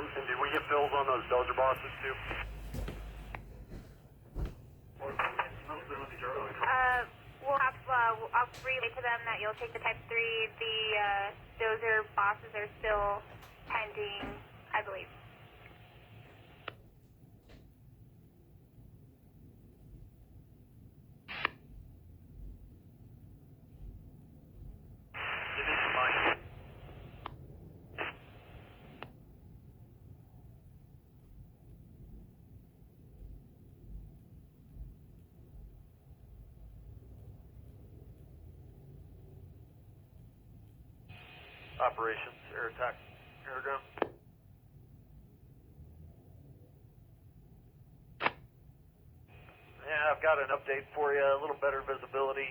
confirm. And did we get fills on those dozer bosses too? I'll relay to them that you'll take the Type 3. The dozer bosses are still pending, I believe. Operations, air attack, aerodrome. Yeah, I've got an update for you, a little better visibility.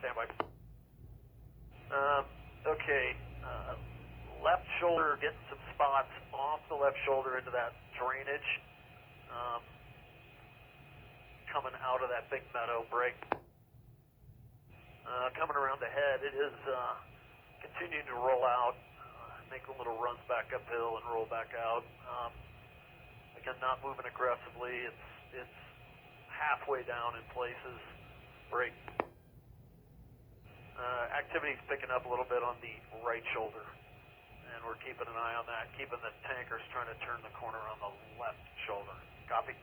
Stand by. Okay, left shoulder, getting some spots off the left shoulder into that drainage. Coming out of that big meadow break. Coming around the head, it is continuing to roll out, making little runs back uphill and roll back out. Again, not moving aggressively. It's halfway down in places. Break. Activity's picking up a little bit on the right shoulder, and we're keeping an eye on that, keeping the tankers trying to turn the corner on the left shoulder. Copy?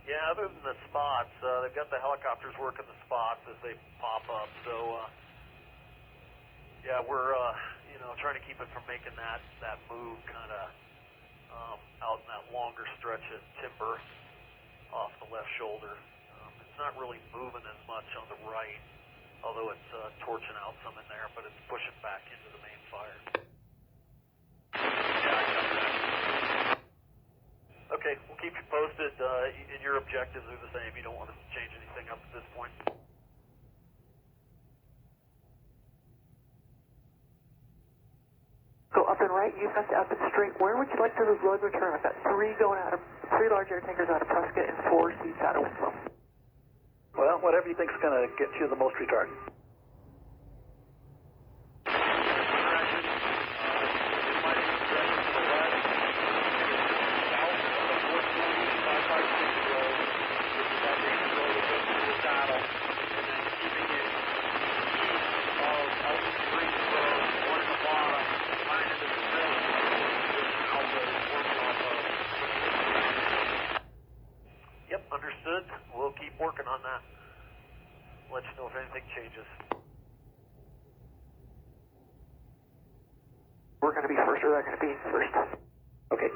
Yeah, other than the spots, they've got the helicopters working the spots as they pop up, so yeah, we're trying to keep it from making that move kind of out in that longer stretch of timber off the left shoulder. It's not really moving as much on the right, although it's torching out some in there, but it's pushing back into the main fire. Yeah, I got that. Okay, we'll keep you posted, and your objectives are the same. You don't want to change anything up at this point. Go up and right, you've got to up and straight. Where would you like to load return? I've got three large air tankers out of Prescott and 4 seats out of Winslow. Well, whatever you think's going to get you the most retard. Understood. We'll keep working on that. Let you know if anything changes. We're going to be first, or they're going to be first. Okay.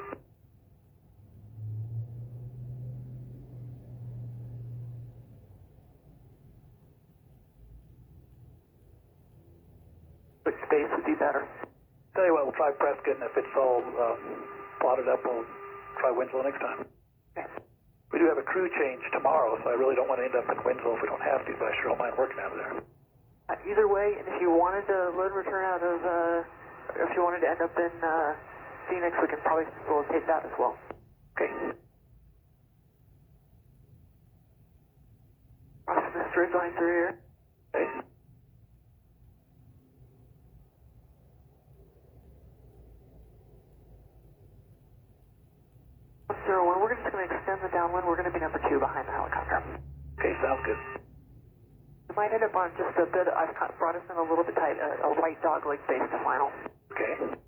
Which space would be better? Tell you what, we'll try Prescott, and if it's all plotted up, we'll try Winslow next time. Okay. We do have a crew change tomorrow, so I really don't want to end up in Winslow if we don't have to, but I sure don't mind working out of there. Either way, and if you wanted to load and return out of, if you wanted to end up in Phoenix, we can probably facilitate that as well. Okay. Crossing the straight line through here. Okay. We're just going to extend the downwind. We're going to be number 2 behind the helicopter. Okay, sounds good. We might end up on just a bit. I've brought us in a little bit tight, a right dogleg base to final. Okay.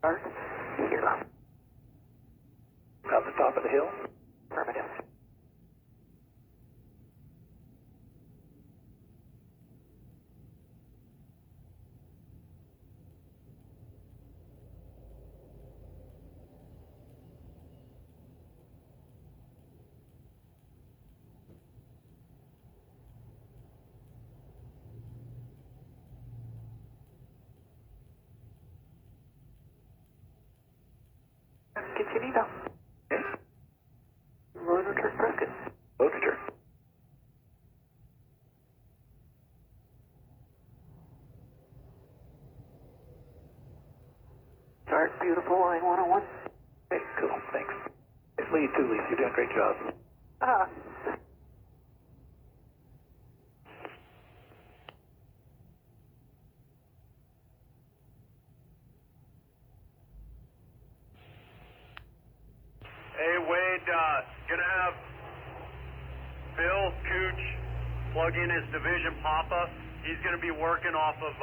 Start here. At the top of the hill? Affirmative. Continue now. Okay. Load return prescott. Load return. Start, beautiful, line 101. Okay, cool, thanks. It's lead 2, Lisa, you're doing a great job. Hey, Wade, gonna have Bill Cooch plug in his division pop-up. He's gonna be working off of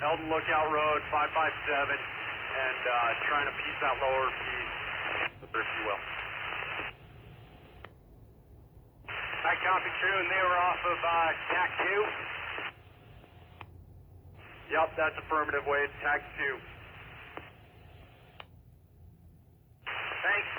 Eldon Lookout Road, 557, and trying to piece that lower piece, if you will. I copy true, and they were off of TAC 2. Yep, that's affirmative, Wade. Tag 2. Thanks.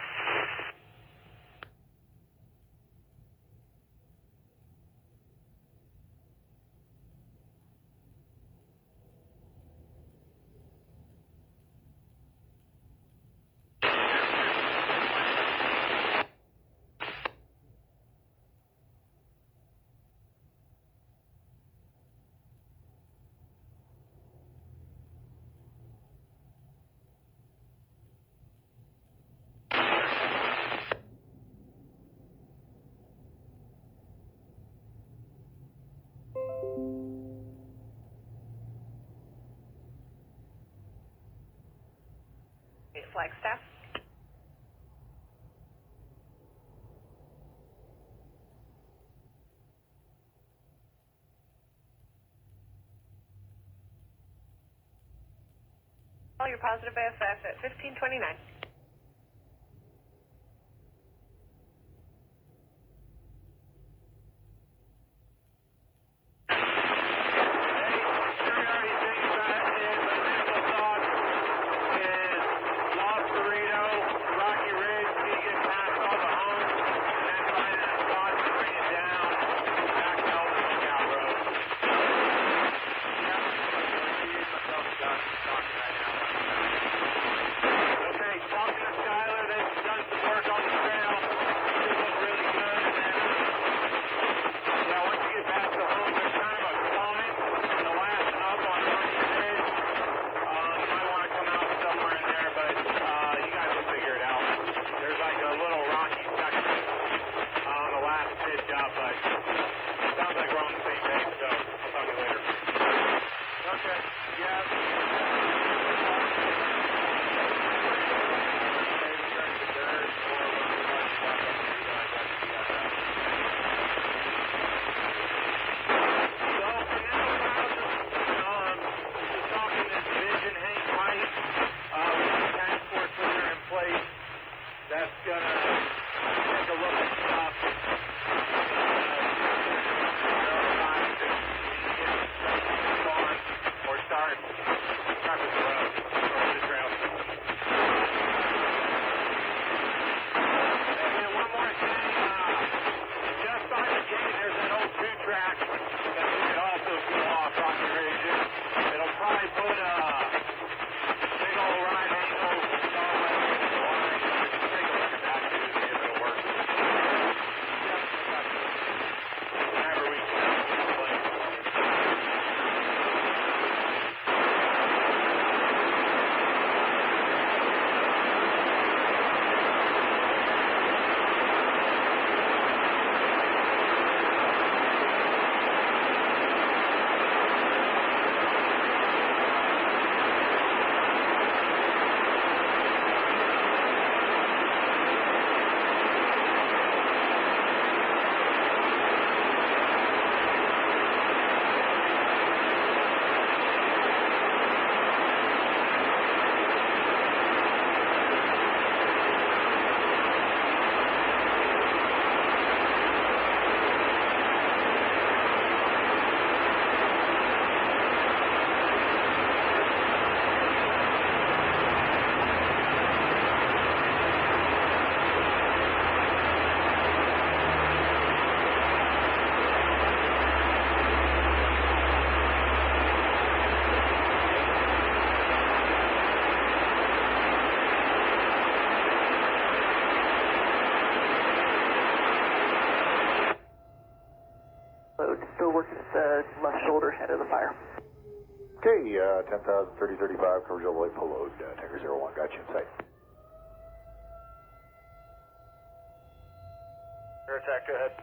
Flagstaff. All your positive AFF at 1529. the left shoulder head of the fire. Okay, 10,000, 3035, coverage all the way, full load, Tanker 01, got you in sight. Air attack, go ahead.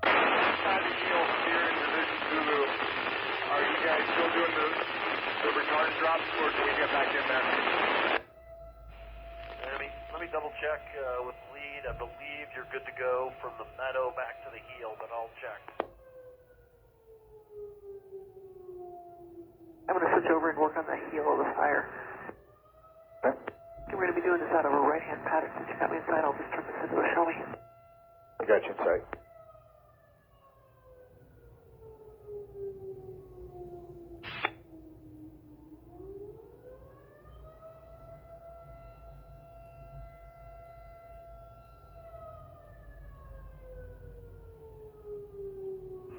Inside the heel here in Division Zulu. Are you guys still doing the retardant drops, or can we get back in there? Let me double check with lead. I believe you're good to go from the meadow back to the heel, but I'll check. I'm going to switch over and work on the heel of the fire. Okay. We're going to be doing this out of a right-hand pattern. Since you got me inside, I'll just turn this into a show me. I got you in sight.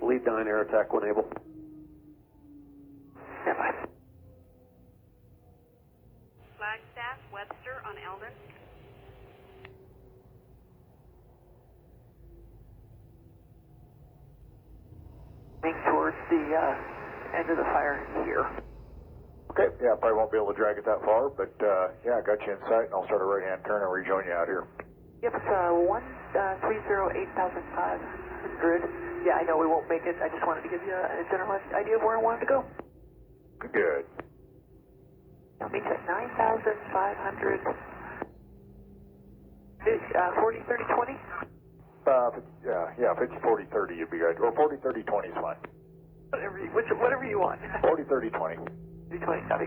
Lead 9, air attack when able. Stand by. Flagstaff, Webster on Eldon. Moving towards the end of the fire here. Okay, yeah, probably won't be able to drag it that far, but yeah, I got you in sight, and I'll start a right-hand turn and rejoin you out here. Yep, it's 130,8,500. Yeah, I know we won't make it. I just wanted to give you a general idea of where I wanted to go. Good. I'll meet you at 9,500. 40, 30, 20? Yeah, if it's 40, 30, you'd be good. Or 40, 30, 20 is fine. Whatever you want. 40, 30, 20. 30, 20, copy.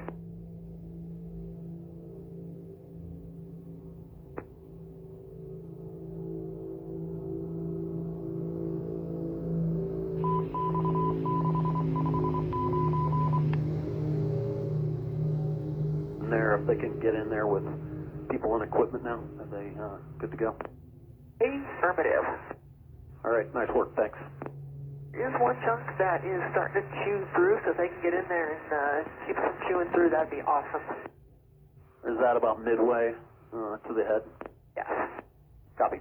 There, if they can get in there with people and equipment now, are they good to go? Affirmative. All right, nice work, thanks. Here's one chunk that is starting to chew through, so if they can get in there and keep from chewing through, that'd be awesome. Is that about midway to the head? Yes. Copy.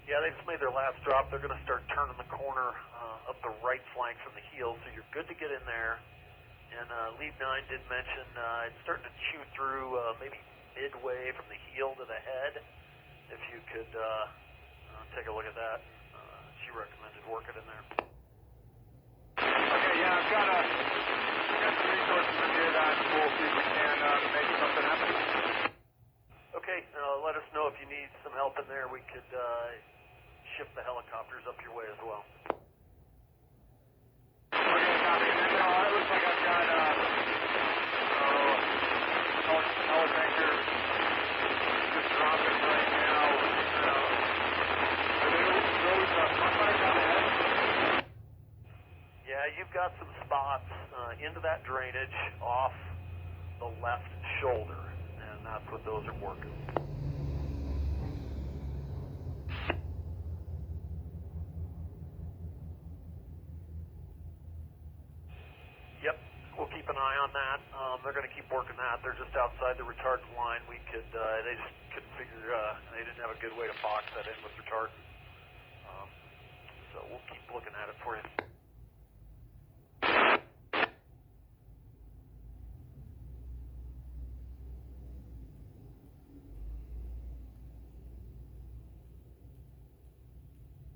Yeah, they just made their last drop. They're going to start turning the corner up the right flank from the heel, so you're good to get in there. And lead 9 did mention it's starting to chew through maybe midway from the heel to the head. If you could take a look at that. She recommended working in there. Okay, yeah, I've got some resources in here that we'll see if we can make something happen. Okay, let us know if you need some help in there. We could shift the helicopters up your way as well. Okay, copy. And then it looks like I've got helitanker just dropping right now. Are those front lights on the head? Yeah, you've got some spots into that drainage off the left shoulder, and that's what those are working. Yep, we'll keep an eye on that. They're going to keep working that. They're just outside the retardant line. We could, they just couldn't figure, they didn't have a good way to box that in with retardant. So we'll keep looking at it for you.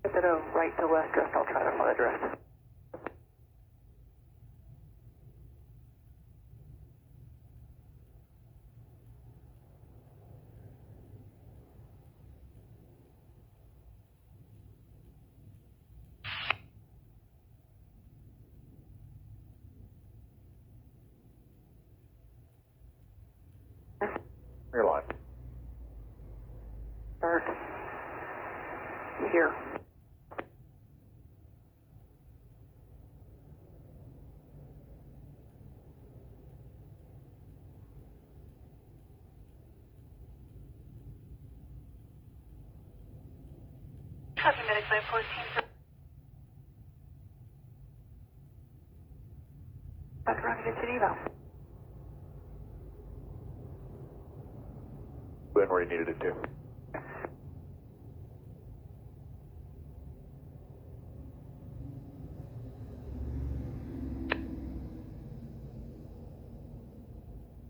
Instead of right to left drift, I'll try to follow drift. You're live. Start here. Copy, medic 514. needed it to.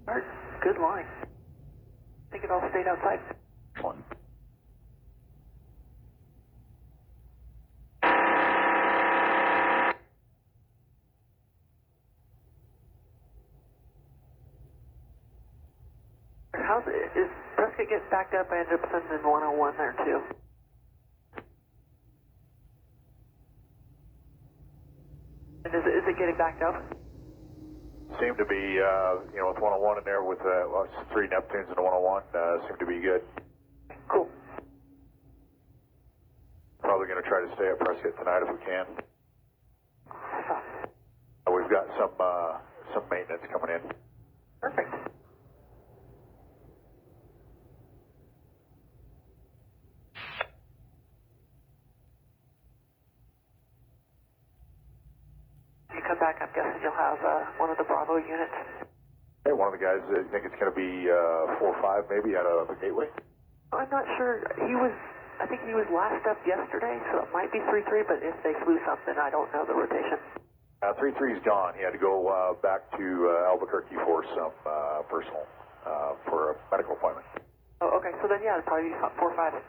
All right, good line. I think it all stayed outside. Excellent. How's it? Is Prescott getting backed up? I ended up sending 101 there too. And is it getting backed up? Seemed to be, with 101 in there with 3 Neptunes and a 101, seemed to be good. Cool. Probably going to try to stay at Prescott tonight if we can. We've got some maintenance coming in. Perfect. When you come back, I'm guessing you'll have one of the Bravo units. Hey, one of the guys, I think it's going to be 4 or 5 maybe out of the gateway. I'm not sure. I think he was last up yesterday, so it might be 3-3, but if they flew something, I don't know the rotation. 3-3's gone. He had to go back to Albuquerque for some personal, for a medical appointment. Oh, okay. So then, yeah, it'd probably be 4 or 5.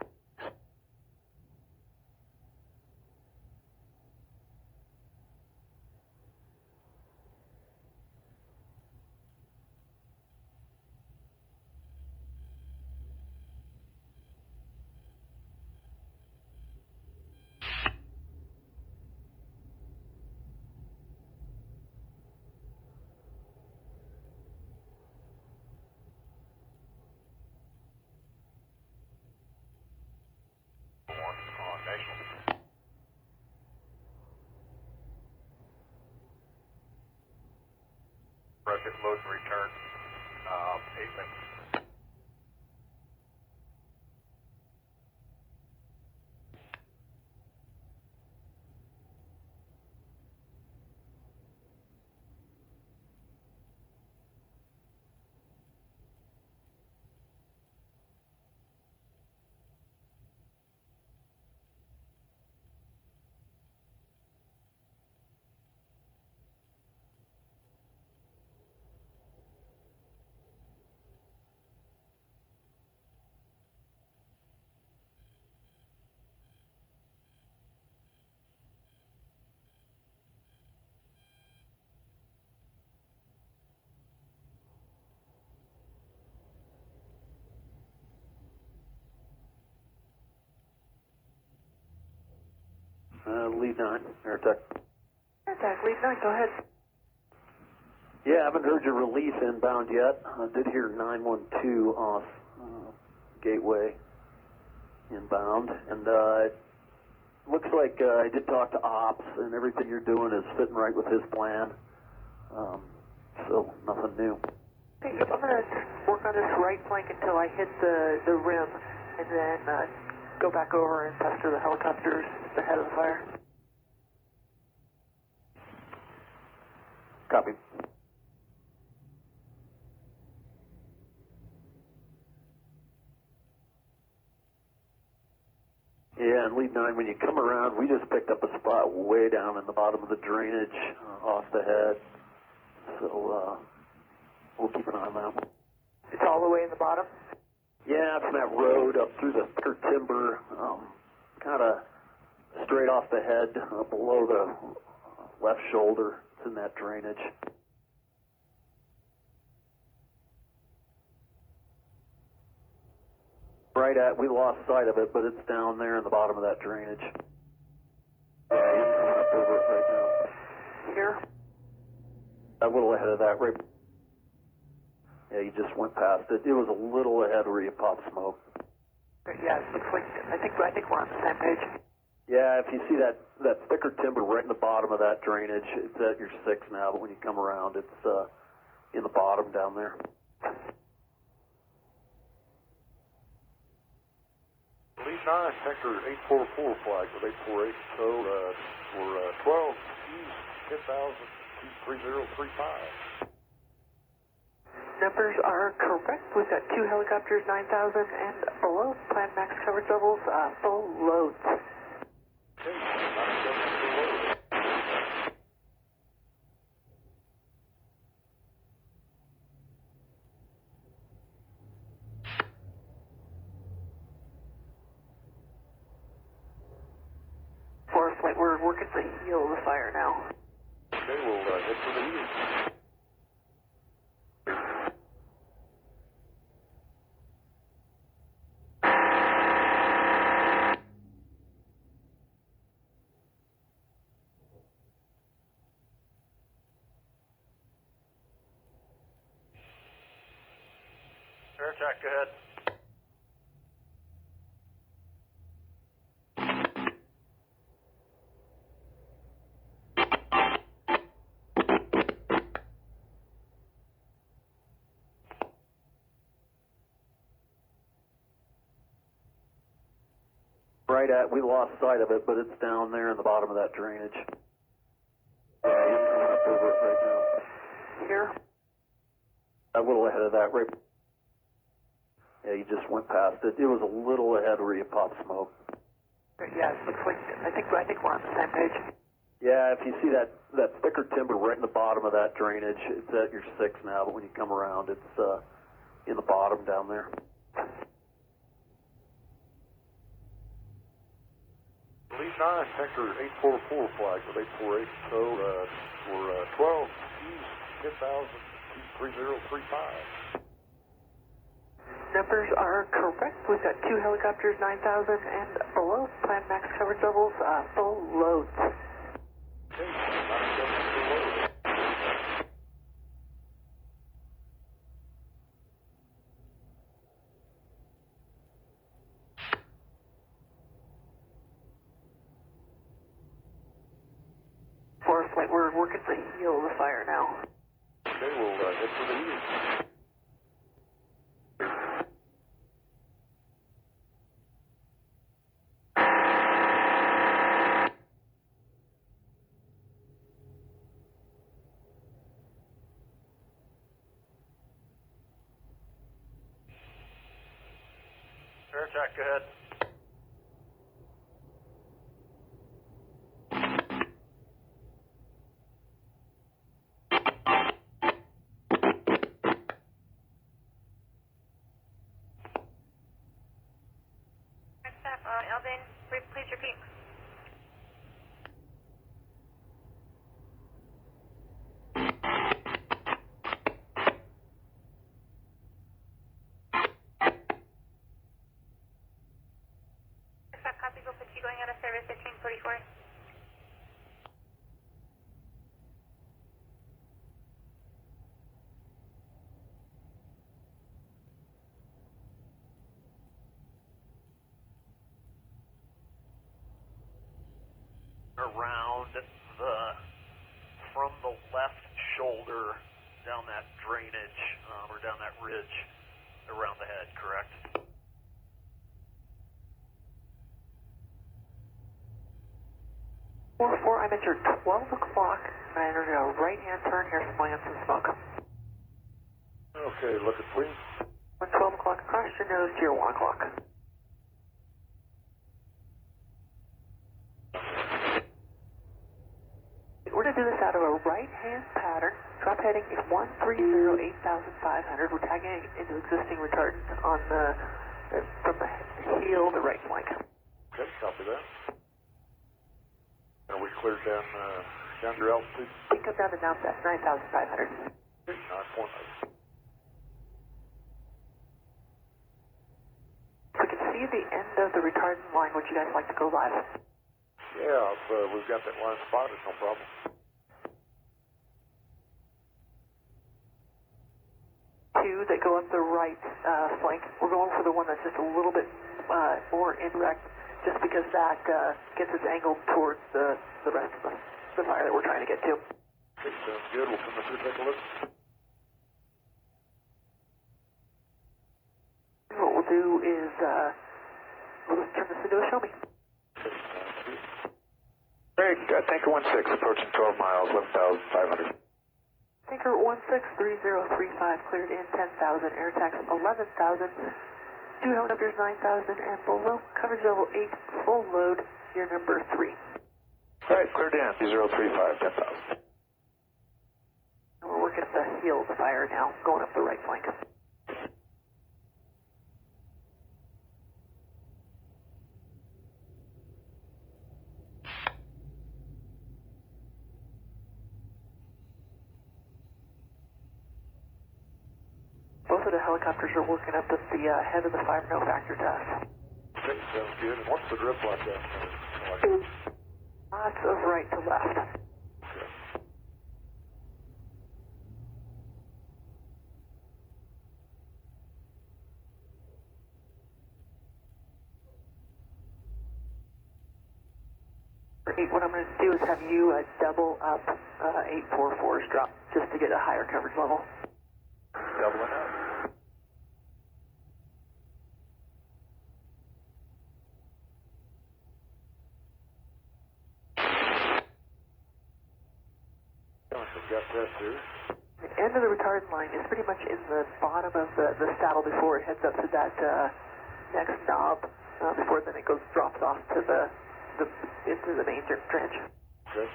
Prescott load and return, 8 minutes. Lead 9, Airtech. Airtech, lead 9, go ahead. Yeah, I haven't heard your release inbound yet. I did hear 912 off Gateway inbound, and it looks like I did talk to Ops, and everything you're doing is fitting right with his plan. So nothing new. Okay, I'm going to work on this right flank until I hit the rim, and then go back over and pester the helicopters ahead of the fire. Copy. Yeah, and lead 9, when you come around, we just picked up a spot way down in the bottom of the drainage off the head. So we'll keep an eye on that. It's all the way in the bottom? Yeah, from that road up through the thicker timber, kind of straight off the head, below the left shoulder. It's in that drainage. We lost sight of it, but it's down there in the bottom of that drainage. Yeah, you're coming up over it right now. Here? A little ahead of that, right? Yeah, you just went past it. It was a little ahead where you popped smoke. Yeah, it looks like, I think we're on the same page. Yeah, if you see that thicker timber right in the bottom of that drainage, it's at your 6 now, but when you come around, it's in the bottom down there. Lead 9, Sector 844 flag with 848, so we're 12 East 10,000 3035. Numbers are correct. We've got 2 helicopters, 9,000 and below. Planned max coverage levels, full loads. Okay, 9,700 full load. Forest Flight, we're working the heel of the fire now. Okay, we'll head for the east. Air attack, go ahead. Right at, we lost sight of it, but it's down there in the bottom of that drainage. Yeah, he's coming up over it right now. Here. A little ahead of that, right? Yeah, you just went past it. It was a little ahead where you popped smoke. Yeah, it looks like, I think we're on the same page. Yeah, if you see that thicker timber right in the bottom of that drainage, it's at your 6 now, but when you come around, it's in the bottom down there. Lead 9, tanker 844 flag with 848, so we're 12 east, 10,000, 3035. Numbers are correct. We've got 2 helicopters, 9,000 and below. Planned max coverage levels, full loads. Okay, 9,700 full load. Forest Flight, we're working the heel of the fire now. Okay, we'll head for the east. Air attack, go ahead. Flagstaff on Eldon, please repeat. Flagstaff, copy, go put you going out of service 1544. Around from the left shoulder down that drainage, or down that ridge around the head, correct? 4-4, I'm at your 12 o'clock, and I entered a right-hand turn here, smelling up some smoke. Okay, look at clean. When 12 o'clock across your nose to your 1 o'clock. We're going to do this out of a right-hand pattern. Drop heading is 130, 8,500. We're tagging into existing retardant on from the heel to right flank. Okay, copy that. Are we cleared down your altitude? We come down to now, that's 9,500. Okay, 9.8. We can see the end of the retardant line. Would you guys like to go live? Yeah, we've got that line spotted, no problem. Two that go up the right flank. We're going for the one that's just a little bit more indirect, just because that gets us angled towards the rest of the fire that we're trying to get to. Okay, sounds good. We'll come up here and take a look. What we'll do is we'll just turn this into a show me. Okay, sounds good. Hey, tanker 16, approaching 12 miles, 11,500. Tanker 163035 cleared in 10,000, air tax 11,000, 2 helicopters 9,000 and below, coverage level 8, full load, year number 3. All right, cleared in, 035, 10,000. And we're working up the heel of the fire now, going up the right flank. Both of the helicopters are working up at the head of the fire no factor test. Okay, sounds good. And what's the drip like that? Lots of right to left. Okay. For 8, what I'm going to do is have you double up 844's drop just to get a higher coverage level. Doubling up. Got that too. The end of the retardant line is pretty much in the bottom of the saddle before it heads up to that next knob, before then it drops off to into the main trench. Okay.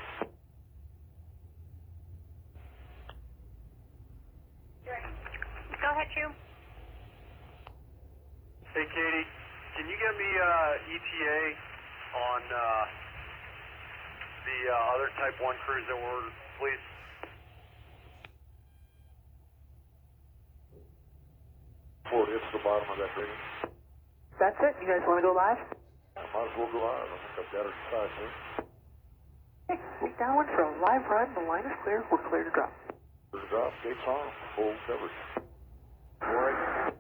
Go ahead, Drew. Hey, Katie, can you get me ETA on the other Type 1 crews that were ordered, please? Before it hits the bottom of that drainage. That's it? You guys want to go live? I might as well go live. I think I've got her inside here. Okay, we're downwind for a live run. The line is clear. We're clear to drop. Clear to drop, gates on, full coverage. All right.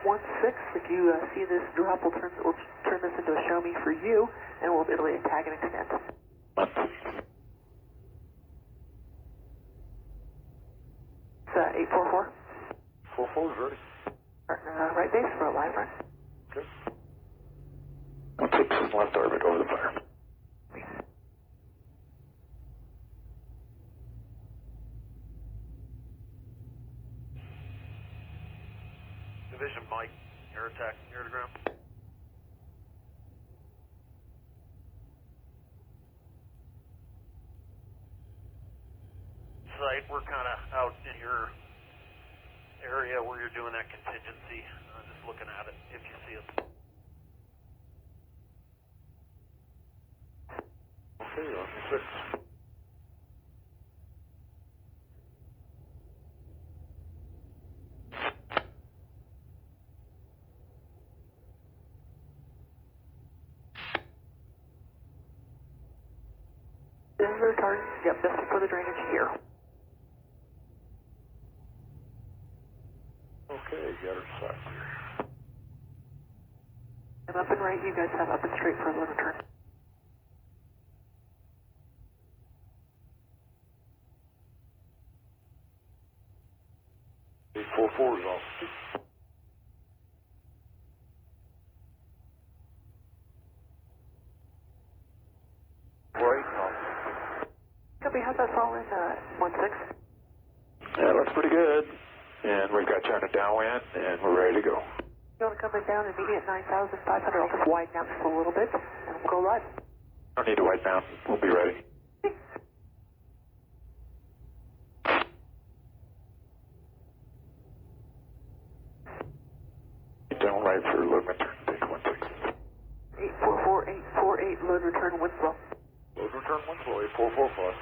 One six. If you see this drop, we'll turn this into a show me for you, and we'll ability to tag and extend. It's 844. 44 is ready. Right base for a live run. Okay. 16 is left orbit over the fire. Division Mike, air attack, air to ground. Site, we're kind of out in your area where you're doing that contingency. Just looking at it, if you see us. Okay, on 6. This is the retardant. Yep, this is for the drainage here. Okay, got her inside here. And up and right, you guys have up and straight for the return. Big 44 is off. Right on. Copy, how's that fall in 16? Yeah, looks pretty good. And we've got turned it downwind, and we're ready to go. You want to come down immediate 9,500, I'll just widen out just a little bit, and we'll go live. Don't need to widen down. We'll be ready. Down right for load return, take 16. 844-848, load return Winslow. Load return Winslow, 844 plus.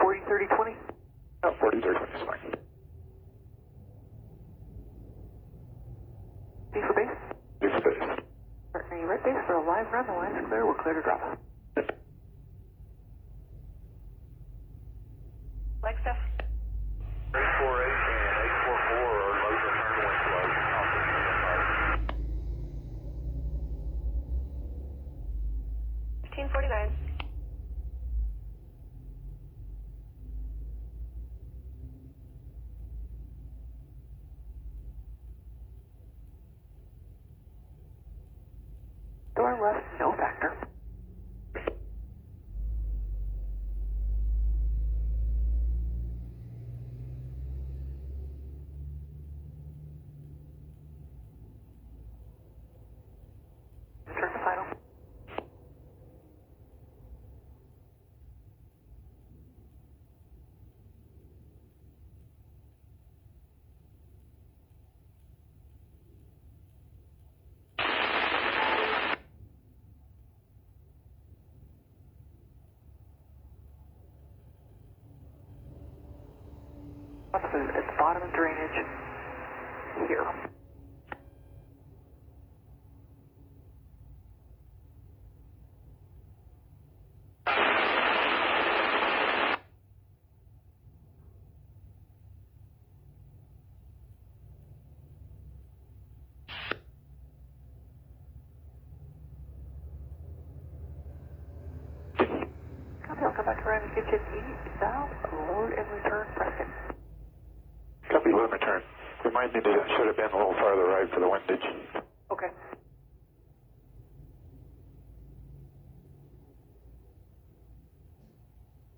40-30-20. Oh, 40-30 is fine. B for base. B for base. Partner, you right base for a live run, the line is clear, we're clear to drop. Flagstaff. 848 and 844 are load return Winslow. Operating 1549. far left, no factor. Turn to final. At the bottom of drainage here. Copy, I'll come back around and get you east, south, load and return Preston. Copy, load and return. Remind me that it should have been a little farther right for the windage. Okay.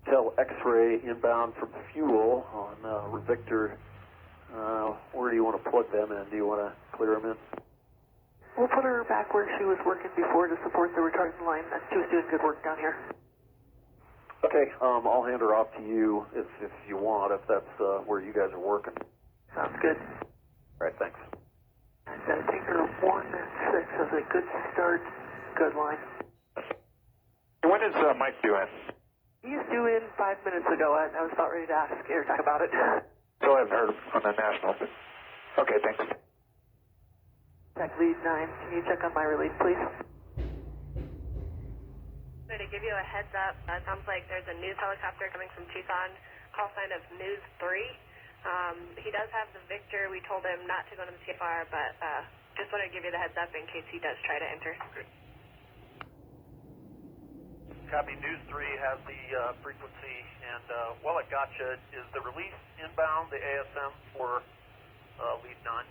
Tell X-ray inbound from fuel on Victor. Where do you want to plug them in? Do you want to clear them in? We'll put her back where she was working before to support the retardant line. She was doing good work down here. Okay, I'll hand her off to you if you want, if that's where you guys are working. Sounds good. All right, thanks. I said tanker 1-6 is a good start, good line. When is Mike due in? He's due in 5 minutes ago. I was about ready to ask or talk about it. Still haven't heard on the national, but okay, thanks. Tech lead 9, can you check on my release, please? To give you a heads up, it sounds like there's a news helicopter coming from Tucson, call sign of News 3. He does have the Victor. We told him not to go to the CFR, but just wanted to give you the heads up in case he does try to enter. Copy, News 3 has the frequency, and while it gotcha, is the release inbound, the ASM for lead 9?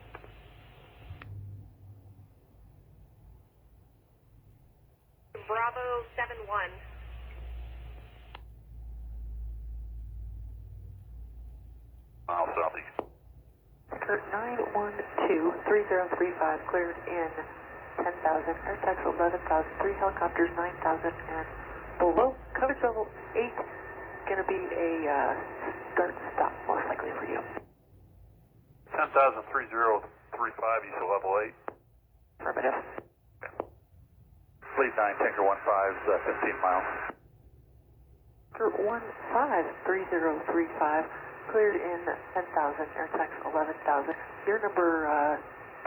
Bravo 7-1. Mile southeast. Kurt 912-3035 cleared in 10,000. Airtax 11,000. 3 helicopters 9,000 and below. Coverage level 8. Gonna be a start stop most likely for you. 10,000 3035, you said level 8. Affirmative. Fleet 9, Tanker 15 is 15 miles. Kurt 153035 cleared in 10,000. Airtax 11,000. You're number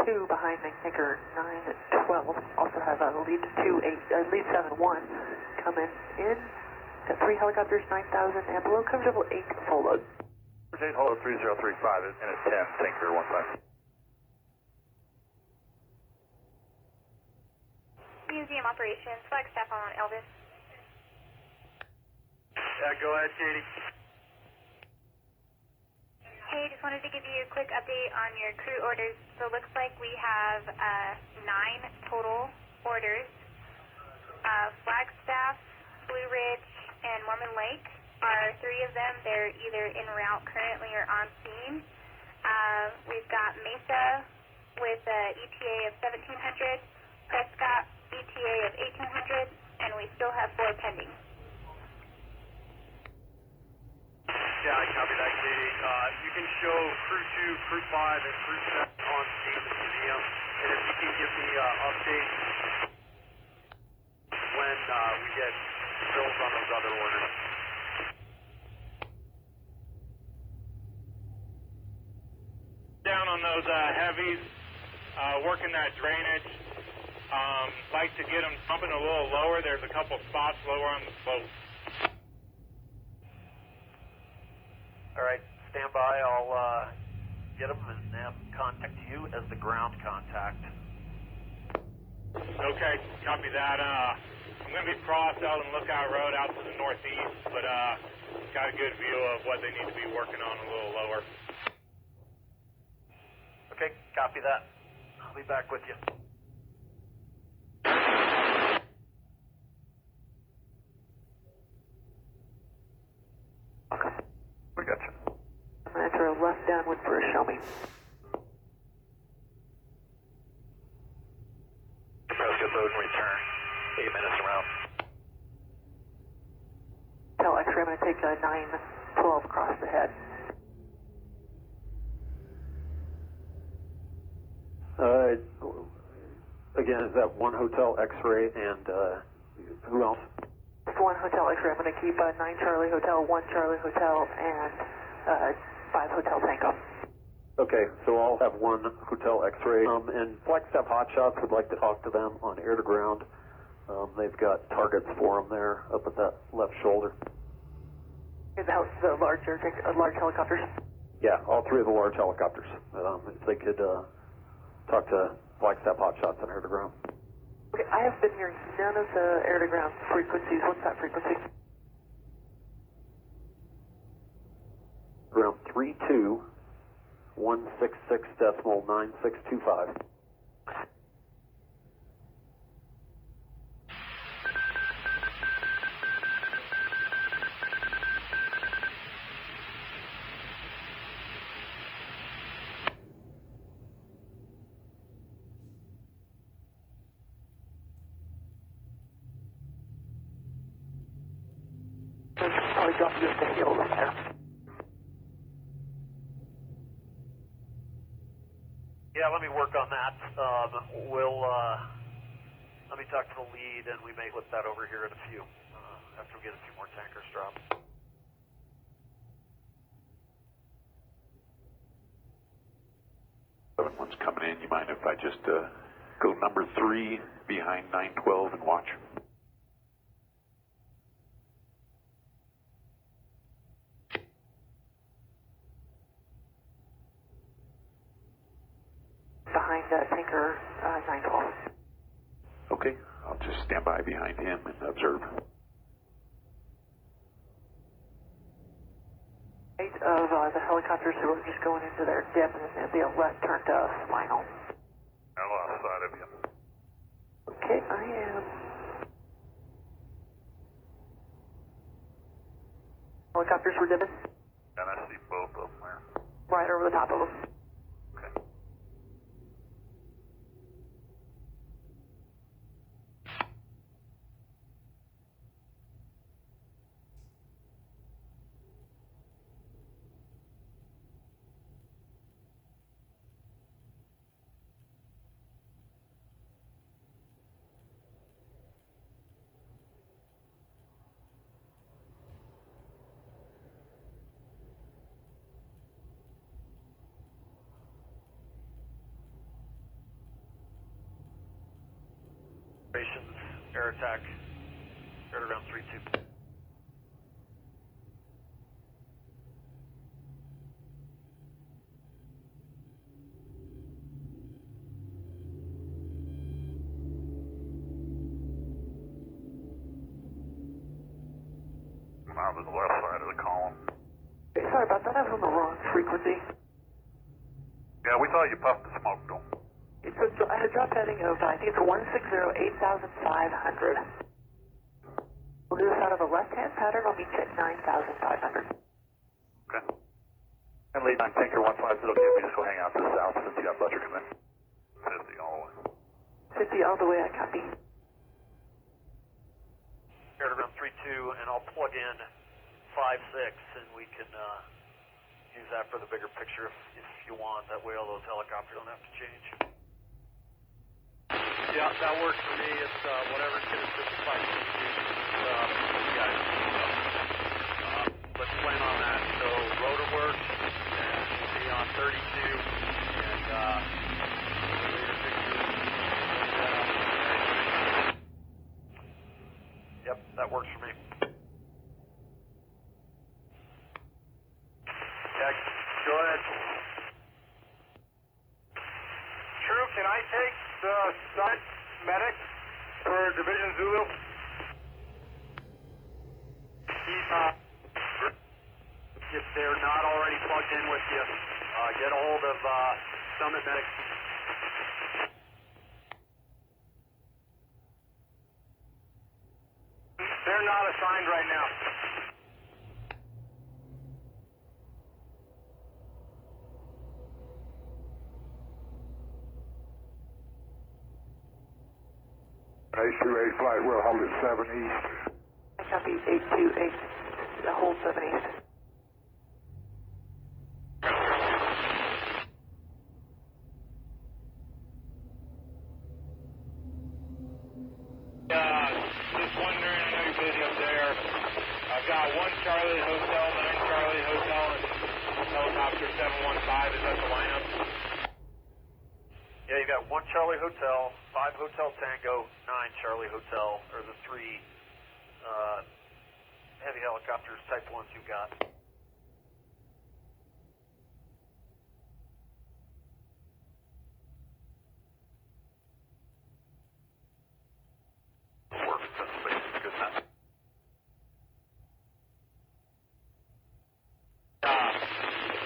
2 behind tanker 912. Also have a lead 7-1 coming in. Got 3 helicopters 9,000 and below. Coverage level 8 full load. 8 Hollow 3035 and it's 10, Tanker 15. Museum operations, Flagstaff on Elvis. Yeah, go ahead, Katie. Hey, just wanted to give you a quick update on your crew orders. So it looks like we have 9 total orders. Flagstaff, Blue Ridge, and Mormon Lake are 3 of them. They're either en route currently or on scene. We've got Mesa with an ETA of 1,700, Prescott ETA of 1,800, and we still have 4 pending. Yeah, I copy that, Katie. You can show crew 2, crew 5, and crew 7 on scene at the museum. And if you can give me updates when we get bills on those other orders. Down on those heavies, working that drainage. Like to get them pumping a little lower. There's a couple spots lower on the slope. All right, stand by. I'll get them and have them contact you as the ground contact. Okay, copy that. I'm going to be crossed out on Lookout Road out to the northeast, but got a good view of what they need to be working on a little lower. Okay, copy that. I'll be back with you. downwind for a show me. Prescott Road and return. 8 minutes around. Tell X-ray I'm going to take a 912 across the head. Again, is that one hotel X-ray and who else? It's one hotel X-ray. I'm going to keep 9 Charlie Hotel, 1 Charlie Hotel, and 5 Hotel Tango. Okay, so I'll have 1 hotel X-ray. And Flagstaff Hotshots would like to talk to them on air to ground. They've got targets for them there up at that left shoulder. Is that the large helicopters? Yeah, all 3 of the large helicopters. If they could talk to Flagstaff Hotshots on air to ground. Okay, I have been hearing none of the air to ground frequencies. What's that frequency? Ground 32.166.9625. Probably drop just a hill right there. Yeah, let me work on that. Let me talk to the lead, and we may flip that over here in a few, after we get a few more tankers dropped. One's coming in. You mind if I just go number 3 behind 912 and watch? Behind tanker 912. Okay, I'll just stand by behind him and observe. Of the helicopters who are just going into their dip and then the left turn to final. I lost sight of you. Okay, I am. Helicopters were dipping? And I see both of them there. Right over the top of them. Okay. Operations, air attack, air to ground 3-2. I'm out to the left side of the column. Okay, sorry about that. I was on the wrong frequency. Yeah, we thought you puffed the smoke dome. It's I had a drop heading of, I think it's 160-8,500. We'll do this out of a left-hand pattern. I'll meet you at 9,500. Okay. And lead 9 tanker 15, is it okay if we just go hang out to the south since you got Butcher come in? 50 all the way. 50 all the way, I copy. Air to ground 3-2, and I'll plug in 5-6, and we can use that for the bigger picture if you want. That way all those helicopters don't have to change. Yeah, that works for me. It's whatever's going to fit the 5-6. Let's plan on that. So rotor work, and we'll be on 32, and later pictures. Yep, that works for me. Yeah, go ahead. True, can I take the side medic for Division Zulu? If they're not already plugged in with you, get a hold of Summit Medic. They're not assigned right now. 828 flight, we'll hold at 7 East. Copy 828, hold 7 East. Just wondering, I know you're busy up there. I've got 1 Charlie Hotel, 9 Charlie Hotel, and helicopter 715. Is that the lineup? Yeah, you got 1 Charlie Hotel, 5 Hotel Tango, 9 Charlie Hotel, or the 3 heavy helicopters, type 1s you've got. Works, that's good enough.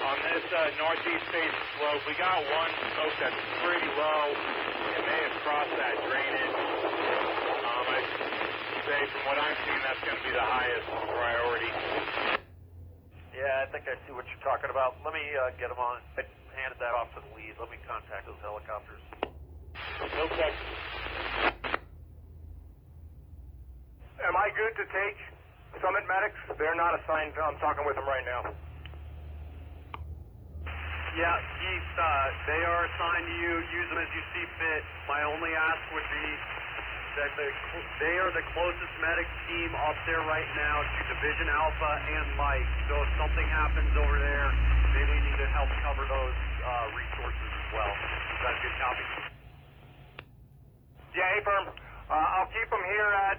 On this northeast face slope, we got one smoke that's pretty low. It may have crossed that drainage. I'd say from what I'm seeing, that's going to be the highest priority. Yeah, I think I see what you're talking about. Let me get them on. I handed that off to the lead. Let me contact those helicopters. Okay. Am I good to take Summit medics? They're not assigned. I'm talking with them right now. Yeah, Keith, they are assigned to you. Use them as you see fit. My only ask would be that they are the closest medic team up there right now to Division Alpha and Mike. So if something happens over there, they may need to help cover those resources as well. Is that a good copy? Yeah, A-firm. I'll keep them here at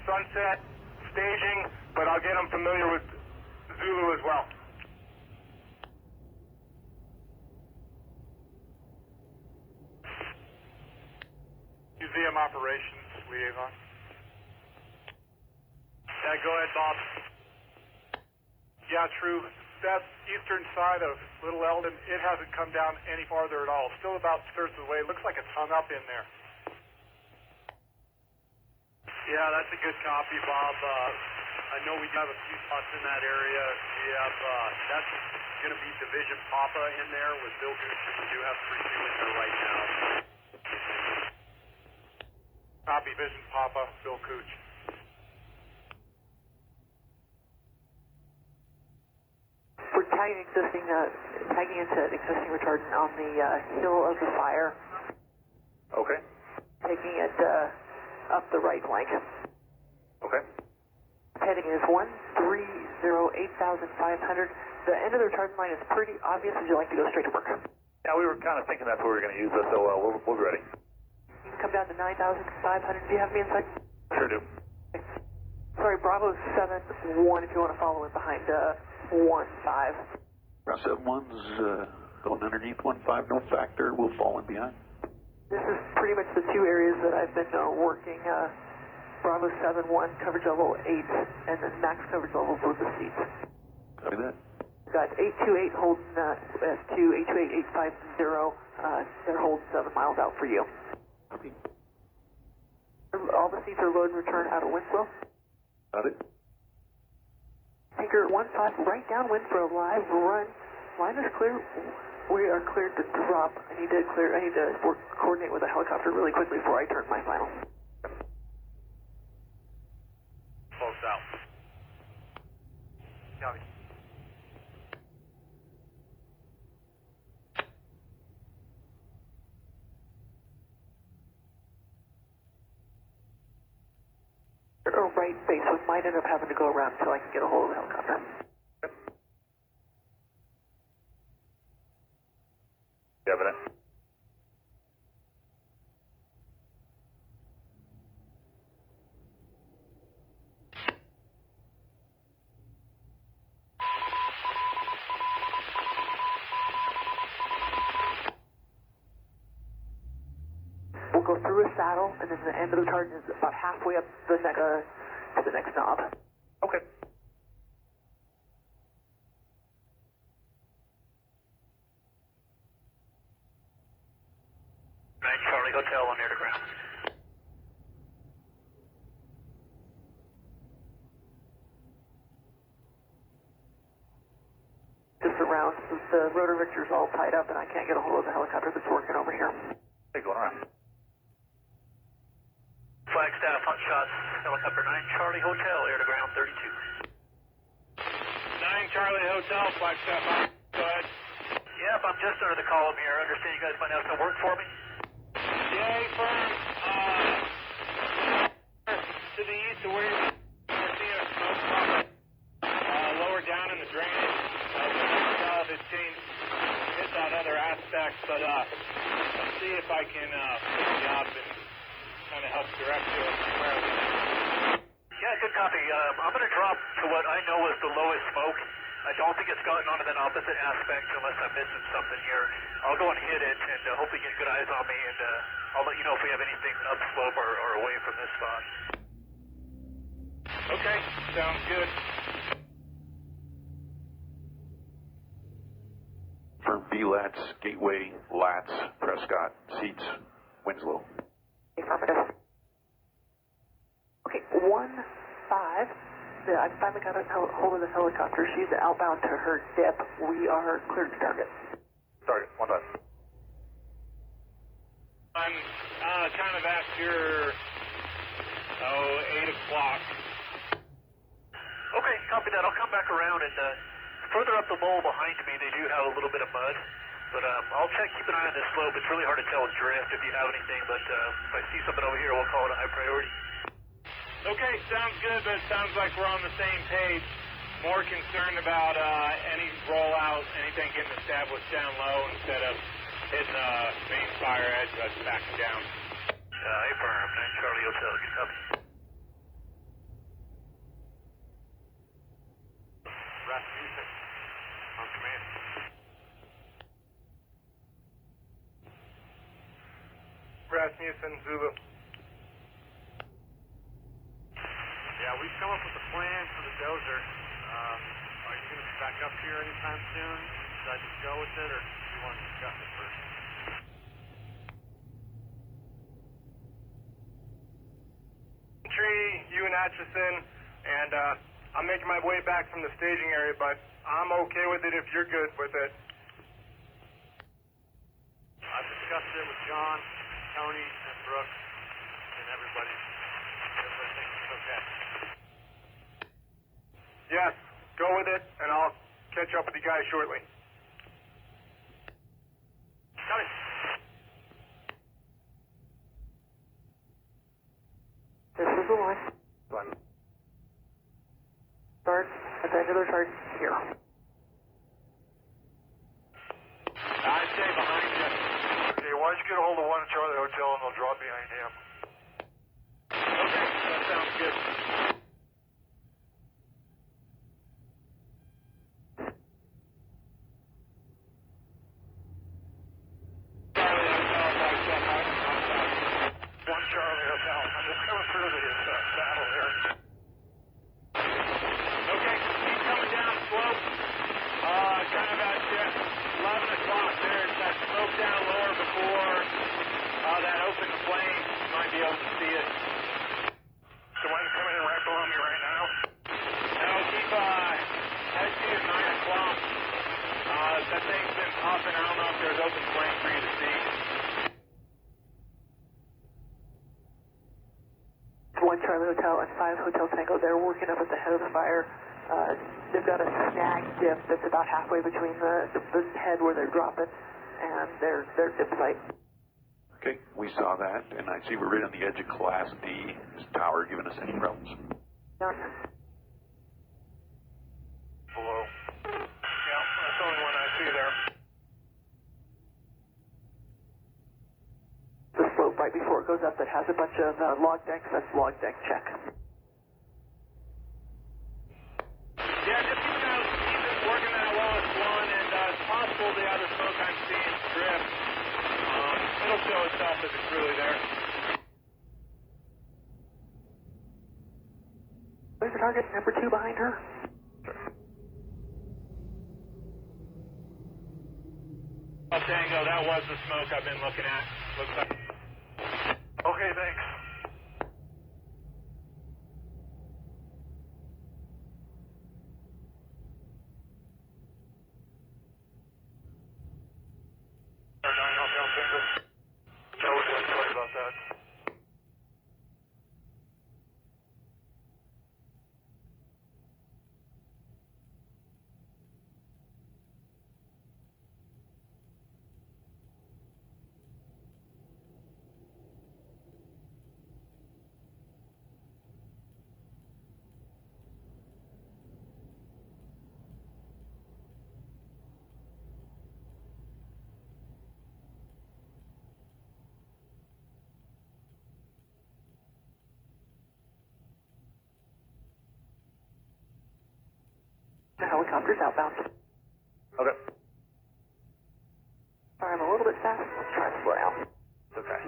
Sunset staging, but I'll get them familiar with Zulu as well. Museum Operations Liaison. Yeah, go ahead, Bob. Yeah, true. That eastern side of Little Eldon, it hasn't come down any farther at all. Still about 2/3 of the way. It looks like it's hung up in there. Yeah, that's a good copy, Bob. I know we have a few spots in that area. We have, that's going to be Division Papa in there with Bill Gooch. We do have 3-2 in there right now. Copy, Vision Papa, Bill Cooch. We're tagging into existing retardant on the hill of the fire. Okay. Taking it up the right flank. Okay. Heading is 130-8,500. The end of the retardant line is pretty obvious. Would you like to go straight to work? Yeah, we were kind of thinking that's where we were going to use this, so we'll be ready. You can come down to 9,500. Do you have me in sight? Sure do. Sorry, Bravo 7-1 if you want to follow in behind 1-5. Route 7-1's going underneath 1-5, no factor. We'll fall in behind. This is pretty much the two areas that I've been working. Bravo 7-1, coverage level 8, and then max coverage level for the seats. Copy that. Got 828 holding S2, 828-850. They're holding 7 miles out for you. Copy. All the seats are load and return out of Winslow. Got it. Anchor 15, right down Winslow, live run. Line is clear. We are cleared to drop. I need to coordinate with a helicopter really quickly before I turn my final. Close out. Copy. Or right base, we might end up having to go around until I can get a hold of the helicopter. Evident. We'll go through a saddle, and then the end of the target is about halfway up the to the next knob. Okay. 9 Charlie Hotel on air to ground. Just around, the rotor Victor's all tied up, and I can't get a hold of the helicopter that's working over here. Hey, going around. Flagstaff, hot shots, helicopter 9 Charlie Hotel, air to ground 32. 9 Charlie Hotel, Flagstaff. Go ahead. Yep, I'm just under the column here. I understand you guys might have some work for me. Yeah, firm. To the east of where you're seeing a smoke pop lower down in the drainage. It changed, hit that other aspect, but let's see if I can pick you up and kind of help direct you where we Yeah, good copy. I'm going to drop to what I know is the lowest smoke. I don't think it's gotten onto that opposite aspect unless I'm missing something here. I'll go and hit it and hopefully get good eyes on me, and I'll let you know if we have anything upslope or away from this spot. Okay, sounds good. Firm VLATS, Gateway, LATS, Prescott, Seats, Winslow. Affirmative. Okay, 1-5. I finally got a hold of the helicopter. She's outbound to her dip. We are cleared to target. Target, 1-5. I'm kind of at your 8 o'clock. Okay, copy that. I'll come back around and further up the bowl behind me, they do have a little bit of mud. But I'll check, keep an eye on this slope. It's really hard to tell drift if you have anything, but if I see something over here, we'll call it a high priority. Okay, sounds good, but it sounds like we're on the same page. More concerned about any rollout, anything getting established down low instead of hitting the main fire edge that's backing down. Affirm, 9 Charlie Hotel, good copy. Rasmussen, on command. Rasmussen, Zulu. Yeah, we've come up with a plan for the dozer. Are you going to be back up here anytime soon? Should I just go with it, or do you want to discuss it first? Tree, you and Atchison, and I'm making my way back from the staging area, but I'm okay with it if you're good with it. I've discussed it with John, Tony, and Brooks, and everybody. Everybody thinks it's okay. Yes, go with it, and I'll catch up with you guys shortly. Got it. This is the line. Start at the end of the chart here. I'd say behind you. Okay, why don't you get a hold of 1 Charlie Hotel and they'll drop behind him. Okay, that sounds good. Charlie Hotel. I'm just coming through the battle here. Okay, keep coming down slope. Kind of at 11 o'clock there. It's that smoke down lower before that open flame. You might be able to see it. So why is coming in right below me right now? No, keep head to 9 o'clock. That thing's been popping. I don't know if there's open flame for you to see. 1 Charlie Hotel and 5 Hotel Tango. They're working up at the head of the fire. They've got a snag dip that's about halfway between the head where they're dropping and their dip site. Okay, we saw that, and I see we're right on the edge of Class D. Is Tower giving us any problems? No. Below. Yeah, that's the only one I see there. The slope right before it goes up that has a bunch of log decks. That's log deck check. Yeah, just keep working that lowest one, and it's possible the other smoke I'm seeing drift. It'll show itself if it's really there. Where's the target? Number 2 behind her. Tango, that was the smoke I've been looking at. Looks like. Okay, thanks. Sorry about that. The helicopter's outbound. Okay. Sorry, I'm a little bit fast. Let's try to slow down. Okay.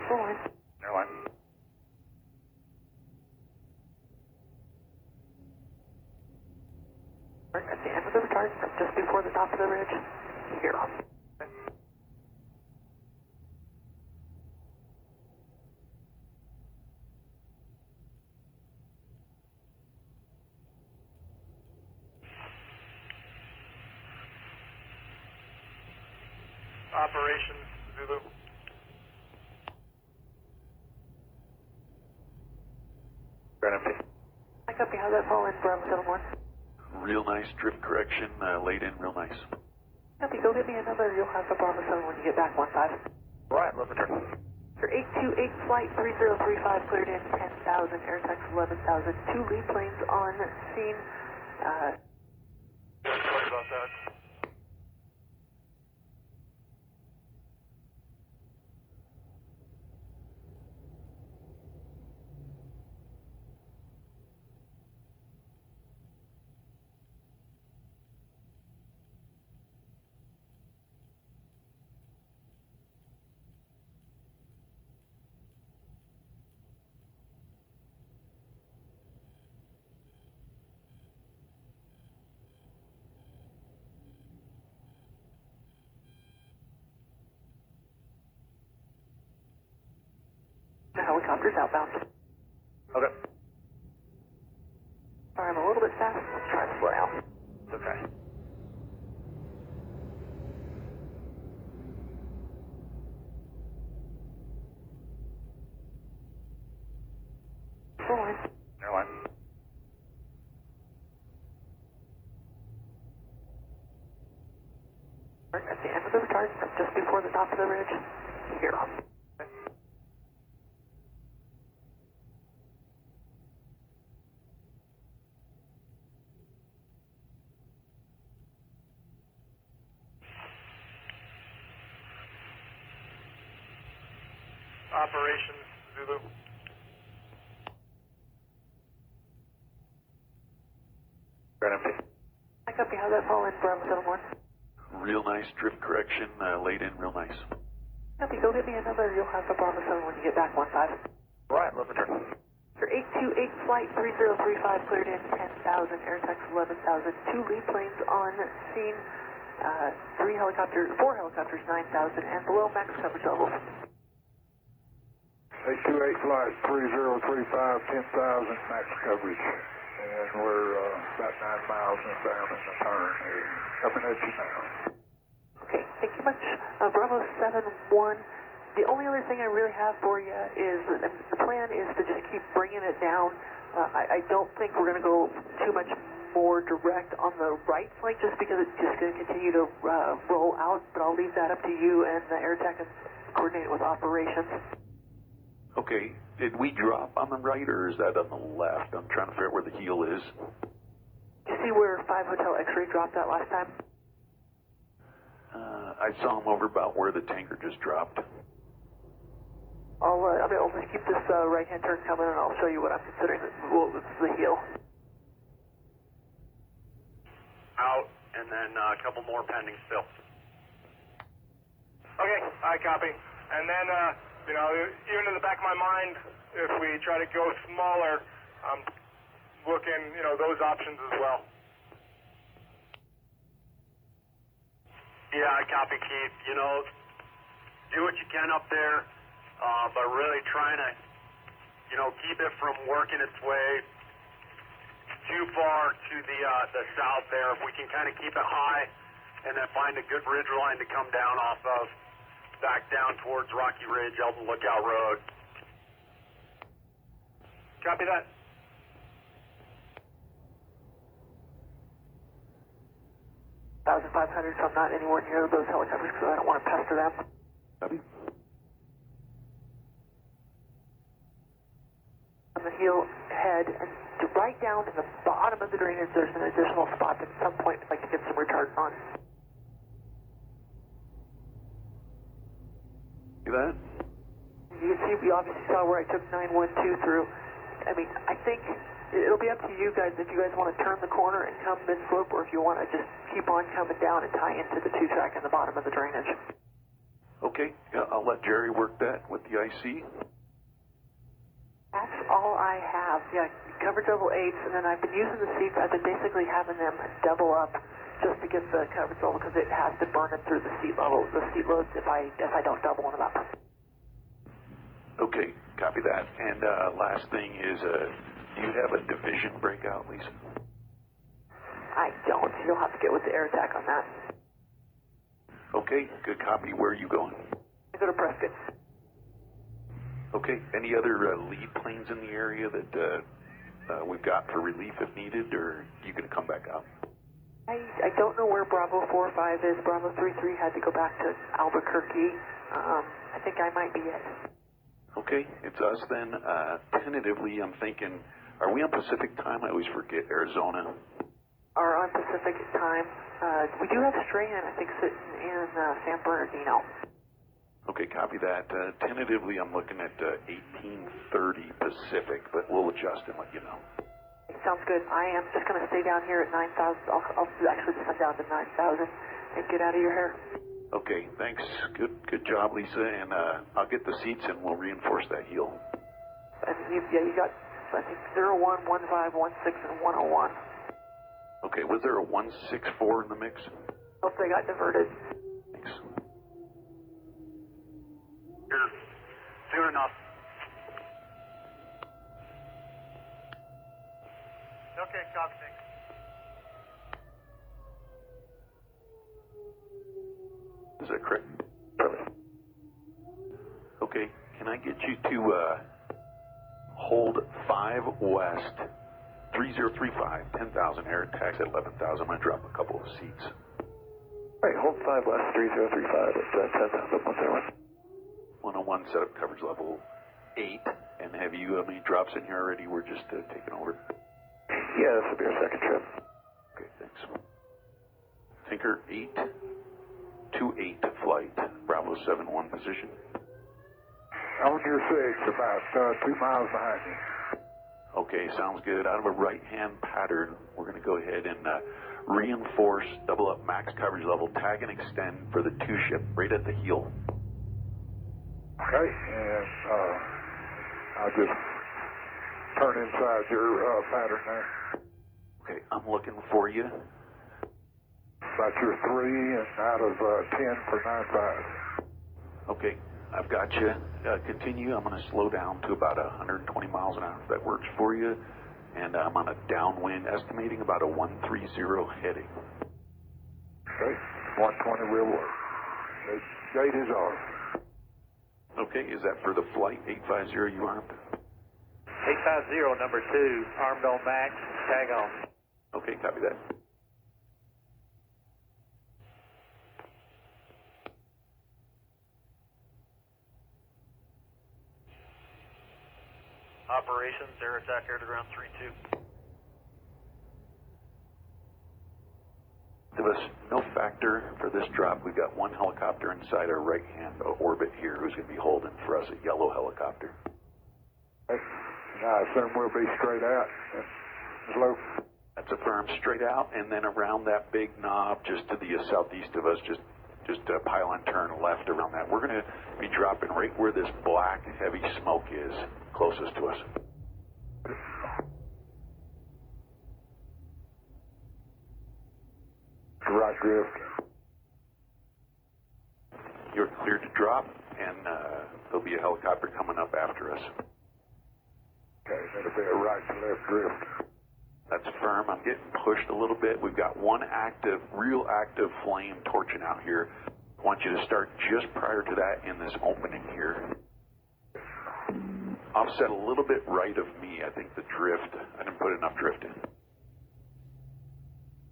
Full line. Airline. We're at the end of the retard, just before the top of the ridge. Here. Operations, Zulu. Ground empty. I copy. How's that fall in Bravo 71? Real nice drift correction, laid in real nice. Copy. Go get me another. You'll have the Bravo 7 when you get back 1-5. Right, left return. Your 828 flight 3035 cleared in 10,000, air tax 11,000. 2 lead planes on scene. Sorry about that. The helicopter's outbound. Okay. Sorry, I'm a little bit fast. Let's try to slow down. Okay. Full line. Airline. We're at the end of the retard, just before the top of the ridge. Here. Operations, Zulu. Ground empty. I copy. How's that fall in Bravo 71? Real nice drift correction, laid in real nice. Copy. Go get me another. You'll have the Bravo 7 when you get back 1-5. Right, left return. Your 828 flight 3035 cleared in 10,000, air tax 11,000. 2 lead planes on scene. 4 helicopters 9,000, and below max coverage levels. 828 flight 3035, 10,000 max coverage. And we're about 9 miles inbound in the turn. Coming at you now. Okay, thank you much. Bravo 71. The only other thing I really have for you is the plan is to just keep bringing it down. I don't think we're going to go too much more direct on the right flank just because it's just going to continue to roll out, but I'll leave that up to you and the air tech and coordinate it with operations. Okay, did we drop on the right or is that on the left? I'm trying to figure out where the heel is. Did you see where 5 Hotel X-Ray dropped that last time? I saw him over about where the tanker just dropped. I'll just keep this right-hand turn coming and I'll show you what I'm considering the heel. Out, and then a couple more pending still. Okay, I copy. And then, even in the back of my mind, if we try to go smaller, I'm looking, those options as well. Yeah, I copy, Keith. Do what you can up there, but really trying to, keep it from working its way too far to the south there. If we can kind of keep it high and then find a good ridge line to come down off of, back down towards Rocky Ridge, Elton Lookout Road. Copy that. $1,500, so I'm not anywhere near those helicopters because I don't want to pester them. Copy. On the heel head and to right down to the bottom of the drainage, there's an additional spot that at some point I'd like to get some retard on. you obviously saw where I took 912 through. I mean, I think it'll be up to you guys if you guys want to turn the corner and come mid-slope, or if you want to just keep on coming down and tie into the 2-track in the bottom of the drainage. Okay, yeah, I'll let Jerry work that with the IC. That's all I have. Yeah, cover double 8s, and then I've been using the seats. I've been basically having them double up just to get the coverage level, because it has to burn it through the seat level, the seat loads, if I don't double them up. Okay, copy that. And last thing is, do you have a division breakout, Lisa? I don't. You'll have to get with the air attack on that. Okay, good copy. Where are you going? I go to Prescott. Okay, any other lead planes in the area that we've got for relief if needed, or you going to come back out? I don't know where Bravo 45 is. Bravo 33 had to go back to Albuquerque. I think I might be it. Okay, it's us then. Tentatively, I'm thinking, are we on Pacific time? I always forget Arizona. Are on Pacific time. We do have Strahan, I think, sitting in San Bernardino. Okay, copy that. Tentatively, I'm looking at 1830 Pacific, but we'll adjust and let you know. Sounds good. I am just going to stay down here at 9,000. I'll actually send down to 9,000 and get out of your hair. Okay, thanks. Good job, Lisa, and I'll get the seats and we'll reinforce that heel. And you got, I think, 01, 15, 16, and 101. Okay, was there a 164 in the mix? Hope they got diverted. Thanks. Here, soon enough. Okay, copy. Is that correct? Okay, can I get you to hold 5 west, 3035, 10,000 air tax at 11,000. I'm going to drop a couple of seats. All right, hold 5 west, 3035 at 10,000. 101, set up coverage level 8. And have you, how many drops in here already? We're just taking over. Yeah, this will be our second trip. Okay, thanks. Tinker 828 flight, Bravo 71 position. On your 6, about 2 miles behind you. Okay, sounds good. Out of a right-hand pattern, we're going to go ahead and reinforce, double up max coverage level, tag and extend for the 2-ship right at the heel. Okay, and I'll just turn inside your pattern there. Okay, I'm looking for you. About your 3 and out of 10 for 95. Okay, I've got you. Continue. I'm going to slow down to about 120 miles an hour if that works for you. And I'm on a downwind, estimating about a 130 heading. Okay, 120 will work. The gate is off. Okay, is that for the flight 850 you armed? 850, number 2, armed on max, tag on. Okay, copy that. Operations, air attack, air to ground 3-2. Give us no factor for this drop. We've got one helicopter inside our right-hand orbit here who's going to be holding for us, a yellow helicopter. Okay. I assume we'll be straight out and slow. That's a firm straight out, and then around that big knob just to the southeast of us, just pile and turn left around that. We're going to be dropping right where this black heavy smoke is closest to us. Right drift. You're cleared to drop, and there'll be a helicopter coming up after us. Okay, that'll be a right to left drift. That's firm. I'm getting pushed a little bit. We've got one active, real active flame torching out here. I want you to start just prior to that in this opening here. Offset a little bit right of me. I think the drift, I didn't put enough drift in.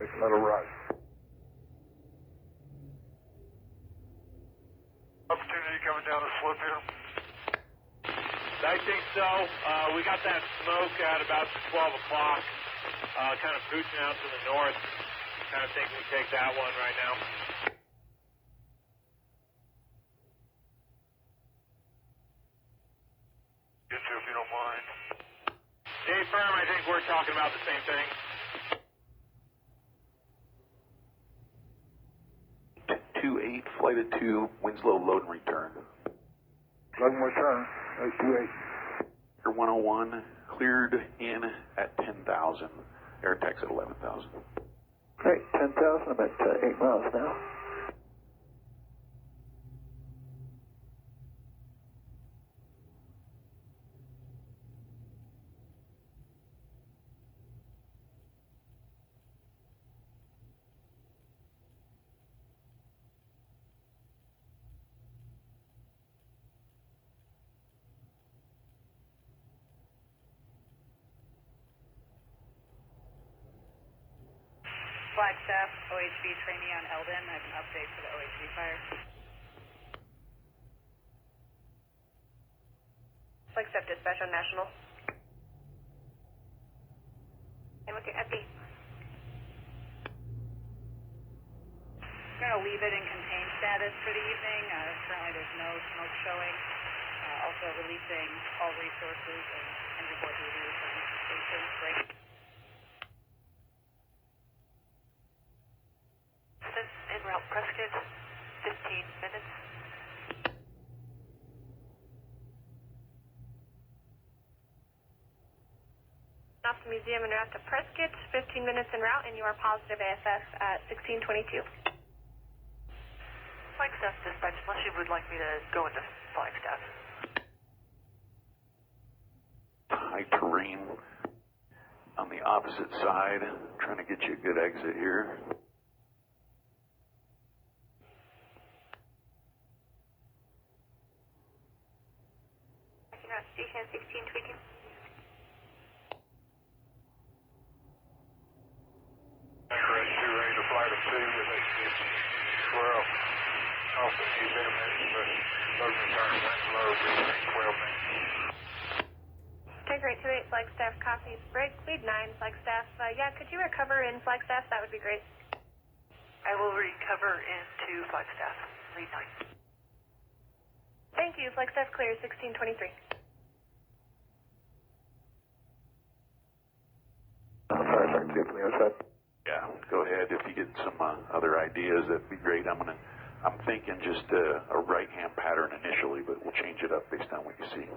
It's a little right. Opportunity coming down the slope here. I think so. We got that smoke at about 12 o'clock, kind of pushing out to the north. Kind of think we take that one right now. think we're talking about the same thing. 28, flight of 2, Winslow, load and return. Load and return, 828. Air 101, cleared in at 10,000. Air tax at 11,000. Great, 10,000, I'm at 8 miles now. Flagstaff, OHV trainee on Eldon. I have an update for the OHV fire. Flagstaff dispatch on National. And what's your update? I'm going to leave it in contained status for the evening. Currently there's no smoke showing. Also releasing all resources and engine board reviews and stations. Break. En route Prescott, 15 minutes. Off the museum and route to Prescott, 15 minutes en route, and you are positive AFF at 1622. Flagstaff dispatch, unless you would like me to go into Flagstaff. High terrain on the opposite side. Trying to get you a good exit here. Station 1622. Ready to fly to 2 with HDS 12 off the museum but load and return Winslow, 12 minutes. Tiger 828 Flagstaff copies. Break, lead 9 Flagstaff. Yeah, could you recover in Flagstaff? That would be great. I will recover into Flagstaff, lead 9. Thank you. Flagstaff clear, 1623. Fire sergeant, see from the other side. Yeah, go ahead. If you get some other ideas, that'd be great. I'm thinking just a right-hand pattern initially, but we'll change it up based on what you see.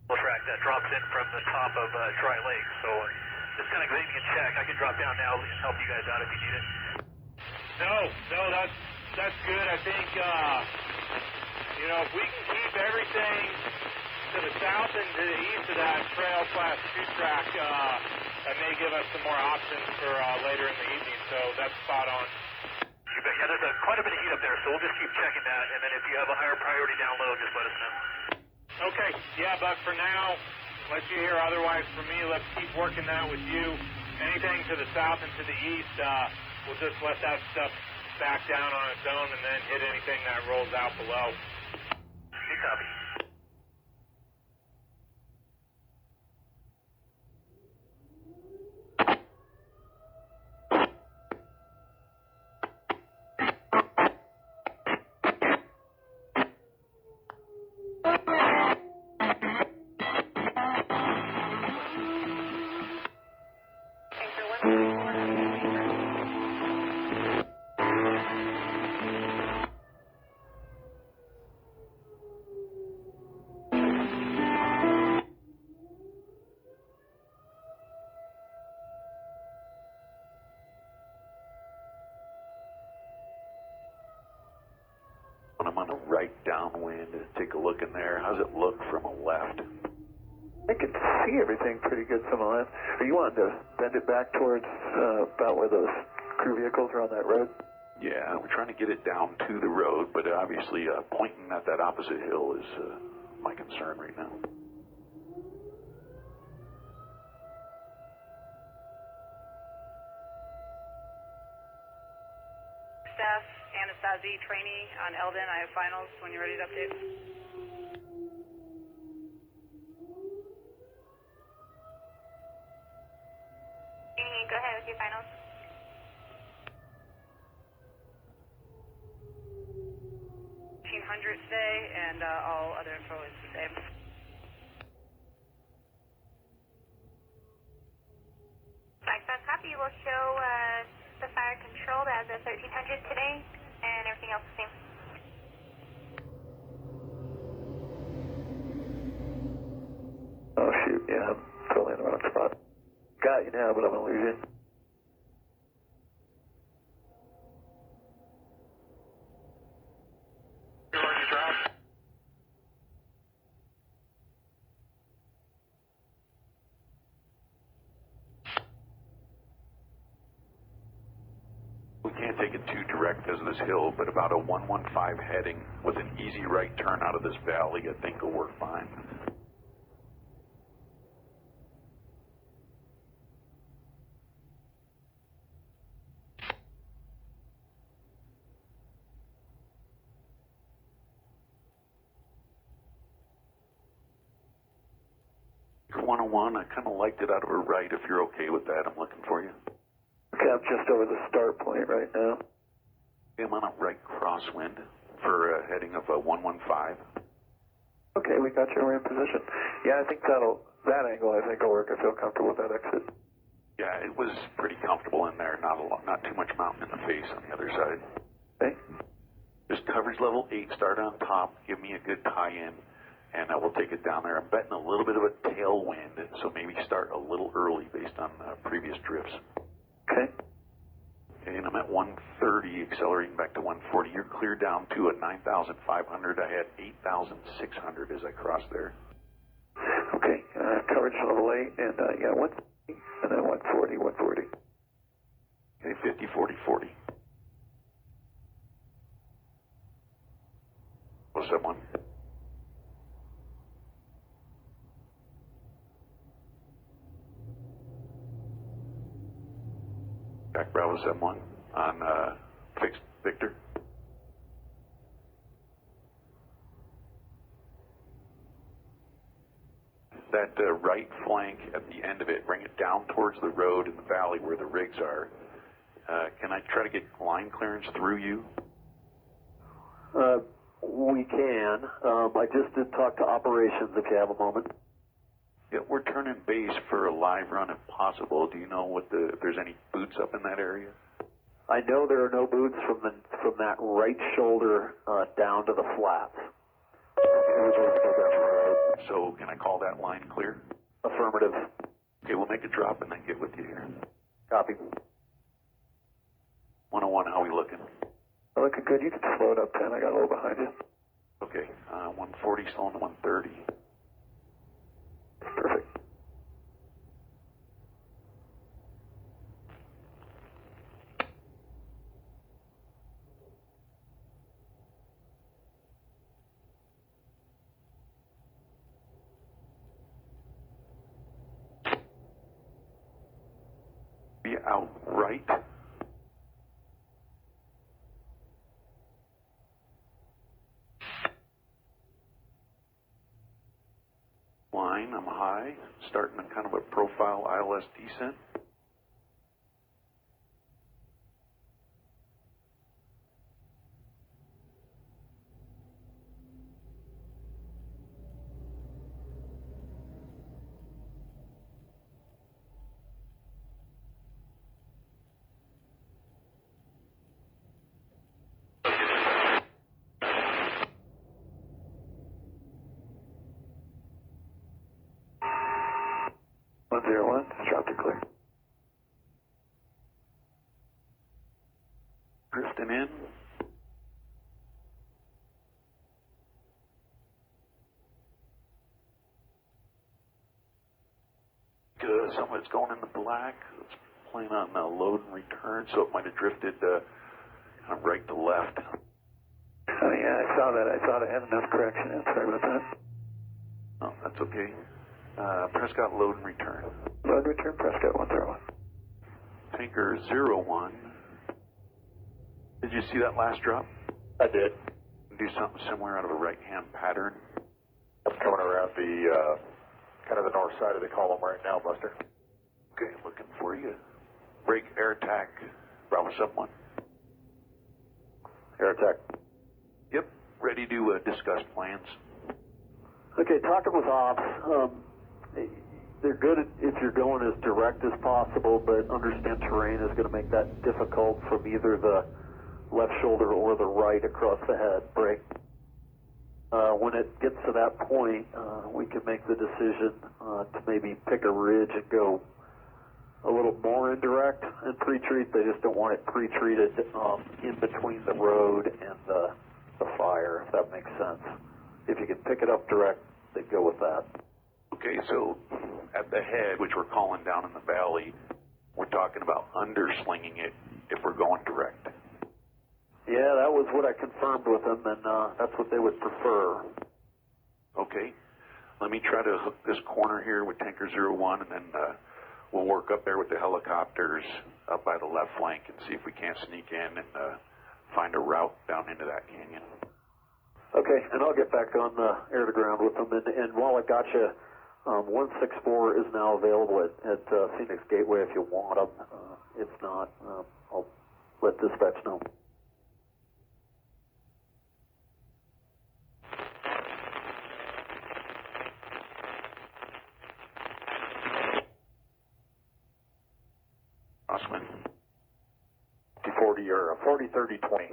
Track that drops in from the top of Dry Lake, so just kind of giving you a check. I can drop down now and help you guys out if you need it. No, that's good. I think, if we can keep everything to the south and to the east of that trail class 2 track, that may give us some more options for later in the evening, so that's spot on. You bet. Yeah, there's quite a bit of heat up there, so we'll just keep checking that, and then if you have a higher priority down low, just let us know. Okay, yeah, but for now, unless you hear otherwise from me, let's keep working that with you. Anything to the south and to the east, we'll just let that stuff back down on its own and then hit anything that rolls out below. Good copy. I'm on a right downwind. Take a look in there. How's it look from a left? I can see everything pretty good from the left. Are you wanting to bend it back towards about where those crew vehicles are on that road? Yeah, we're trying to get it down to the road, but obviously pointing at that opposite hill is my concern right now. Staff, Anastasia trainee on Eldon. I have finals when you're ready to update. Go ahead with your finals. $1,500 today, and all other info is the same. will show the fire controlled as a 1300 today, and everything else the same. Oh shoot, yeah, I'm totally in the wrong spot. Got you now, but I'm gonna lose you. We can't take it too direct because of this hill, but about a 115 heading with an easy right turn out of this valley, I think will work fine. I kind of liked it out of her right. If you're okay with that, I'm looking for you. Okay, I'm just over the start point right now. I'm on a right crosswind for a heading of a 115. Okay, we got you. We're in position. Yeah, I think that angle I think will work. I feel comfortable with that exit. Yeah, it was pretty comfortable in there. Not too much mountain in the face on the other side. Okay. Just coverage level 8. Start on top. Give me a good tie-in. And we'll take it down there. I'm betting a little bit of a tailwind, so maybe start a little early based on previous drifts. Okay. Okay, and I'm at 130, accelerating back to 140. You're clear down to a 9,500. I had 8,600 as I crossed there. Okay, coverage level 8, and yeah, 140, and then 140, 140. Okay, 50, 40, 40. What's that one? Back Bravo 71 on fixed Victor. That right flank at the end of it, bring it down towards the road in the valley where the rigs are. Can I try to get line clearance through you? We can. I just did talk to operations if you have a moment. Yeah, we're turning base for a live run if possible. Do you know if there's any boots up in that area? I know there are no boots from that right shoulder down to the flats. So can I call that line clear? Affirmative. Okay, we'll make a drop and then get with you here. Copy. 101, how we looking? Looking good. You can slow it up 10. I got a little behind you. Okay, 140 slowing to 130. Perfect. Be out right. Line, I'm high, starting on kind of a profile ILS descent. Just dropped it clear. Drifting in. Good. Some of it's going in the black. It's playing on load and return, so it might have drifted kind of right to left. Oh, yeah, I saw that. I thought I had enough correction in. Sorry about that. Oh, that's okay. Prescott load and return. Load return, Prescott 101. Tanker 01. Did you see that last drop? I did. Do something similar out of a right-hand pattern. I'm coming around the kind of the north side of the column right now, Buster. Okay, looking for you. Break air attack. Bravo 71. Air attack. Yep, ready to discuss plans. Okay, talking with ops, they're good if you're going as direct as possible, but understand terrain is going to make that difficult from either the left shoulder or the right across the head. Break. When it gets to that point, we can make the decision to maybe pick a ridge and go a little more indirect and pre-treat. They just don't want it pre-treated in between the road and the fire, if that makes sense. If you can pick it up direct, they go with that. Okay, so at the head, which we're calling down in the valley, we're talking about underslinging it if we're going direct. Yeah, that was what I confirmed with them, and that's what they would prefer. Okay, let me try to hook this corner here with Tanker 01, and then we'll work up there with the helicopters up by the left flank and see if we can't sneak in and find a route down into that canyon. Okay, and I'll get back on air to ground with them. And while I got you, 164 is now available at Phoenix Gateway if you want them. If not, I'll let dispatch know. Crosswind. 40 or 40, 30, 20.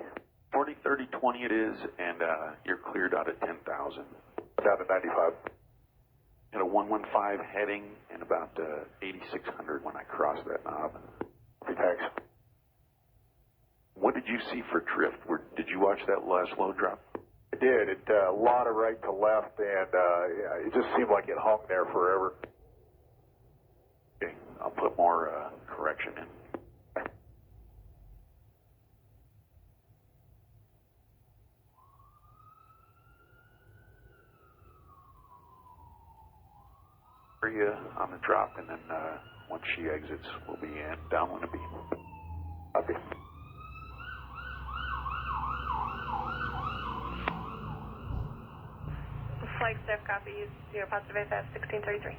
40, 30, 20 it is, and you're cleared out at 10,000. Down to 95. At a 115 heading and about 8,600 when I cross that knob. Thanks. What did you see for drift? Did you watch that last low drop? I did. It a lot of right to left, and yeah, it just seemed like it hung there forever. Okay, I'll put more correction in. Area on the drop, and then once she exits, we'll be in downwind of beam. Copy. Flagstaff copy. 0 positive AFF 1633.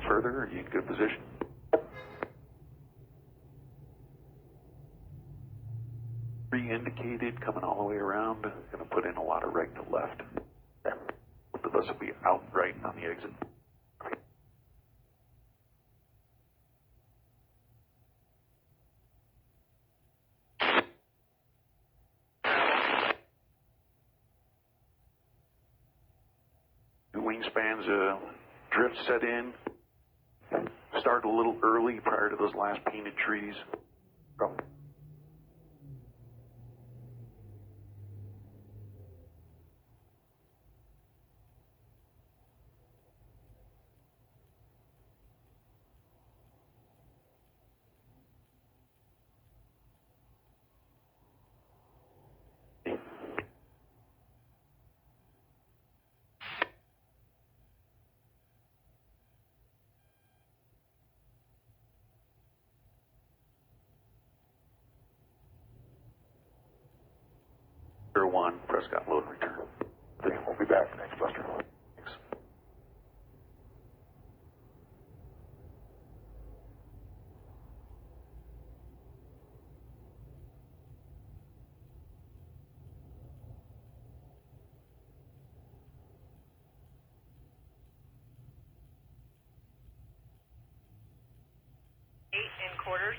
Further, are you in good position? Pre-indicated, coming all the way around, going to put in a lot of right to left. Both of us will be out right on the exit. Two wingspans, drift set in. Start a little early prior to those last painted trees. Go. One, Prescott, load and return. Okay, we'll be back. Thanks, Buster. Thanks. In quarters.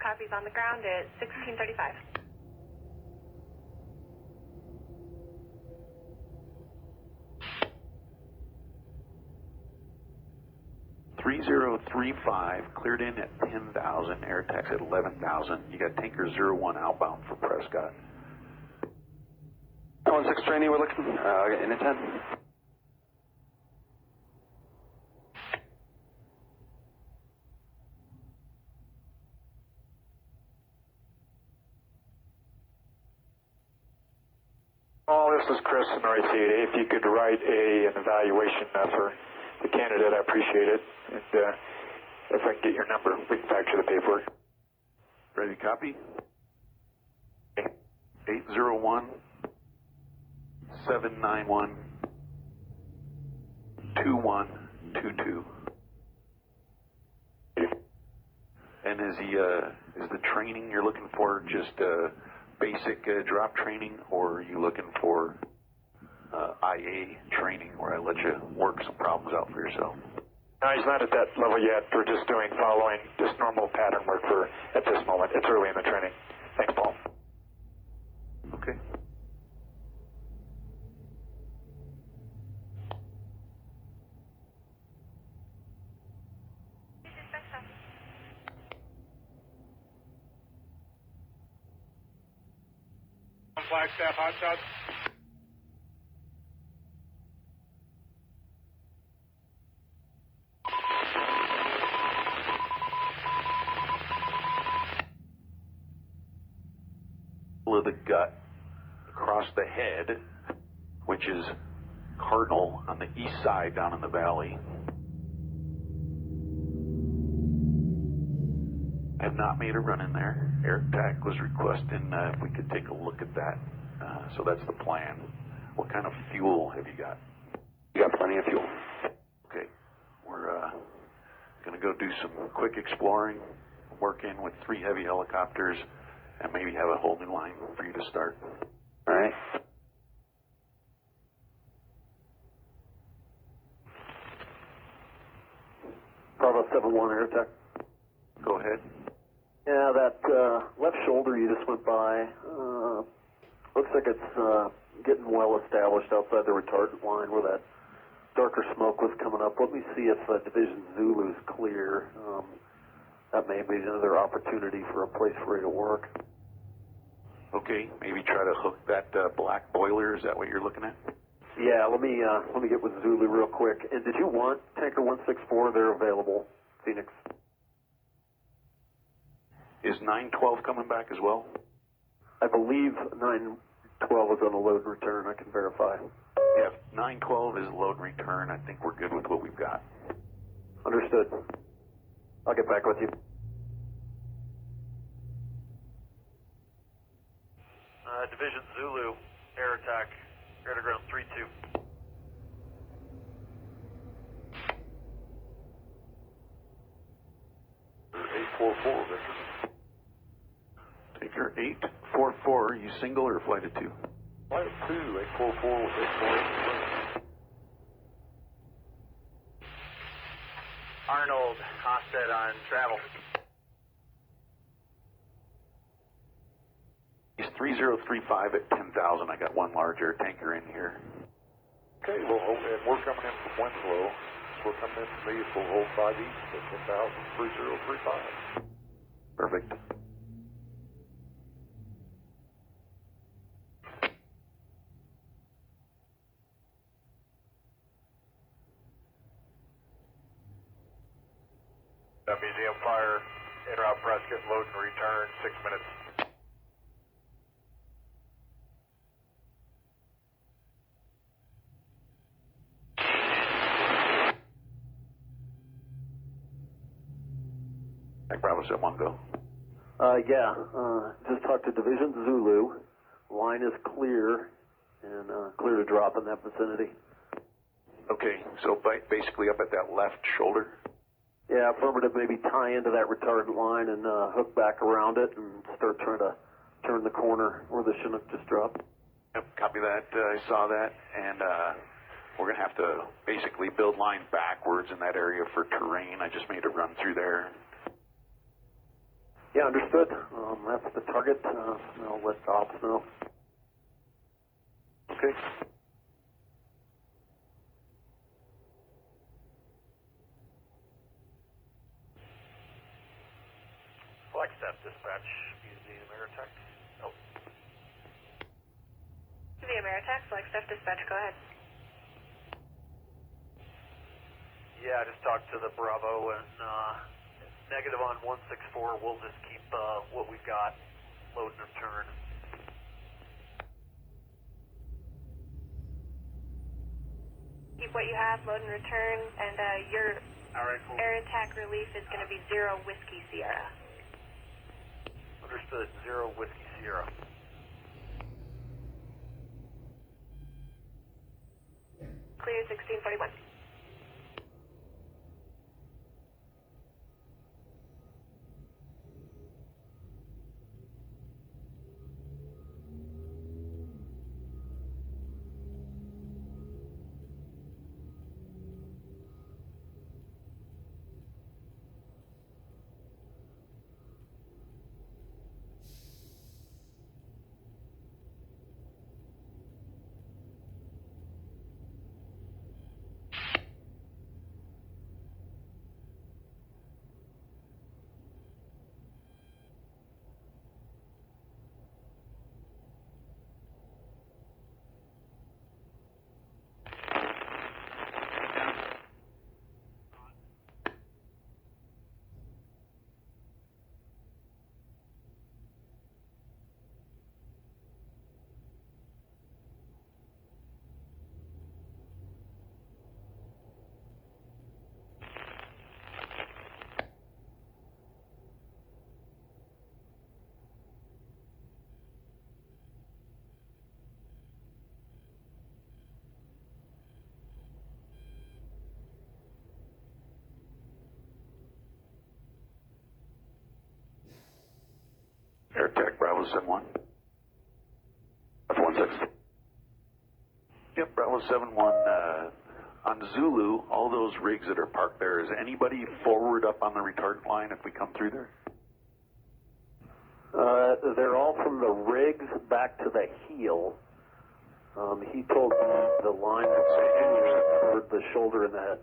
Copies on the ground at 1635. .3035 cleared in at 10,000. Air tax at 11,000. You got Tanker 01 outbound for Prescott. 16 trainee, we're looking in a 10. Oh, this is Chris in RCA. If you could write an evaluation for the candidate, I appreciate it. And if I can get your number, we can factor the paperwork. Ready to copy? 801-791-2122. And is the training you're looking for just basic drop training, or are you looking for IA training where I let you work some problems out for yourself? No, he's not at that level yet. We're just following just normal pattern work at this moment. It's early in the training. Thanks, Paul. Okay. Flagstaff, hot shots. Of the gut across the head, which is Cardinal on the east side down in the valley. I have not made a run in there. Air TAC was requesting if we could take a look at that. So that's the plan. What kind of fuel have you got? You got plenty of fuel. Okay. We're going to go do some quick exploring, work in with 3 heavy helicopters, and maybe have a holding line for you to start. All right. Bravo 7-1 Air Tech. Go ahead. Yeah, that left shoulder you just went by, looks like it's getting well established outside the retardant line where that darker smoke was coming up. Let me see if Division Zulu's clear. That may be another opportunity for a place for you to work. Okay, maybe try to hook that black boiler. Is that what you're looking at? Yeah, let me get with Zulu real quick. And did you want Tanker 164? They're available, Phoenix. Is 912 coming back as well? I believe 912 is on a load and return. I can verify. Yeah, if 912 is load and return, I think we're good with what we've got. Understood. I'll get back with you. Division Zulu, air attack, air to ground 3-2. Taker 844, are you single or flight of 2? Flight of 2, 844 with 848. Arnold, Hosted on travel. He's 3035 at 10,000. I got one large air tanker in here. Okay, well, and we're coming in from Winslow. So we're coming in from me, so we'll hold 5 east at 10,000, 3035. Perfect. Museum fire, en route Prescott, load and return, 6 minutes. Bravo 7-1, go. Just talked to Division Zulu. Line is clear and clear to drop in that vicinity. Okay, so basically up at that left shoulder? Yeah, affirmative. Maybe tie into that retardant line and hook back around it and start trying to turn the corner where the Chinook just dropped. Yep, copy that. I saw that. And we're going to have to basically build line backwards in that area for terrain. I just made a run through there. Yeah, understood. That's the target. I'll let the ops know. Okay. Flagstaff dispatch, Museum air attack. Oh. Museum AM Air Attack, Flagstaff Dispatch, go ahead. Yeah, I just talked to the Bravo and negative on 164. We'll just keep what we've got, load and return. Keep what you have, load and return, and your air attack relief is going to be 0 Whiskey Sierra. Understood. 0 Whiskey Sierra. Clear 1641. Air Tech, Bravo 71. F16. Yep, Bravo 71. On Zulu, all those rigs that are parked there, is anybody forward up on the retardant line if we come through there? They're all from the rigs back to the heel. He told me the line was toward the shoulder and the head.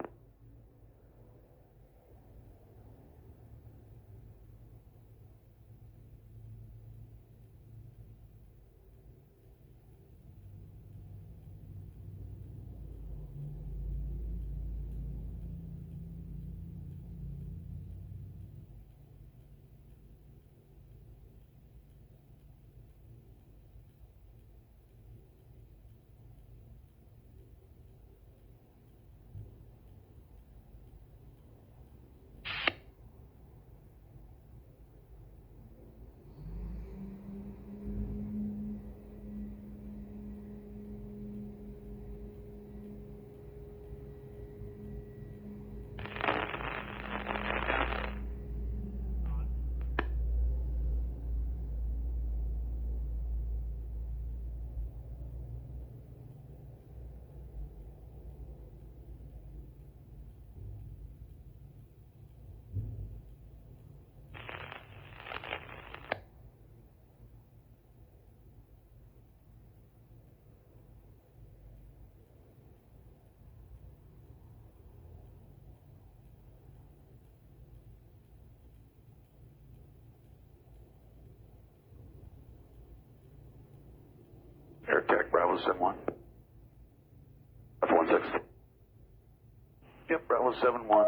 Air Tech, Bravo 71. F16. Yep, Bravo 71.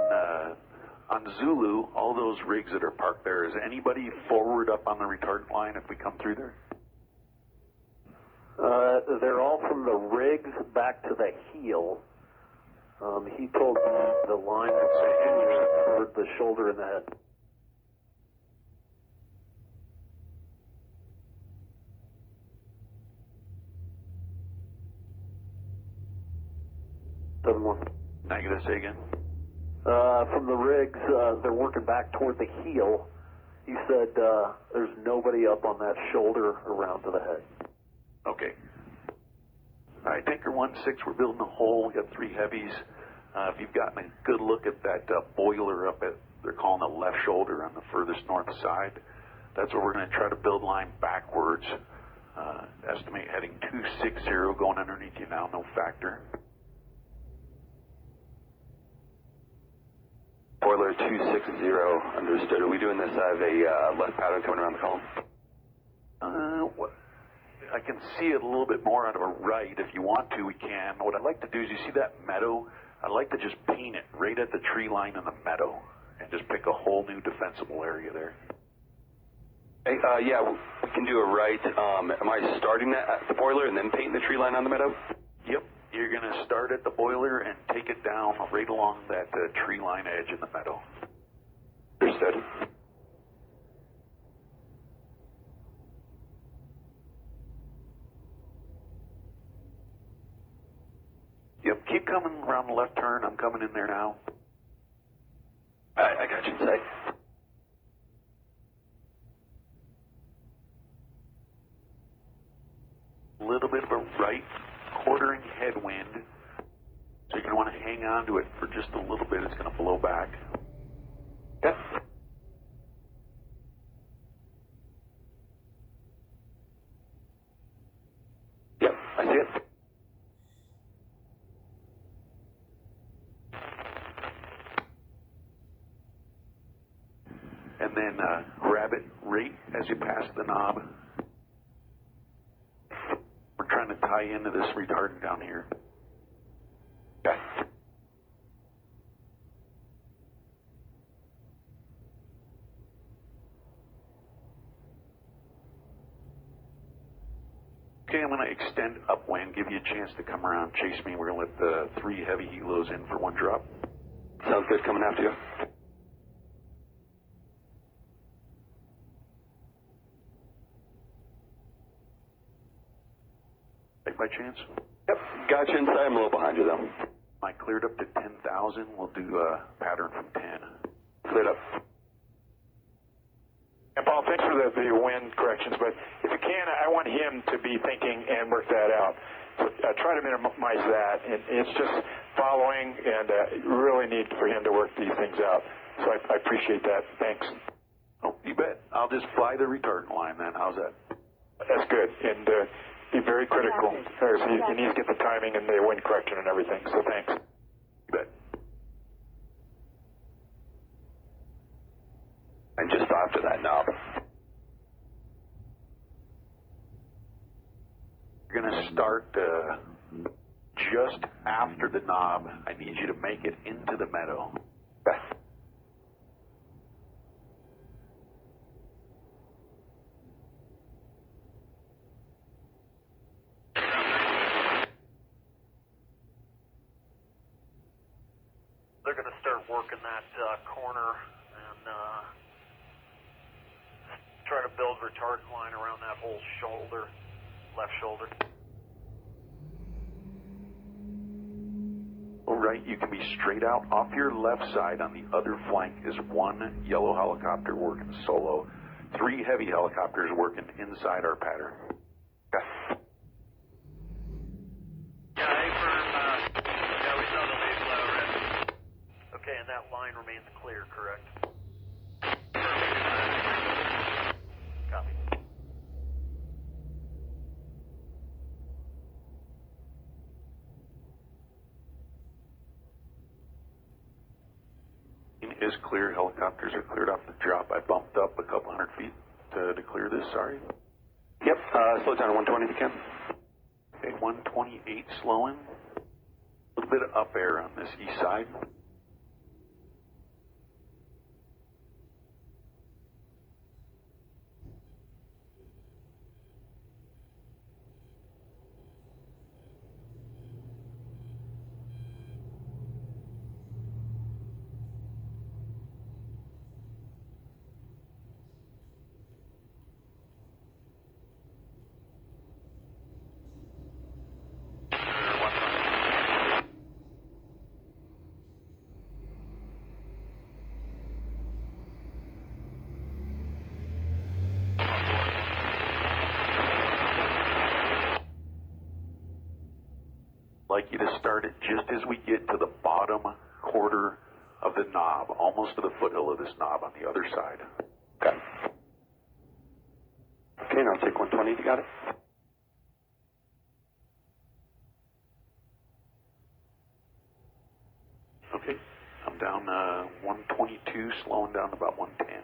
On Zulu, all those rigs that are parked there, is anybody forward up on the retardant line if we come through there? They're all from the rigs back to the heel. He told me the line was toward the shoulder and the head. Negative, say again. From the rigs, they're working back toward the heel. He said there's nobody up on that shoulder around to the head. Okay. All right, Tanker 1-6, we're building a hole. We got 3 heavies. If you've gotten a good look at that boiler up at, they're calling the left shoulder on the furthest north side, that's where we're going to try to build line backwards. Estimate heading 260 going underneath you now, no factor. Boiler 260, understood. Are we doing this as a left pattern coming around the column? I can see it a little bit more out of a right. If you want to, we can. What I'd like to do is, you see that meadow? I'd like to just paint it right at the tree line in the meadow and just pick a whole new defensible area there. Hey, yeah, we can do it right. Am I starting that at the boiler and then painting the tree line on the meadow? Yep. You're going to start at the boiler and take it down right along that tree line edge in the meadow. Understood. Yep, keep coming around the left turn. I'm coming in there now. I got you, say. A little bit of a right quartering headwind. So you're going to want to hang on to it for just a little bit. It's going to blow back. Yep. Yep, I see it. And then grab it right as you pass the knob. We're trying to tie into this retardant down here. Okay. Okay, I'm going to extend upwind, give you a chance to come around, chase me. We're going to let the 3 heavy helos in for 1 drop. Sounds good, coming after you. By chance? Yep, got you inside. I'm a little behind you, though. I cleared up to 10,000. We'll do a pattern from 10. Cleared up. And Paul, thanks for the wind corrections, but if you can, I want him to be thinking and work that out. So try to minimize that. And it's just following, and really need for him to work these things out. So I appreciate that. Thanks. Oh, you bet. I'll just fly the retardant line then. How's that? That's good. And be very critical. You need to get the timing and the wind correction and everything. So thanks. You bet. And just after that knob. You're going to start just after the knob. I need you to make it into the meadow. Okay. They're going to start working that corner and try to build retardant line around that whole shoulder, left shoulder. All right, you can be straight out. Off your left side on the other flank is 1 yellow helicopter working solo. 3 heavy helicopters working inside our pattern. Yeah, we saw the lead flow, Red. Okay, and that line remains clear, correct? Copy. Is clear. Helicopters are cleared off the drop. I bumped up a couple hundred feet to clear this. Sorry. Yep, slow down to 120 if you can. Okay, 128 slowing. A little bit of up air on this east side. Like you to start it just as we get to the bottom quarter of the knob, almost to the foothill of this knob on the other side. Okay. Okay, now take 120 if you got it. Okay, I'm down 122, slowing down to about 110.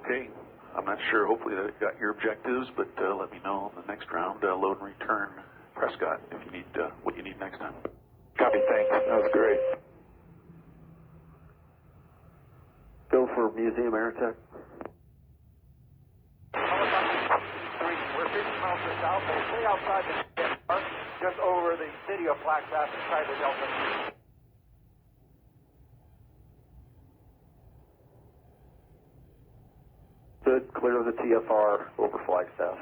Okay. I'm not sure. Hopefully that got your objectives, but let me know on the next round. Load and return Prescott if you need what you need next time. Copy, thanks. That was great. Go for Museum Aerotech. We're 50 miles to the south. We'll stay outside the park, just over the city of Flagstaff inside the Delta. Good. Clear the TFR over Flagstaff.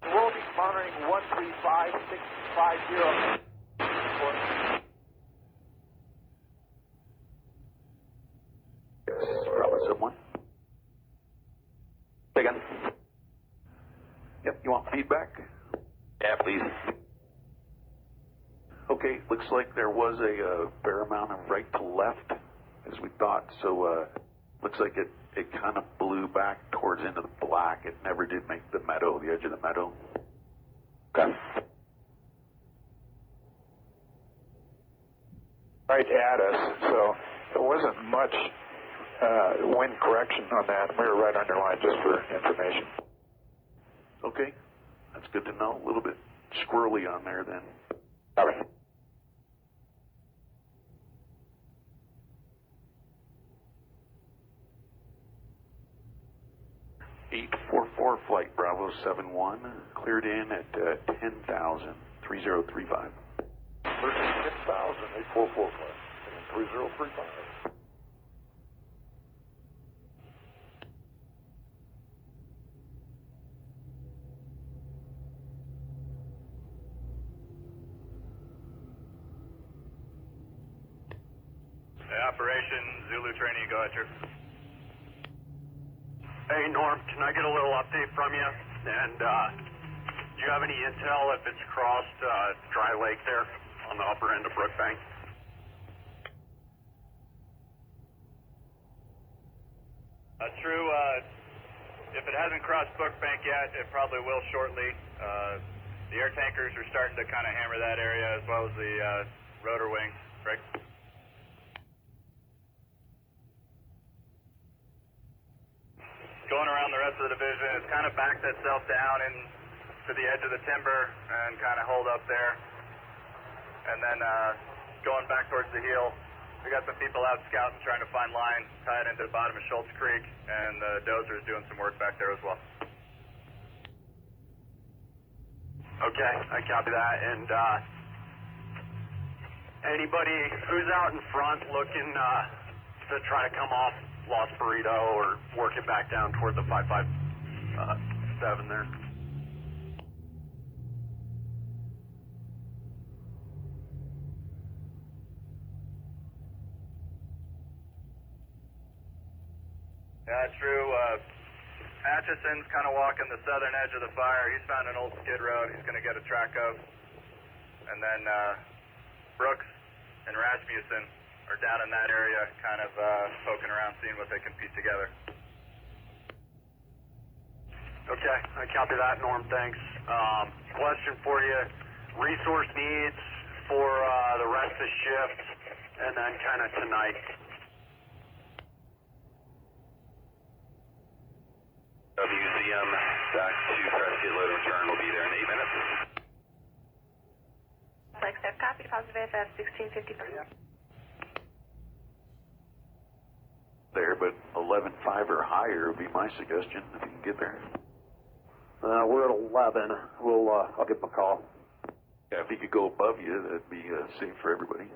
We'll be monitoring 135650. Bravo someone. Again. Yep. You want feedback? Yeah, please. Okay. Looks like there was a fair amount of right to left, as we thought. So looks like it kind of blew back towards into the black. It never did make the meadow, the edge of the meadow. Okay. Right at us, so there wasn't much wind correction on that. We were right underlined just for information. Okay. That's good to know. A little bit squirrely on there then. All right. (844) flight Bravo 71 cleared in at 10,000 3035. 10,000, 844 flight, 3035. Operation Zulu training, go ahead, sir. Hey, Norm, can I get a little update from you? And do you have any intel if it's crossed Dry Lake there on the upper end of Brookbank? True. If it hasn't crossed Brookbank yet, it probably will shortly. The air tankers are starting to kind of hammer that area as well as the rotor wings. Right? Going around the rest of the division, it's kind of backed itself down to the edge of the timber and kind of hold up there. And then going back towards the heel, we got some people out scouting, trying to find lines tied into the bottom of Schultz Creek, and the dozer is doing some work back there as well. Okay, I copy that. And anybody who's out in front looking to try to come off Lost Burrito or work it back down toward the 557 there. Yeah, true. Atchison's kind of walking the southern edge of the fire. He's found an old skid road he's going to get a track of. And then Brooks and Rasmussen are down in that area, kind of poking around, seeing what they can piece together. Okay, I copy that, Norm, thanks. Question for you, resource needs for the rest of the shift, and then kind of tonight. WCM back to Prescott, load and return will be there in 8 minutes. Flagstaff, copy, positive AFF 1653. There, but 11.5 or higher would be my suggestion if you can get there. We're at 11. I'll give him a call. Yeah, if he could go above you, that'd be safe for everybody.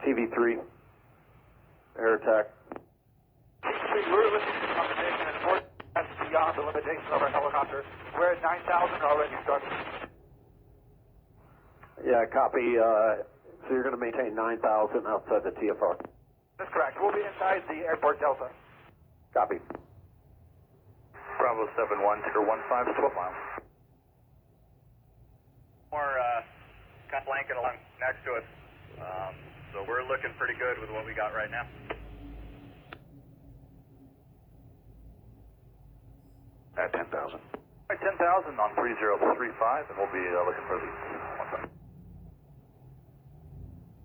TV3, air attack. We're listening to conversation and more that's beyond the limitations of our helicopter. We're at 9,000 already started. Yeah, copy. So you're going to maintain 9,000 outside the TFR. That's correct. We'll be inside the airport delta. Copy. Bravo 71, ticker 15, 12 miles. More kind of blanket along next to us. So we're looking pretty good with what we got right now. At 10,000. All right, 10,000 on 3035, and we'll be looking for the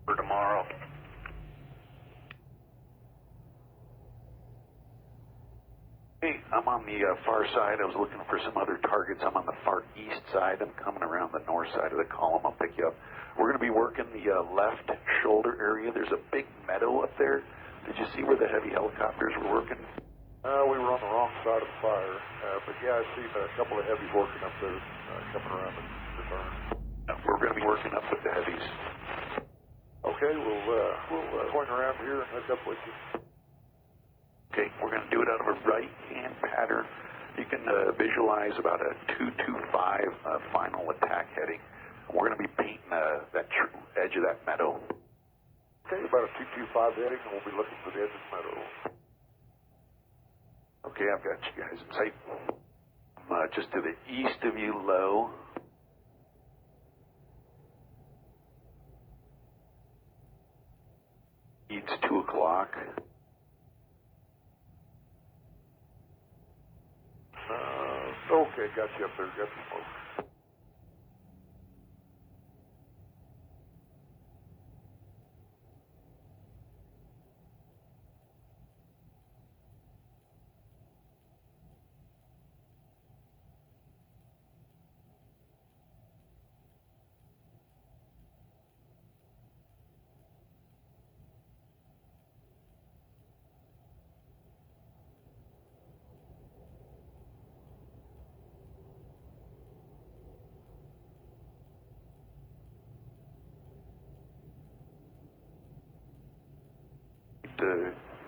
for tomorrow. the far side. I was looking for some other targets. I'm on the far east side. I'm coming around the north side of the column. I'll pick you up. We're going to be working the left shoulder area. There's a big meadow up there. Did you see where the heavy helicopters were working? We were on the wrong side of the fire, but yeah, I see a couple of heavies working up there, coming around the turn. We're going to be working up with the heavies. Okay, we'll swing around here and hook up with you. Okay, we're going to do it out of a right-hand pattern. You can visualize about a 225 final attack heading. We're going to be painting that edge of that meadow. Okay, about a 225 heading, and we'll be looking for the edge of the meadow. Okay, I've got you guys in sight. Just to the east of you, low. It's 2 o'clock. Okay, got you up there, got the smoke.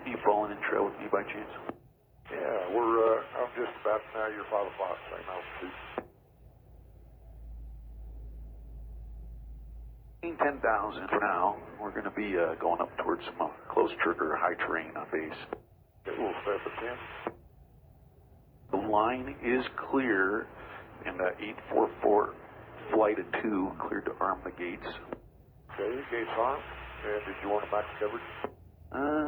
You falling in trail with me by chance? Yeah, I'm just about now, you're 5 o'clock, same altitude. 10,000 for now. We're going to be going up towards some close trigger, high terrain on base. Okay, we'll stay up at 10. The line is clear, and 844 flight of 2 cleared to arm the gates. Okay, gates armed. And did you want a max coverage?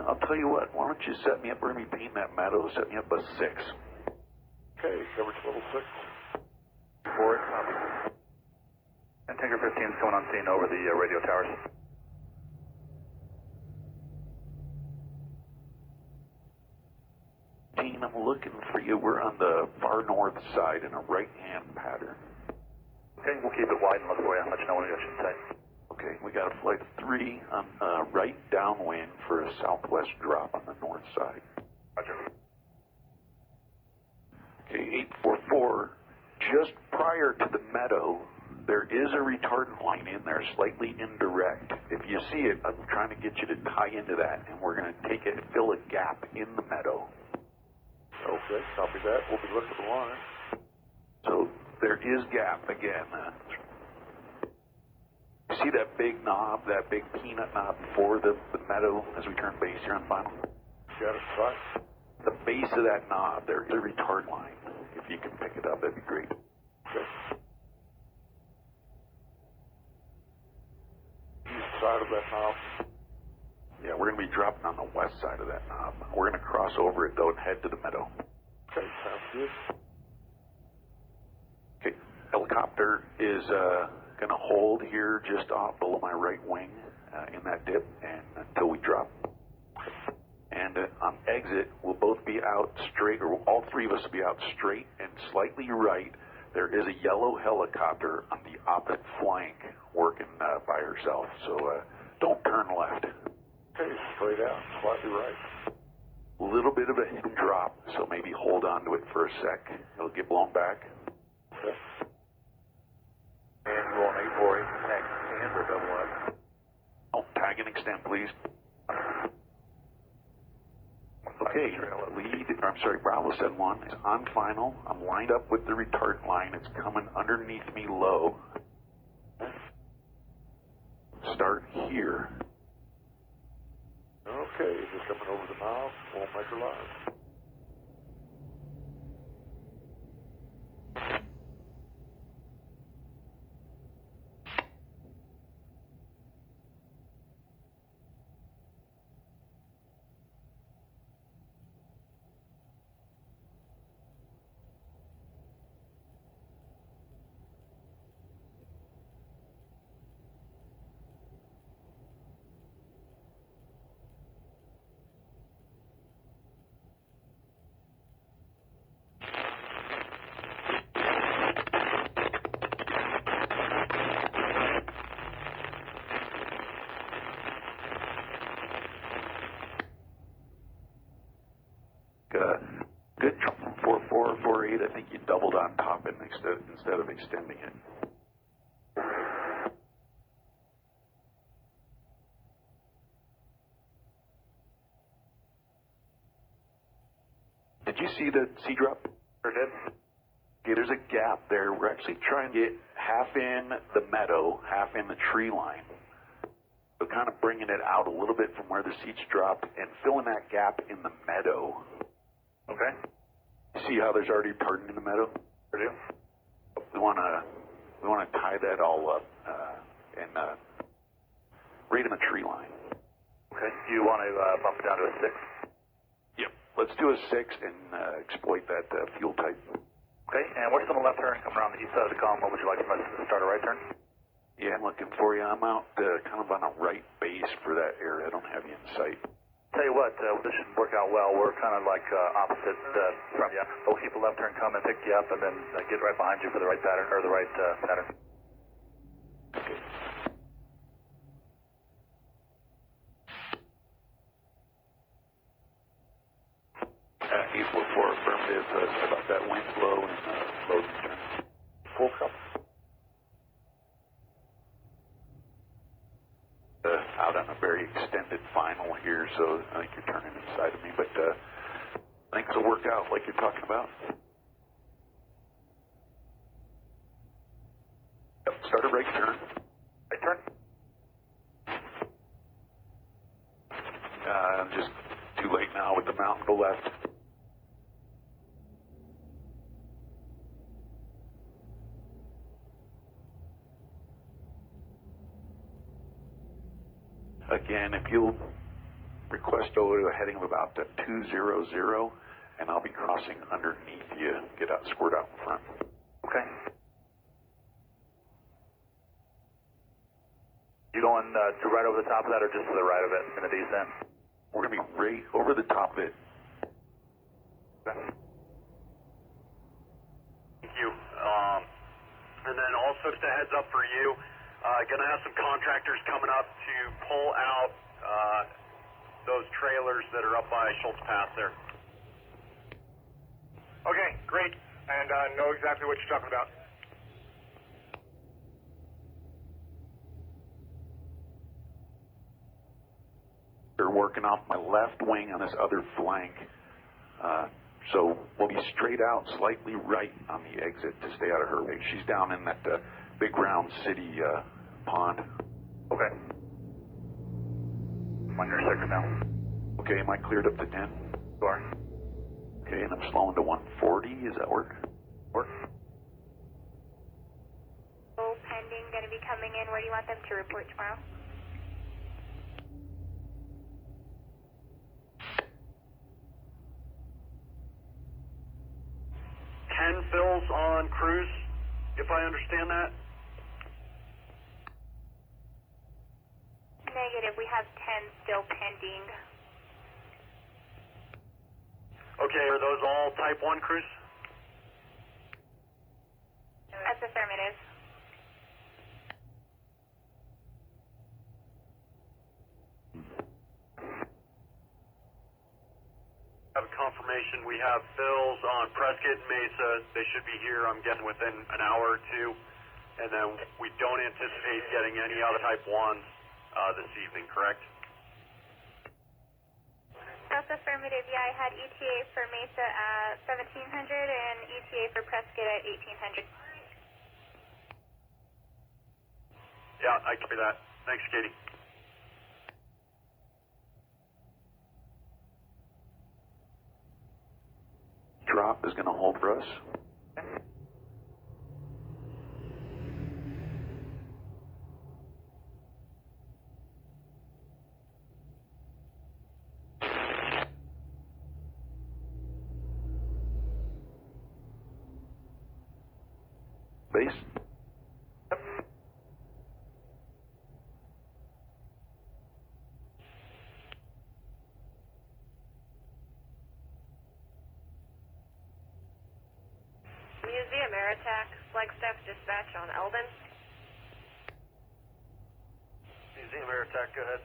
I'll tell you what, why don't you set me up, we're going to be painting that meadow, set me up a 6. Okay, coverage level 6. For it, copy. And Tinker 15 is coming on scene over the radio towers. Dean, I'm looking for you. We're on the far north side in a right-hand pattern. Okay, we'll keep it wide and look for you. I'll let you know when we get you in sight. Okay, we got a flight of 3 on right downwind for a southwest drop on the north side. Roger. Okay, 844, just prior to the meadow, there is a retardant line in there, slightly indirect. If you see it, I'm trying to get you to tie into that, and we're going to take it and fill a gap in the meadow. Okay, copy that. We'll be looking at the line. So there is gap again. See that big knob, that big peanut knob before the meadow as we turn base here on final? Got it, right. The base of that knob, there is a retard line. If you can pick it up, that'd be great. Okay. East side of that knob. Yeah, we're going to be dropping on the west side of that knob. We're going to cross over it, though, and head to the meadow. Okay, sounds good. Okay, helicopter is going to hold here just off below my right wing in that dip and until we drop. And on exit, we'll both be out straight, or all 3 of us will be out straight and slightly right. There is a yellow helicopter on the opposite flank working by herself, so don't turn left. Okay, straight out, slightly right. A little bit of a hidden drop, so maybe hold on to it for a sec. It'll get blown back. Okay. And we're on 848, tag and we're double up. Oh, tag and extend, please. Okay, Bravo 71 is on final. I'm lined up with the retard line. It's coming underneath me low. Start here. Okay, just coming over the knob. We'll make her live. think you doubled on top it instead of extending it. Did you see the sea drop? Sure did. Okay, there's a gap there. We're actually trying to get half in the meadow, half in the tree line. So kind of bringing it out a little bit from where the seeds dropped and filling that gap in the meadow. Okay. See how there's already parting in the meadow? Sure do. We want to tie that all up and right in the tree line. Okay. You want to bump it down to a 6? Yep. Let's do a 6 and exploit that fuel type. Okay. And what's on the left turn coming around the east side of the column? What would you like from us to start a right turn? Yeah, I'm looking for you. I'm out kind of on a right base for that area. I don't have you in sight. Tell you what, this should work out well. We're kind of like opposite from you. We'll keep the left turn coming, pick you up, and then get right behind you for the right pattern or the right pattern. Okay. April 4 affirmative about that wind flow and load turn. Full cup. Out on a very extended final here, so I think you're turning inside of me, but things will work out like you're talking about. Yep, start a right turn. Right turn. Just too late now with the mountain to the left. Again, if you'll request to go to a heading of about 200, and I'll be crossing underneath you, get out, squirt out in front. Okay. You going to right over the top of that or just to the right of it in the descent? We're going to be right over the top of it. Okay. Thank you. And then also just a heads up for you, going to have some contractors coming up to pull out those trailers that are up by Schultz Pass there. Okay, great. And know exactly what you're talking about. They're working off my left wing on this other flank. So we'll be straight out, slightly right on the exit to stay out of her way. She's down in that big round city pond. Okay. On your sector now. Okay, am I cleared up to 10? You are. Okay, and I'm slowing to 140. Does that work? Work. Oh, pending, going to be coming in. Where do you want them to report tomorrow? Fills on cruise, if I understand that. Negative. We have 10 still pending. Okay, are those all Type 1 crews? That's affirmative. Have a confirmation. We have fills on Prescott and Mesa. They should be here, I'm guessing, within an hour or two. And then we don't anticipate getting any other Type 1s this evening, correct? That's affirmative. Yeah, I had ETA for Mesa at 1700 and ETA for Prescott at 1800. Yeah, I copy that. Thanks, Katie. Drop is going to hold for us. Base. Museum air attack, Flagstaff dispatch on Eldon. Museum air attack, go ahead.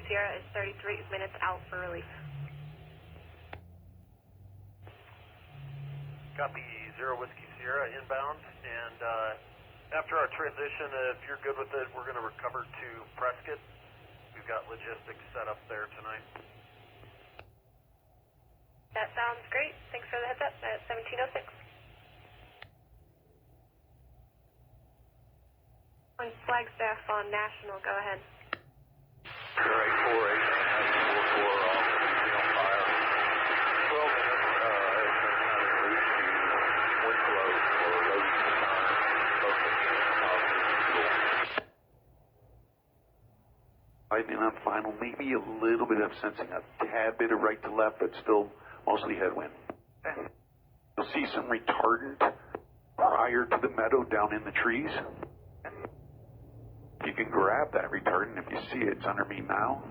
Sierra is 33 minutes out for relief. Copy 0 Whiskey Sierra inbound, and after our transition, if you're good with it, we're going to recover to Prescott. We've got logistics set up there tonight. That sounds great. Thanks for the heads up at 1706. On Flagstaff on National, go ahead. 0848, 44 off, on fire. 12 minutes, wind flow for low Lightning on final, maybe a little bit of sensing a tad bit of right to left, but still mostly headwind. You'll see some retardant prior to the meadow down in the trees. You can grab that retardant if you see it. It's under me now.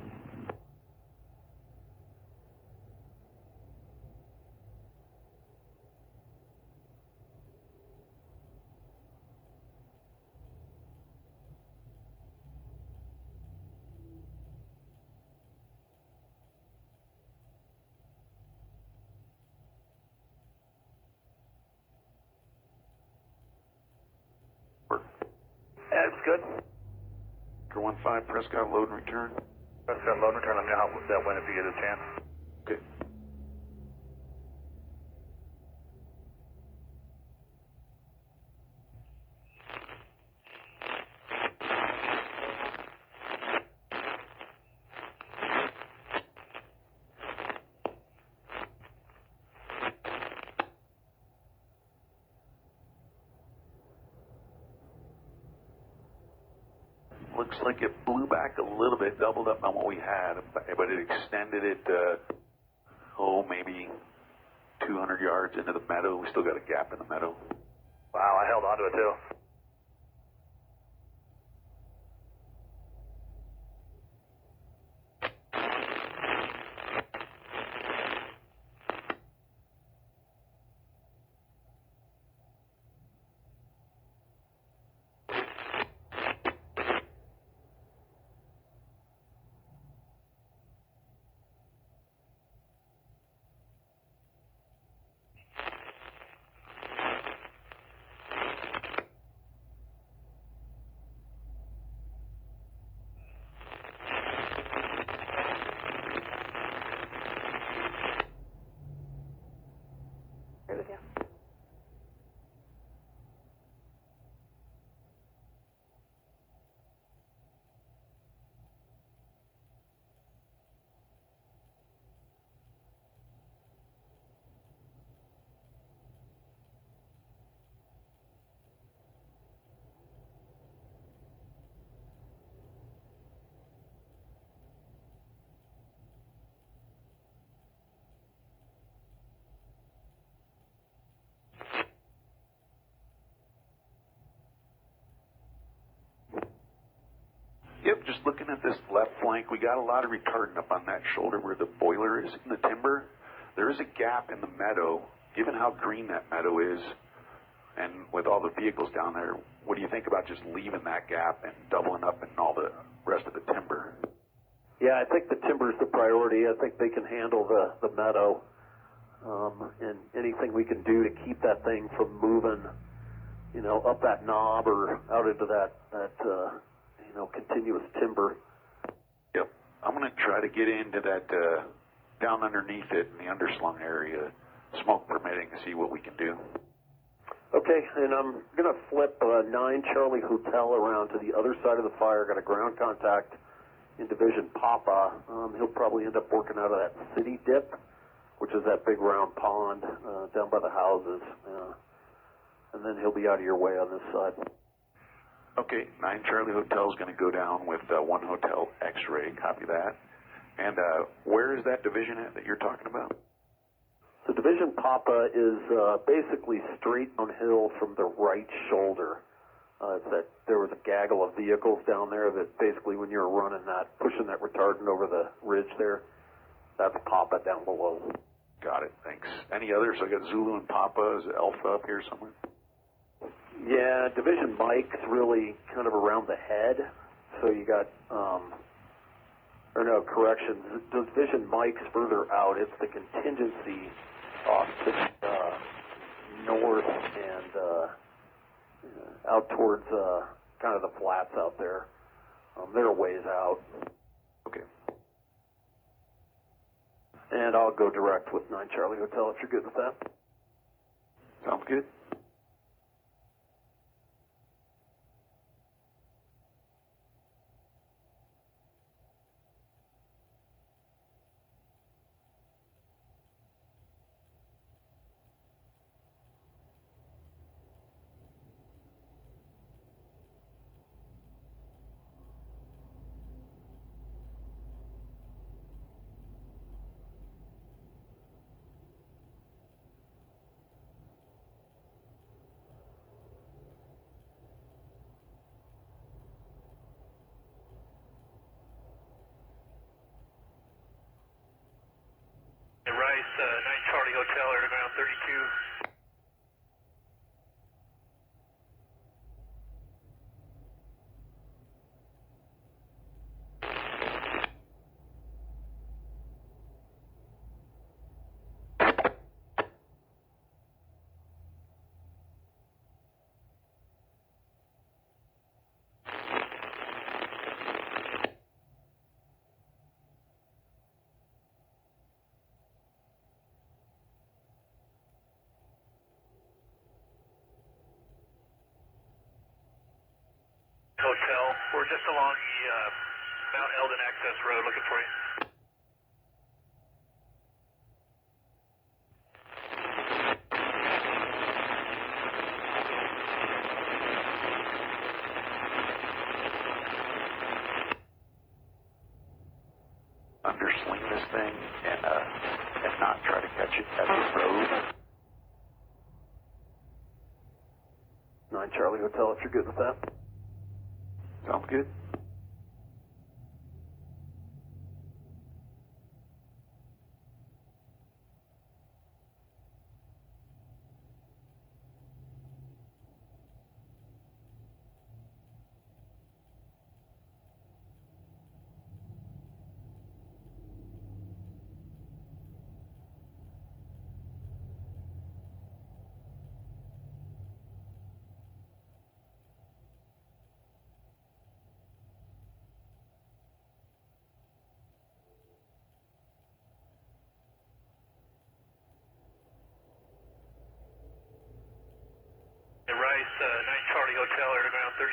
That's good. 15, Prescott, load and return. Prescott, load and return. Let me help with that wind if you get a chance. Okay. Looks like it blew back a little bit, doubled up on what we had, but it extended it, maybe 200 yards into the meadow. We still got a gap in the meadow. Wow, I held onto it too. Yep, just looking at this left flank, we got a lot of retardant up on that shoulder where the boiler is in the timber. There is a gap in the meadow. Given how green that meadow is, and with all the vehicles down there, what do you think about just leaving that gap and doubling up in all the rest of the timber? Yeah, I think the timber's the priority. I think they can handle the meadow. And anything we can do to keep that thing from moving, up that knob or out into that continuous timber. Yep. I'm going to try to get into that, down underneath it in the underslung area, smoke permitting, to see what we can do. Okay, and I'm going to flip 9 Charlie Hotel around to the other side of the fire. Got a ground contact in Division Papa. He'll probably end up working out of that city dip, which is that big round pond down by the houses. And then he'll be out of your way on this side. Okay, 9 Charlie Hotel is going to go down with 1 Hotel X-ray. Copy that. And where is that division at that you're talking about? So Division Papa is basically straight downhill from the right shoulder. There was a gaggle of vehicles down there that basically when you were running that, pushing that retardant over the ridge there, that's Papa down below. Got it, thanks. Any others? I got Zulu and Papa. Is Alpha up here somewhere? Yeah, Division Mike's really kind of around the head. So you got or no, correction, Division Mike's further out. It's the contingency off to north and out towards kind of the flats out there. They're a ways out. Okay. And I'll go direct with 9 Charlie Hotel if you're good with that. Sounds good. Rice, 9 Charlie Hotel, air to ground 32. Hotel, we're just along the Mount Eldon access road looking for you. Undersling this thing and not try to catch it at the road. 9 Charlie Hotel if you're good with that. Sounds good. Rice, 9 Charlie Hotel, air to ground 32.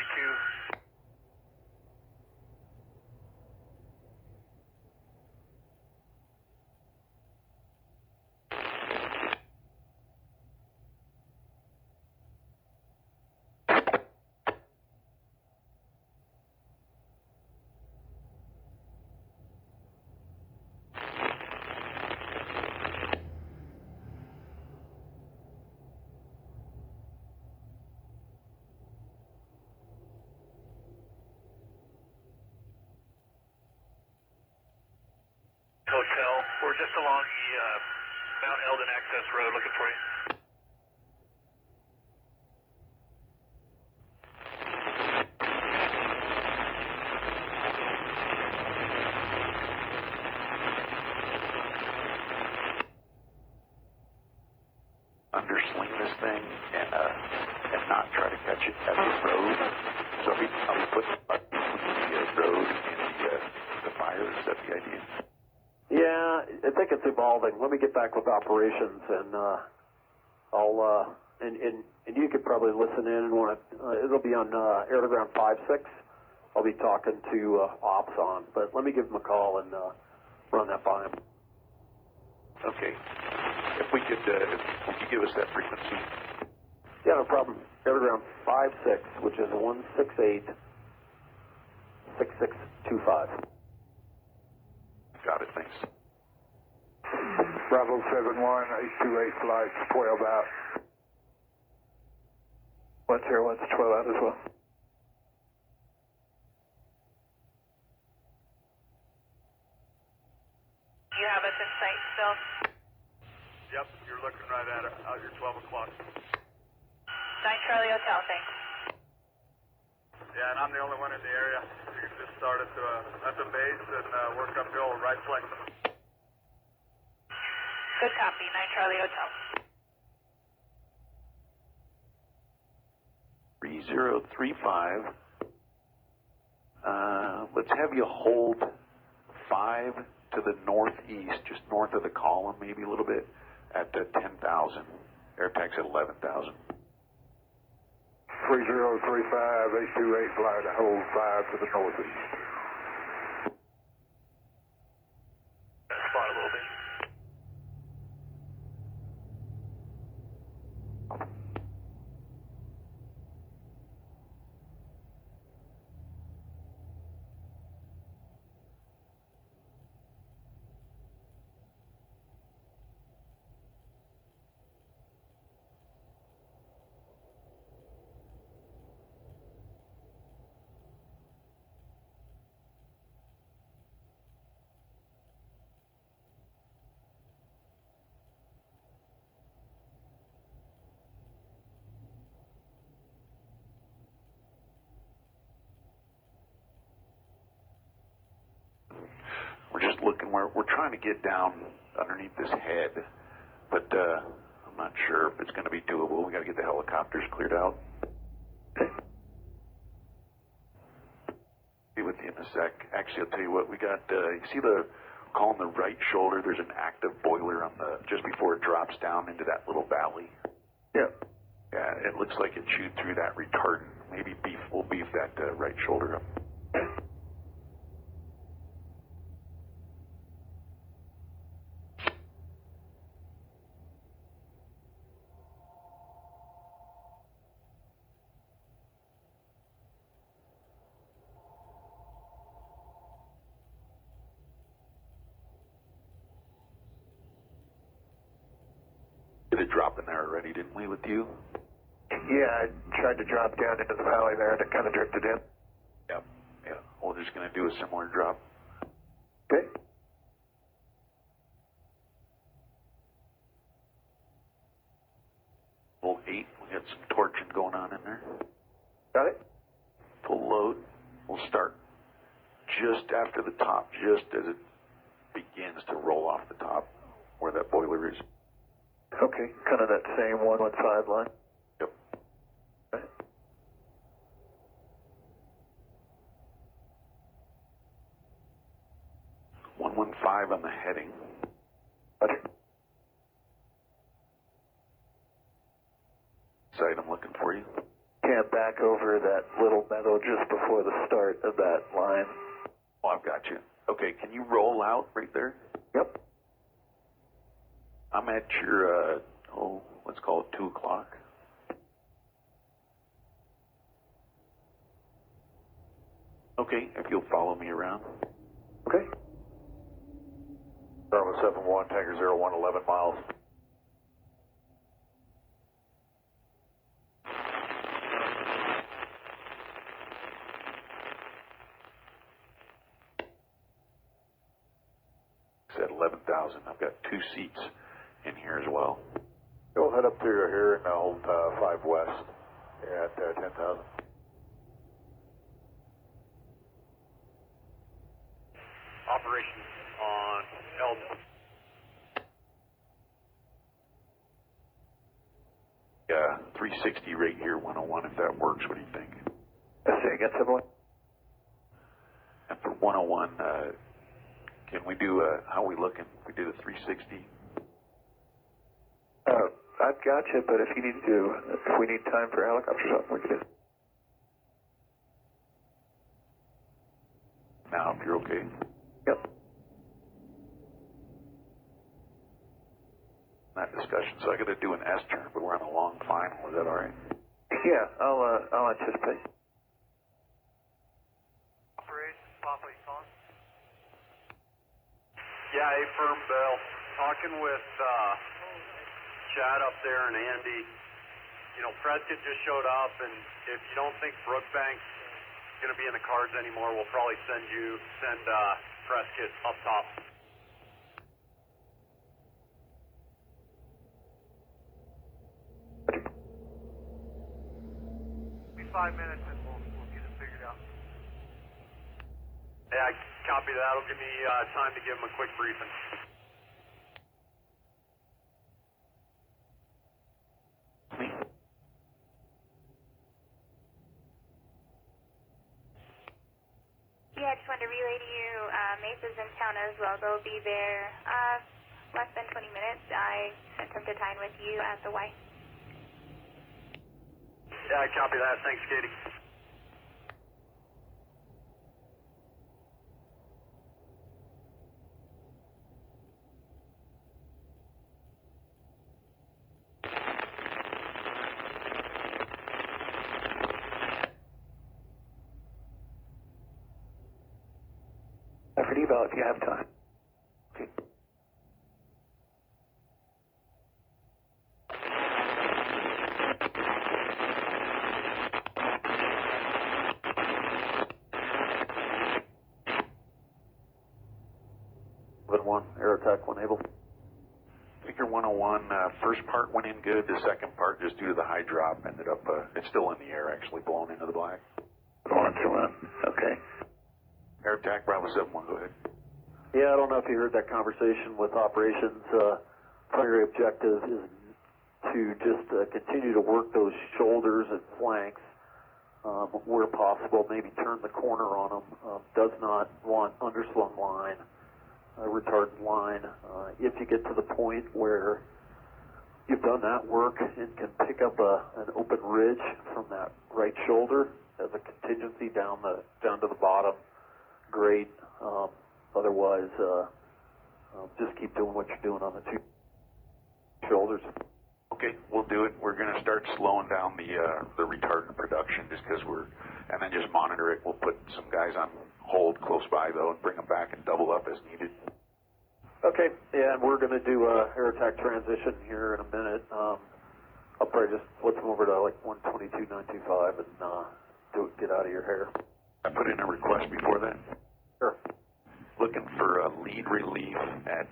Hotel, we're just along the Mount Eldon access road looking for you. Undersling this thing and not try to catch it at the road. So I'll be putting the road and the fire. Is that the idea? Yeah, I think it's evolving. Let me get back with operations, and I'll and you could probably listen in and want to. It'll be on air to ground 5-6. I'll be talking to ops on, but let me give them a call and run that by them. Okay. If we could give us that frequency. Yeah, no problem. Air to ground 5-6, which is 168-6625. Got it, thanks. Bravo 71, 828 flights, 12 out. 101's 12 out as well. Do you have us in sight still? Yep, you're looking right at it, out your 12 o'clock. 9 Charlie Hotel, thanks. Yeah, and I'm the only one in the area. You can just start at the base and work uphill right flank. Good copy. 9 Charlie Hotel. 3035. Let's have you hold 5 to the northeast, just north of the column, maybe a little bit, at 10,000. Air tax at 11,000. 3035, 828, fly to hold 5 to the northeast. Spot a little bit. We're just looking where we're trying to get down underneath this head, but I'm not sure if it's going to be doable. We got to get the helicopters cleared out. Be with you in a sec. Actually, I'll tell you what we got. You see the column the right shoulder? There's an active boiler on the just before it drops down into that little valley. Yeah. Yeah, it looks like it chewed through that retardant. Maybe we'll beef that right shoulder up. Did it drop in there already, didn't we, with you? Yeah, I tried to drop down into the valley there and it kind of drifted in. Yep. Yeah. We're just going to do a similar drop. Okay. Full 8. We got some torching going on in there. Got it? Full load. We'll start just after the top, just as it begins to roll off the top where that boiler is. Okay, kind of that same 115 line. Yep. Okay. .115 on the heading. Roger. Side, I'm looking for you. Can't back over that little meadow just before the start of that line. Oh, I've got you. Okay, can you roll out right there? Yep. I'm at your, let's call it 2 o'clock. Okay, if you'll follow me around. Okay. Bravo 71, Tanker 01, 11 miles. At 11,000. I've got 2 seats in here as well. Go head up through here and hold 5 west at 10,000. Operations on Eldon. Yeah, 360 right here, 101, if that works. What do you think? Say again, 71. And for 101, can we do, how are we looking? We do the 360? I've got you, but if we need time for helicopters up, we can do it. Now, if you're okay. Yep. That discussion. So I got to do an S turn, but we're on a long final. Is that all right? Yeah, I'll anticipate. Operations, Papa, you calling? Yeah, hey, firm Bell. Talking with Chad up there and Andy. You know, Prescott just showed up, and if you don't think Brookbank's going to be in the cards anymore, we'll probably send Prescott up top. Be 5 minutes and we'll get it figured Yeah, copy that. That'll give me time to give him a quick briefing. Yeah, I just wanted to relay to you, Mesa's in town as well. They'll be there less than 20 minutes. I sent them to time with you at the Y. Yeah, I copy that. Thanks, Katie. Effort eval if you have time. Okay. One, air attack one able. Figure 101, first part went in good. The second part, just due to the high drop, ended up, it's still in the air, actually, blown into the black. Going to one. Okay. Air attack, Bravo 71, go ahead. Yeah, I don't know if you heard that conversation with operations. Primary objective is to just continue to work those shoulders and flanks where possible, maybe turn the corner on them. Does not want underslung line, retardant line. If you get to the point where you've done that work and can pick up an open ridge from that right shoulder as a contingency down to the bottom, great. Otherwise, just keep doing what you're doing on the two shoulders. Okay, we'll do it. We're going to start slowing down the retardant production just because and then just monitor it. We'll put some guys on hold close by, though, and bring them back and double up as needed. Okay, yeah, and we're going to do air attack transition here in a minute. I'll probably just flip them over to like 122.925 and get out of your hair. I put in a request before that. Sure. Looking for a lead relief at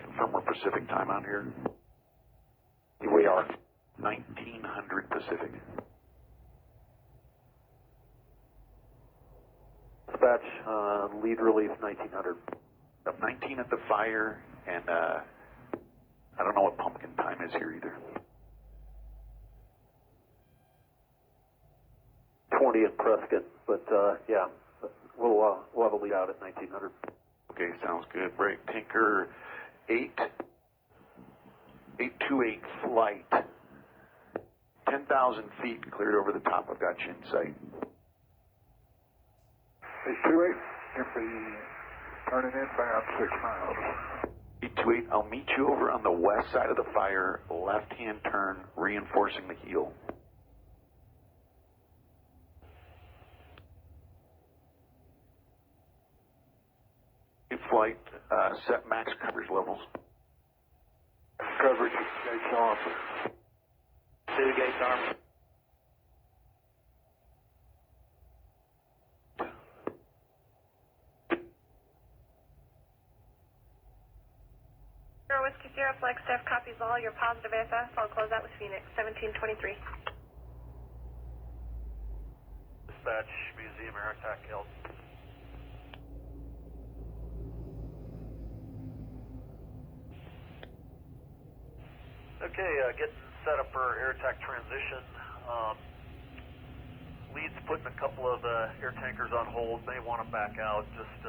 confirm we're Pacific time out here. We are. 1900 Pacific. Dispatch, lead relief 1900. 19 at the fire, and I don't know what pumpkin time is here either. 20 at Prescott, but yeah, we'll have a lead out at 1900. Okay, sounds good. Break. Tinker 828 flight. 10,000 feet cleared over the top. I've got you in sight. 828, turning inbound 6 miles. 828, I'll meet you over on the west side of the fire, left-hand turn, reinforcing the heel. Flight, set max coverage levels. Coverage, gates off. 2 gates armed. Whiskey Sierra, Flagstaff copies all your positive AFS. I'll close out with Phoenix, 1723. Dispatch, Museum Air Attack held. Okay, getting set up for air attack transition. Lead's putting a couple of air tankers on hold. May want to back out, just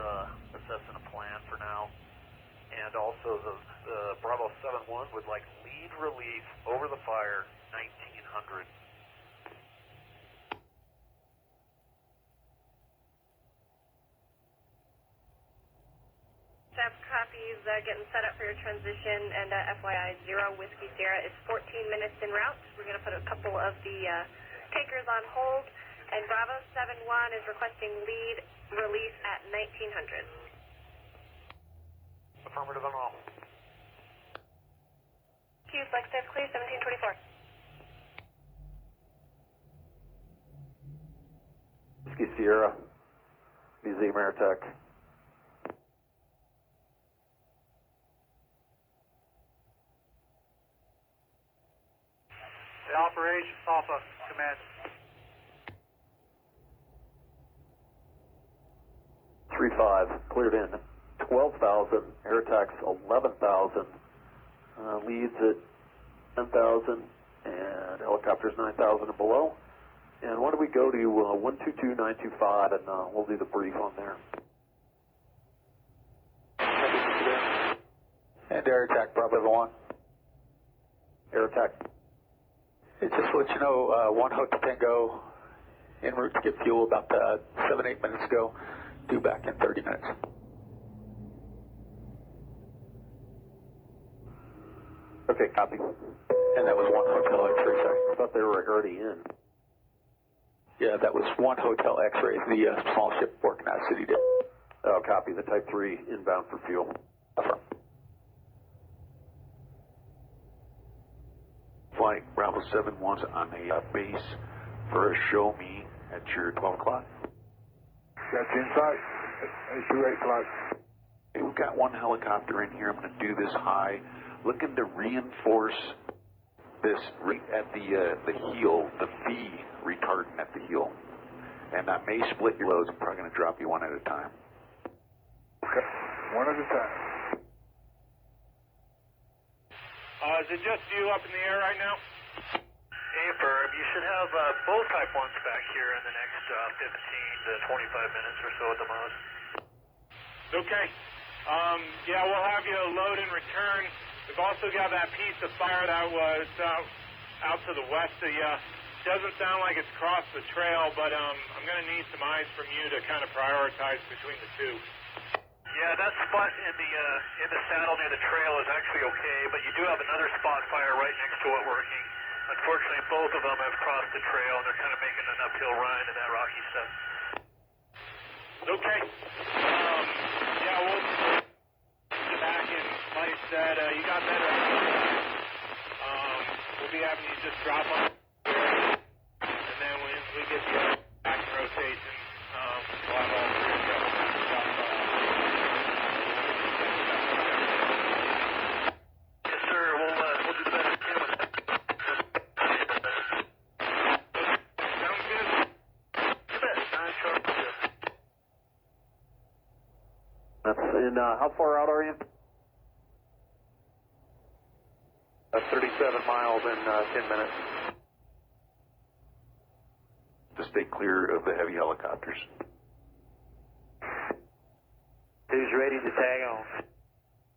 assessing a plan for now. And also the Bravo 71 would like lead relief over the fire, 1900. Staff copies, getting set up for your transition, and FYI, 0 Whiskey Sierra is 14 minutes en route. We're going to put a couple of the tankers on hold, and Bravo 71 is requesting lead relief at 1900. Affirmative on all. Q, Flagstaff clear, 1724. Whiskey Sierra, Museum Air Attack. The operation, Alpha, command. 25, cleared in 12,000, air attacks 11,000, leads at 10,000, and helicopters 9,000 and below. And why don't we go to 122925, and we'll do the brief on there. And air attack, Bravo 1. Air attack. Just to let you know, 1 Hotel Tango en route to get fuel about 7-8 minutes ago, due back in 30 minutes. Okay, copy. And that was 1 Hotel X-ray, sorry. I thought they were already in. Yeah, that was 1 Hotel X-ray, the small ship working out of City did. Oh, copy. The Type 3 inbound for fuel. Affirm. Flight Bravo 71's on a base for a show me at your 12 o'clock. That's in sight. 828 flight. Okay, we've got 1 helicopter in here. I'm going to do this high, looking to reinforce this right at the heel, the V retardant at the heel. And that may split your loads. I'm probably going to drop you one at a time. Okay, one at a time. Is it just you up in the air right now? Affirm. You should have both Type 1s back here in the next 15 to 25 minutes or so at the most. Okay. Yeah, we'll have you load and return. We've also got that piece of fire that was out to the west of you. Doesn't sound like it's crossed the trail, but I'm going to need some eyes from you to kind of prioritize between the two. Yeah, that spot in the saddle near the trail is actually okay, but you do have another spot fire right next to it working. Unfortunately, both of them have crossed the trail, and they're kind of making an uphill run in that rocky stuff. Okay. Yeah, we'll get back and like I said, you got that. We'll be having you just drop on, and then when we get you back in rotation, we'll have all three of you drop. Yes, sir. We'll do the best we can with that. Sounds good. You bet. 9 sharp. That's in, how far out are you? 37 miles in 10 minutes. To stay clear of the heavy helicopters. Who's ready to tag on?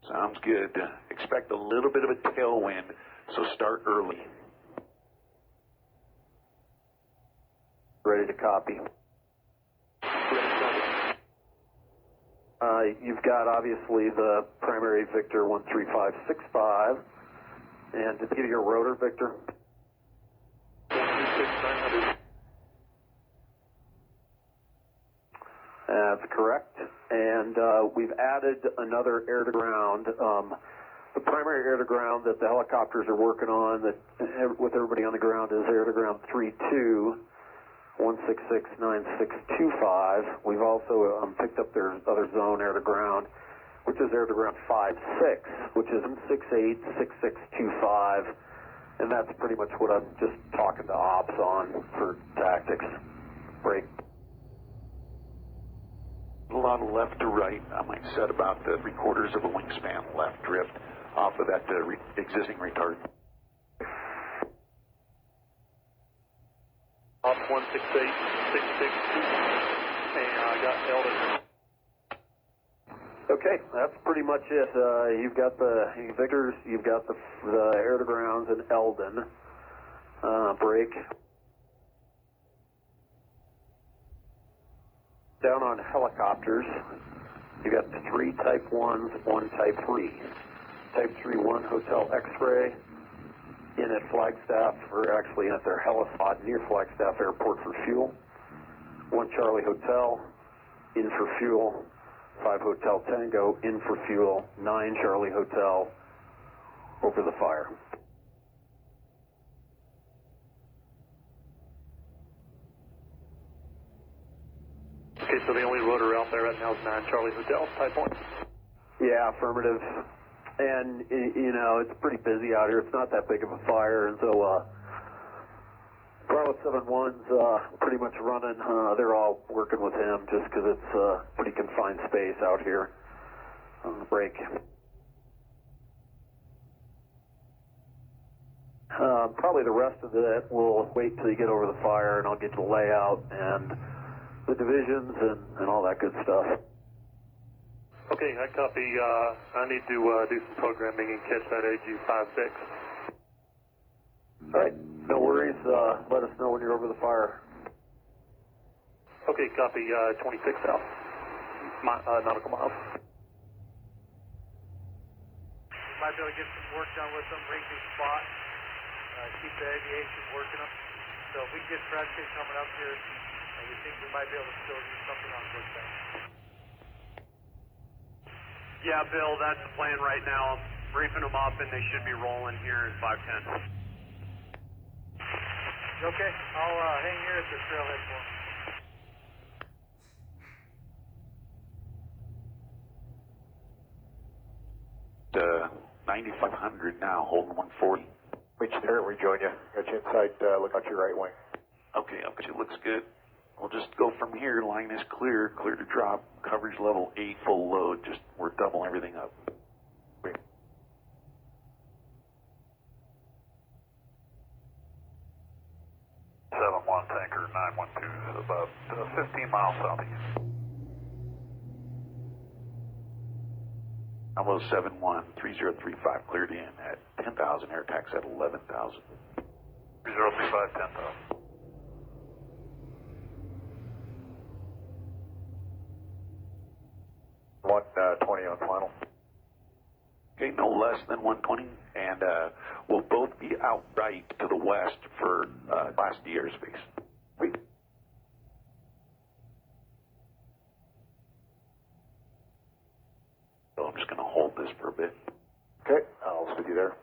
Sounds good. Expect a little bit of a tailwind, so start early. Ready to copy. You've got obviously the primary Victor 13565, and did you get your rotor, Victor? 126,900. That's correct. And we've added another air-to-ground. The primary air-to-ground that the helicopters are working on, that with everybody on the ground, is air-to-ground 32-166-9625. We've also picked up their other zone air-to-ground, which is air-to-ground 56, which is 68-6625. And that's pretty much what I'm just talking to ops on for tactics. Break. A lot of left to right. I might set about 3/4 of a wingspan left drift off of that existing retard. Off 168-662, and I got Eldon. Okay, that's pretty much it. You've got the Victors, you've got the air-to-grounds in Eldon. Break. Down on helicopters, you got 3 Type 1s, 1 Type 3. Type 3, 1 Hotel X-ray in at Flagstaff, or actually at their helipad near Flagstaff Airport for fuel. 1 Charlie Hotel in for fuel. 5 Hotel Tango in for fuel. 9 Charlie Hotel over the fire. Okay, so the only rotor out there right now is 9 Charlie Hotel, Type 1? Yeah, affirmative. And, you know, it's pretty busy out here. It's not that big of a fire, and so Bravo Bravo 7-1's pretty much running. They're all working with him just because it's pretty confined space out here on the break. Probably the rest of it we'll wait till you get over the fire, and I'll get the layout and the divisions and all that good stuff. Okay, I copy. I need to do some programming and catch that AG-56. All right, no worries. Let us know when you're over the fire. Okay, copy. 26 south, nautical miles. Might be able to get some work done with them, bring the spot, keep the aviation working them. So if we get traffic coming up here, we think we might be able to still do something on this thing. Yeah, Bill, that's the plan right now. I'm briefing them up, and they should be rolling here in 5:10. Okay, I'll hang here at the trailhead for them. 9,500 now, holding 140. Reach there, rejoin you. Got you inside, look out your right wing. Okay, it looks good. We'll just go from here. Line is clear to drop. Coverage level 8, full load. Just we're doubling everything up. Wait. 7-1 tanker 912 is about 15 miles southeast. Almost 7-1, 3035 cleared in at 10,000. Air tax at 11,000. 3035, 10,000. $120 on final. Okay, no less than 120, and we'll both be out right to the west for Class D airspace. Wait. So I'm just going to hold this for a bit. Okay, I'll sit you there.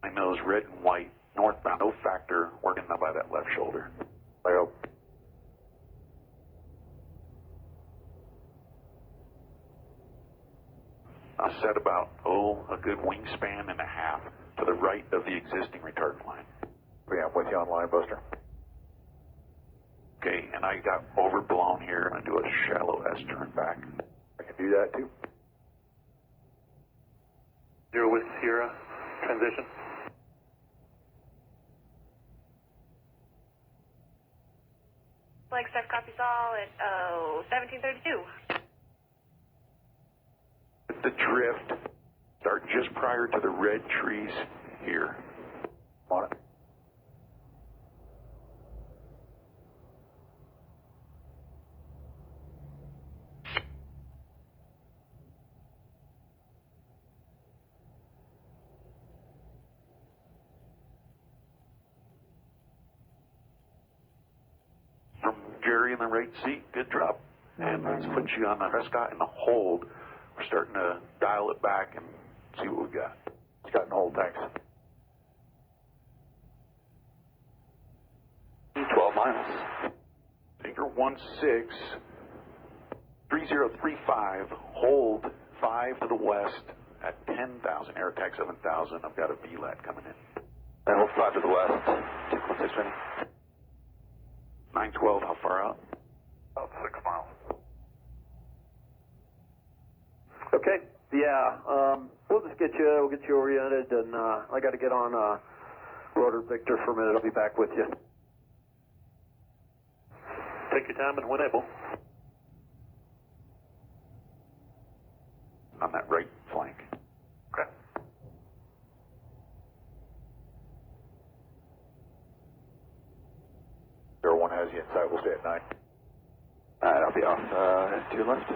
My nose red and white, northbound, no factor, working up by that left shoulder. I hope. I set about, a good wingspan and a half to the right of the existing retardant line. Yeah, I'm with you on line, Buster. Okay, and I got overblown here. I'm going to do a shallow S turn back. I can do that too. 0 with Sierra, transition. Flagstaff copies all at 1732. The drift start just prior to the red trees here. On it. From Jerry in the right seat, good drop. And let's put you on the Prescott in the hold. We're starting to dial it back and see what we got. It's got an hold, thanks. 12 miles. Tanker 16, 3035, hold 5 to the west at 10,000. Air tax 7,000. I've got a VLAT coming in. Hold 5 to the west. 216 ready. 912, how far out? About 6 miles. Okay, yeah, we'll just get you oriented, and I got to get on Rotor Victor for a minute. I'll be back with you. Take your time and when able. On that right flank. Okay. One has you inside. We'll stay at 9. All right, I'll be off to your left.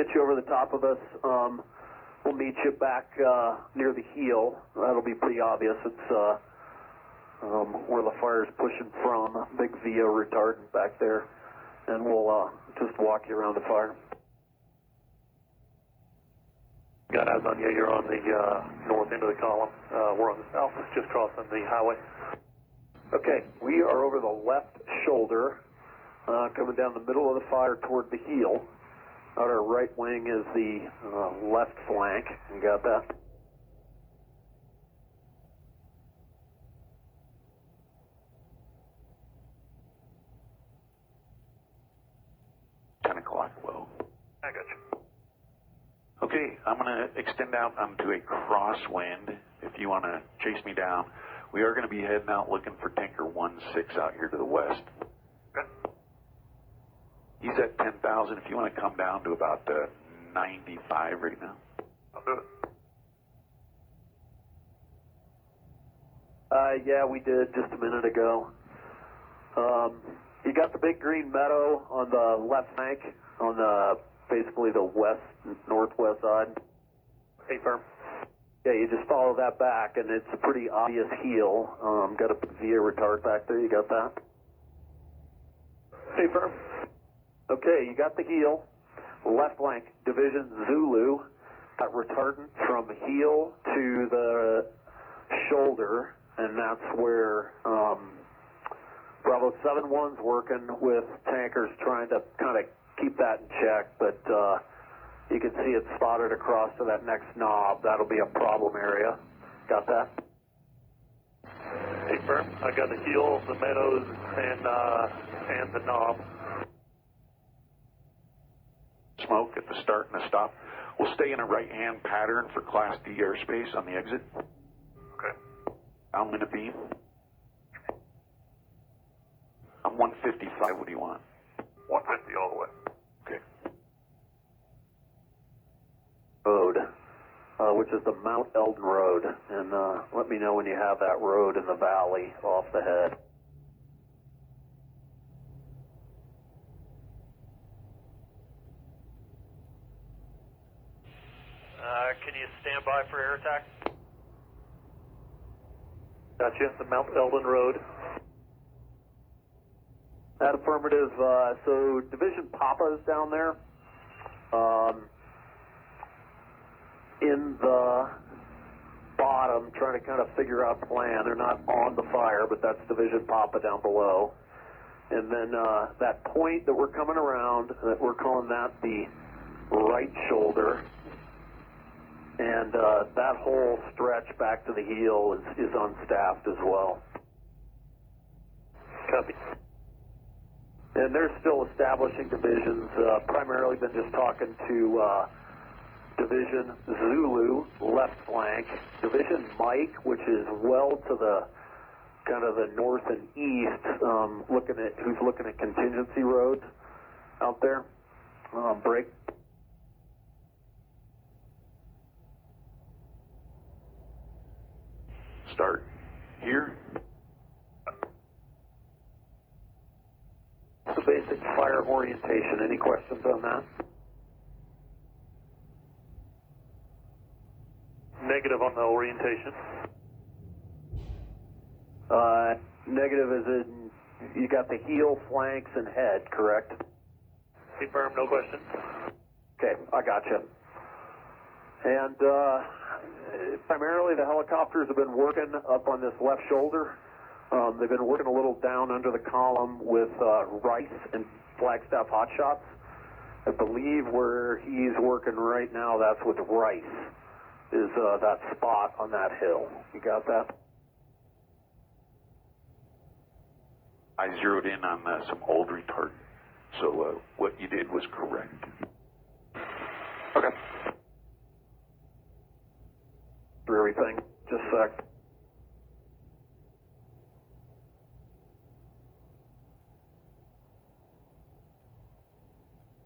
get you over the top of us. We'll meet you back near the heel. That'll be pretty obvious. It's where the fire's pushing from. Big VO retardant back there. And we'll just walk you around the fire. Got eyes on you. You're on the north end of the column. We're on the south, just crossing the highway. Okay, we are over the left shoulder, coming down the middle of the fire toward the heel. Out our right wing is the left flank. You got that? 10 o'clock low. I got you. Okay, I'm going to extend out onto a crosswind if you want to chase me down. We are going to be heading out looking for tanker 1-6 out here to the west. Okay. He's at 10,000. If you want to come down to about 95 right now. I'll do it. Yeah, we did just a minute ago. You got the big green meadow on the left flank, on the basically the west, northwest side. Hey, firm. Yeah, you just follow that back, and it's a pretty obvious heel. Got a VA retard back there. You got that? Hey, firm. Okay, you got the heel. Left flank, Division Zulu. Got retardant from heel to the shoulder, and that's where Bravo 7-1's working with tankers trying to kind of keep that in check, but you can see it's spotted across to that next knob. That'll be a problem area. Got that? Hey, firm. I got the heel, the meadows, and the knob. Smoke at the start and the stop. We'll stay in a right-hand pattern for Class D airspace on the exit. Okay. I'm in a beam. I'm 155. What do you want? 150 all the way. Okay. Road, which is the Mount Eldon Road, and let me know when you have that road in the valley off the head. Can you stand by for air attack? Gotcha. The Mount Eldon Road. That affirmative. So Division Papa is down there. In the bottom, trying to kind of figure out plan. They're not on the fire, but that's Division Papa down below. And then that point that we're coming around, that we're calling that the right shoulder. And that whole stretch back to the heel is unstaffed as well. Copy. And they're still establishing divisions. Primarily been just talking to Division Zulu, left flank. Division Mike, which is well to the kind of the north and east, who's looking at contingency roads out there. Break. Start here. The basic fire orientation. Any questions on that? Negative on the orientation. Negative is in, you got the heel, flanks, and head, correct? Confirm, no questions. Okay, I gotcha. And primarily the helicopters have been working up on this left shoulder. They've been working a little down under the column with Rice and Flagstaff hotshots. I believe where he's working right now, that's with Rice, is that spot on that hill. You got that? I zeroed in on some old retardant, so what you did was correct. Okay. For everything, just a sec.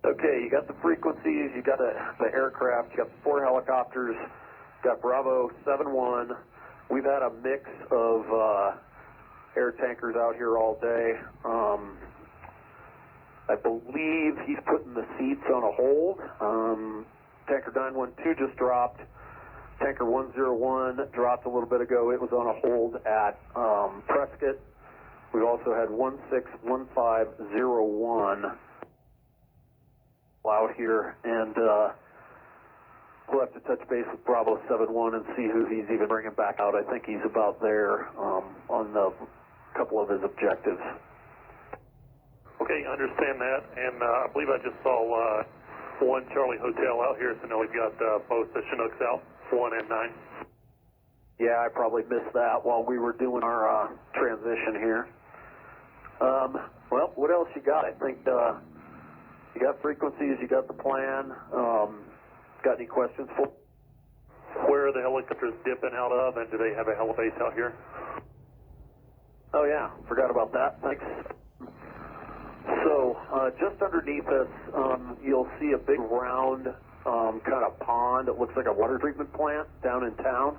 Okay, you got the frequencies, you got the aircraft, you got the 4 helicopters, you got Bravo 7-1. We've had a mix of air tankers out here all day. I believe he's putting the seats on a hold. Tanker 912 just dropped. Tanker 101 dropped a little bit ago. It was on a hold at Prescott. We've also had 161501 out here, and we'll have to touch base with Bravo 71 and see who he's even bringing back out. I think he's about there on a couple of his objectives. Okay, I understand that, and I believe I just saw one Charlie Hotel out here, so now we've got both the Chinooks out, 1 and 9. Yeah, I probably missed that while we were doing our transition here. Well, what else you got? I think you got frequencies, you got the plan. Got any questions for? Where are the helicopters dipping out of, and do they have a helibase out here? Oh yeah, forgot about that. Thanks. So just underneath us, you'll see a big round kind of pond. It looks like a water treatment plant down in town.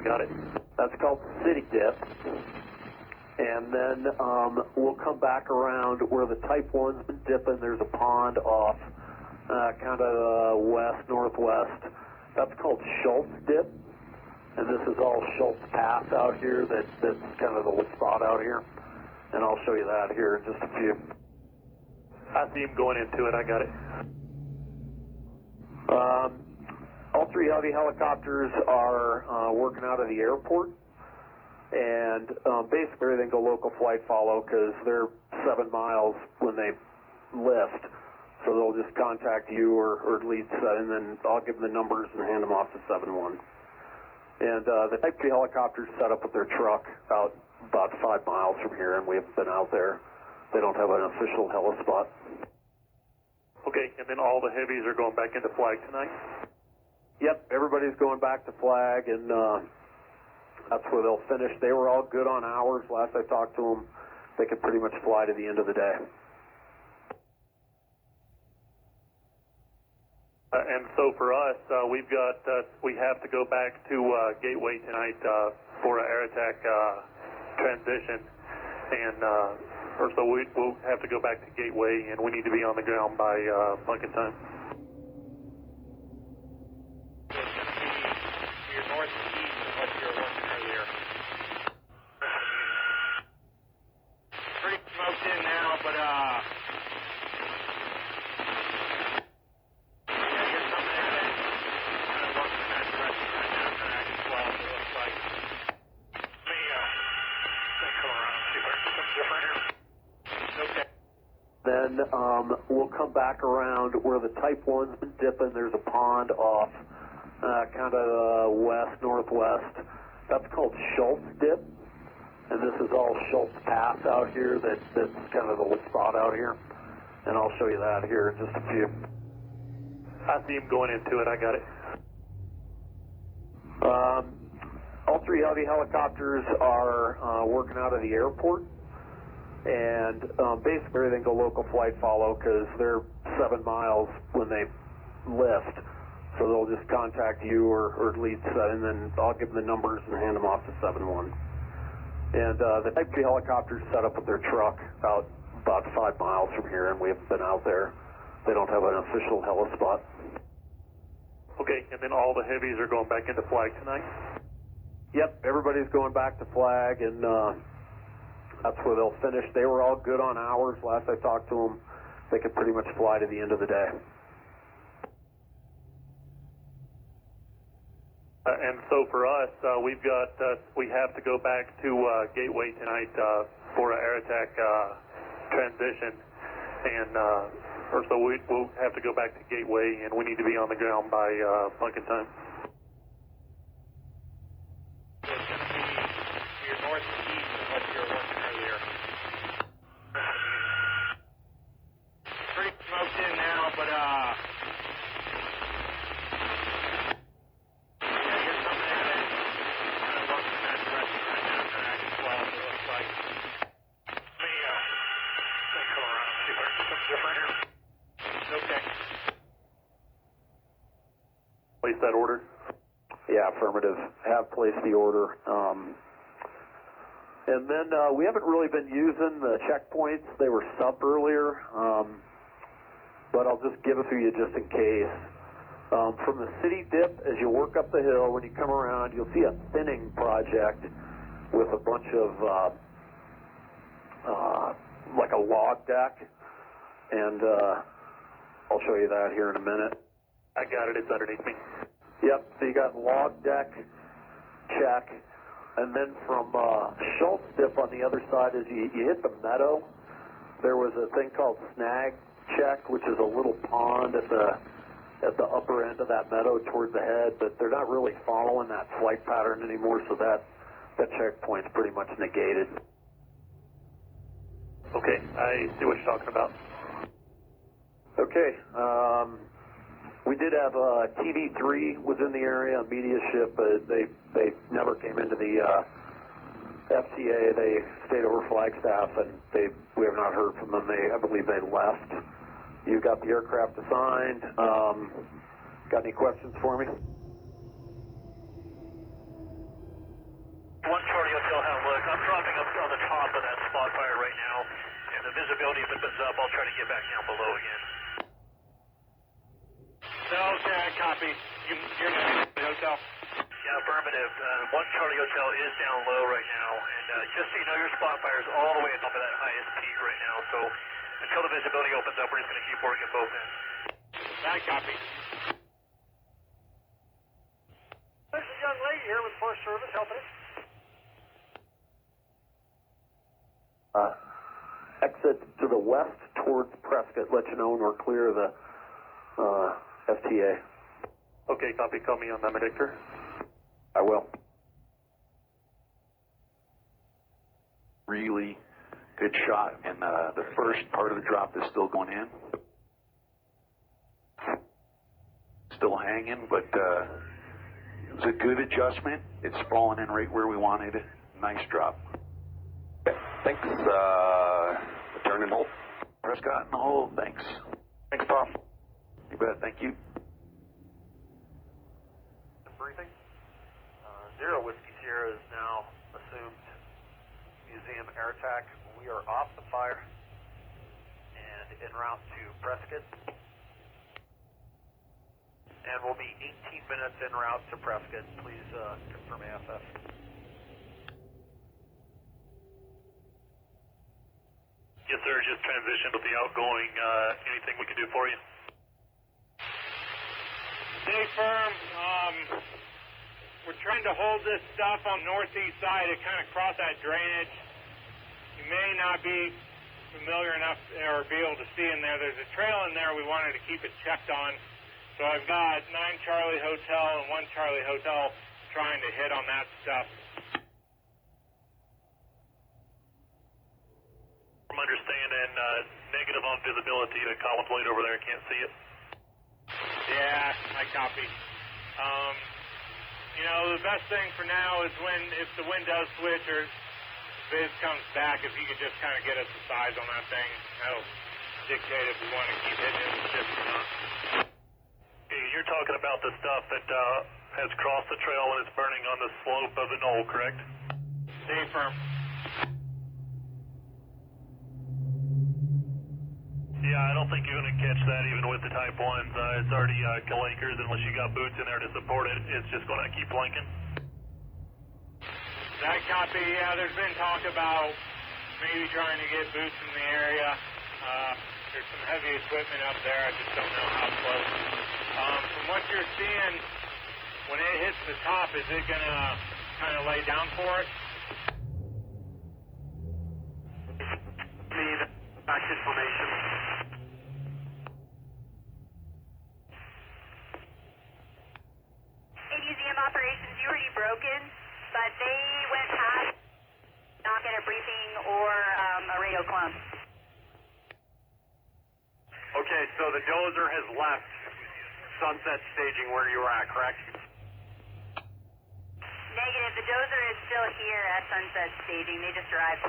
Got it. That's called City Dip. And then we'll come back around where the Type 1's been dipping. There's a pond off kind of west-northwest. That's called Schultz Dip. And this is all Schultz Pass out here. That's kind of the spot out here. And I'll show you that here in just a few. I see him going into it. I got it. All three heavy helicopters are working out of the airport. And basically everything go local flight follow because they're 7 miles when they lift. So they'll just contact you or lead set, and then I'll give them the numbers and hand them off to 7-1. And the Type 3 helicopters set up with their truck out about 5 miles from here, and we haven't been out there. They don't have an official helispot. Okay, and then all the heavies are going back into flag tonight? Yep, everybody's going back to flag, and that's where they'll finish. They were all good on hours. Last I talked to them, they could pretty much fly to the end of the day. And so for us, we have to go back to Gateway tonight for an air attack transition, and so we'll have to go back to Gateway, and we need to be on the ground by Bunkin time. Your northeast of what you were working earlier. Pretty smoked in now, but Then we'll come back around where the Type 1's been dipping. There's a pond off kind of west-northwest. That's called Schultz Dip. And this is all Schultz Pass out here. That's kind of the spot out here. And I'll show you that here in just a few. I see him going into it. I got it. All three heavy helicopters are working out of the airport. And basically everything go local flight follow because they're 7 miles when they lift. So they'll just contact you or lead set, and then I'll give them the numbers and hand them off to 7-1. And the Type 3 helicopters set up with their truck out about 5 miles from here, and we haven't been out there. They don't have an official helispot. Okay, and then all the heavies are going back into flag tonight? Yep, everybody's going back to flag, and that's where they'll finish. They were all good on hours. Last I talked to them, they could pretty much fly to the end of the day. And so for us, we have to go back to Gateway tonight for an air attack transition, and so we'll have to go back to Gateway, and we need to be on the ground by Bunkin time. your northeast of what you were working earlier. Pretty smoked in now, but Place that order? Yeah, affirmative. Have placed the order. And then we haven't really been using the checkpoints. They were subbed earlier, but I'll just give it to you just in case. From the city dip, as you work up the hill, when you come around, you'll see a thinning project with a bunch of like a log deck, and I'll show you that here in a minute. I got it. It's underneath me. Yep, so you got log deck, check, and then from Schultz dip on the other side, as you hit the meadow, there was a thing called snag check, which is a little pond at the upper end of that meadow towards the head, but they're not really following that flight pattern anymore, so that checkpoint's pretty much negated. Okay, I see what you're talking about. Okay, we did have TV3 was in the area, a media ship, but they never came into the FTA. They stayed over Flagstaff, and we have not heard from them. I believe they left. You got the aircraft assigned. Got any questions for me? 1 Charlie Hotel, have a look. I'm dropping up on the top of that spot fire right now, and the visibility, if it opens up, I'll try to get back down below again. Okay, I copy. You're next to the hotel? Yeah, affirmative. 1 Charlie Hotel is down low right now, and just so you know, your spot fire is all the way up at that highest peak right now, so until the visibility opens up, we're just going to keep working both ends. I copy. There's a young lady here with Forest Service helping us. Exit to the west towards Prescott. Let you know when we're clear of the FTA. Okay, copy. Call me on that predictor. I will. Really good shot, and the first part of the drop is still going in. Still hanging, but it was a good adjustment. It's falling in right where we wanted. Nice drop. Thanks. Return and hold. Prescott in the hole. Thanks. Thanks, Paul. You bet. Thank you. Briefing. 0 Whiskey Sierra is now assumed museum air attack. We are off the fire and en route to Prescott. And we'll be 18 minutes en route to Prescott. Please confirm AFF. Yes, sir. Just transitioned with the outgoing. Anything we can do for you? Stay firm. We're trying to hold this stuff on northeast side to kind of cross that drainage. You may not be familiar enough or be able to see in there. There's a trail in there we wanted to keep it checked on. So I've got 9 Charlie Hotel and 1 Charlie Hotel trying to hit on that stuff. From understanding, negative on visibility. The column plate over there, can't see it. Yeah, I copy. You know, the best thing for now is if the wind does switch or Viz comes back, if you could just kind of get us the size on that thing, that'll dictate if we want to keep hitting it with ships or not. Okay, you're talking about the stuff that has crossed the trail and is burning on the slope of the knoll, correct? Stay firm. Yeah, I don't think you're going to catch that even with the Type 1s. It's already kill anchors. Unless you got boots in there to support it, it's just going to keep blinking. That copy, yeah, there's been talk about maybe trying to get boots in the area. There's some heavy equipment up there. I just don't know how close. From what you're seeing, when it hits the top, is it going to kind of lay down for it? Need back information. Hey, museum operations, you already broken, but they went past, not get a briefing or a radio clump. Okay, so the dozer has left sunset staging where you were at, correct? Negative, the dozer is still here at sunset staging. They just arrived.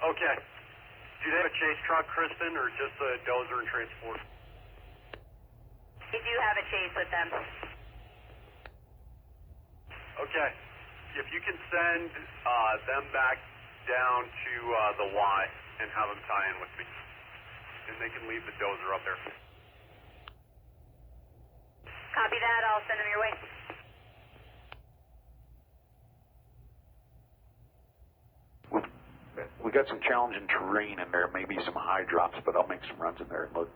Okay. Do they have a chase truck, Kristen, or just a dozer and transport? They do have a chase with them. Okay. if you can send them back down to the Y and have them tie in with me, and they can leave the dozer up there. Copy that. I'll send them your way. We got some challenging terrain in there, maybe some high drops, but I'll make some runs in there and look.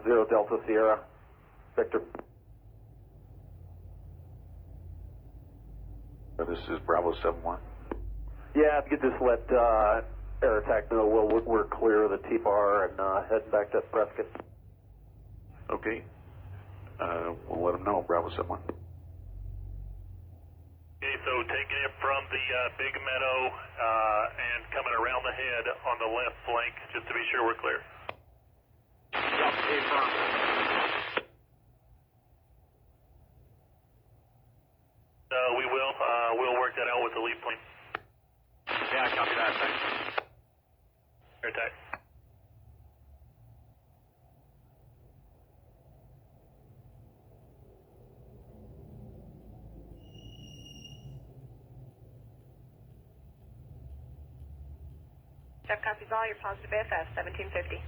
Zero Delta Sierra, Victor. This is Bravo 7-1. Yeah, if you could just let Air Attack know we're clear of the T-bar and heading back to Prescott. Okay. We'll let them know, Bravo 7-1. Okay, so taking it from the big meadow and coming around the head on the left flank, just to be sure we're clear. We will. We'll work that out with the lead plane. Yeah, copy that. Thanks. Air attack. Jeff copies all. You're positive AFS, 1750.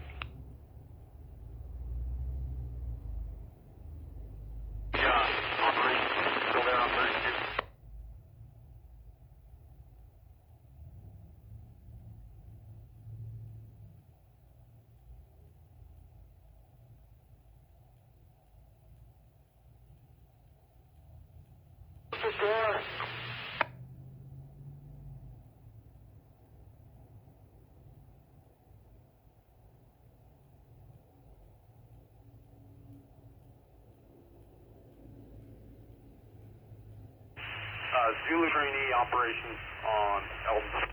Zulu trainee operations on Eldon.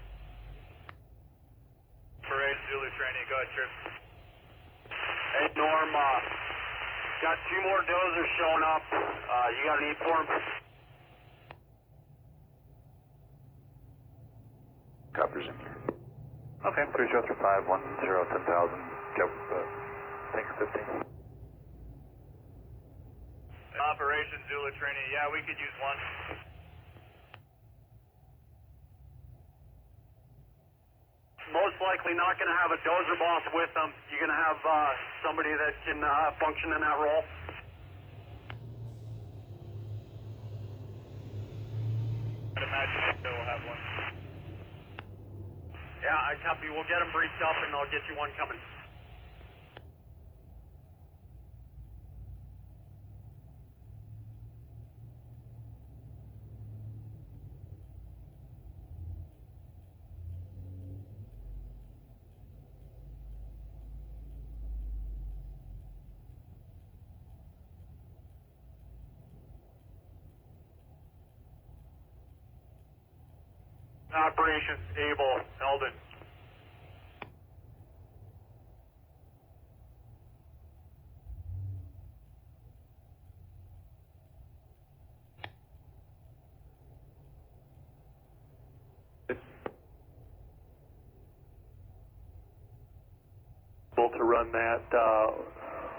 Parade, Zulu trainee, go ahead, Trip. Hey, Norm, got 2 more dozers showing up. You got an E for them? Copters in here. Okay, 3035, 10,000, go, tanker 15. Operation Zulu trainee, yeah, we could use one. Most likely not going to have a dozer boss with them. You're going to have somebody that can function in that role. I'd imagine we'll have one. Yeah, I copy. We'll get them briefed up and I'll get you one coming. Operations Able, Eldon. To run that,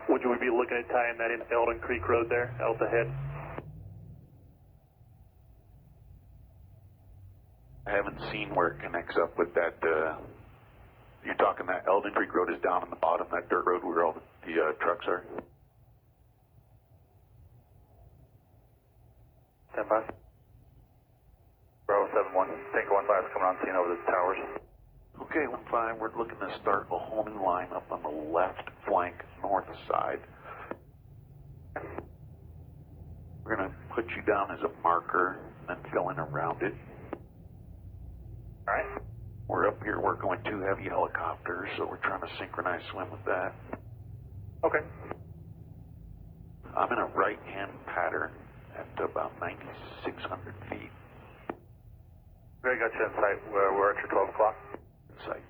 would we be looking at tying that in Eldon Creek Road there, out the head? I haven't seen where it connects up with that. You're talking that Eldon Creek Road is down on the bottom, that dirt road where all the trucks are? Stand by. Bravo 7-1, tanker 15 is coming on scene over the towers. Okay, 1-5, we're looking to start a homing line up on the left flank, north side. We're going to put you down as a marker and then fill in around it. All right. We're up here working with 2 heavy helicopters, so we're trying to synchronize swim with that. Okay. I'm in a right-hand pattern at about 9,600 feet. Very got you in sight. We're at your 12 o'clock. In sight.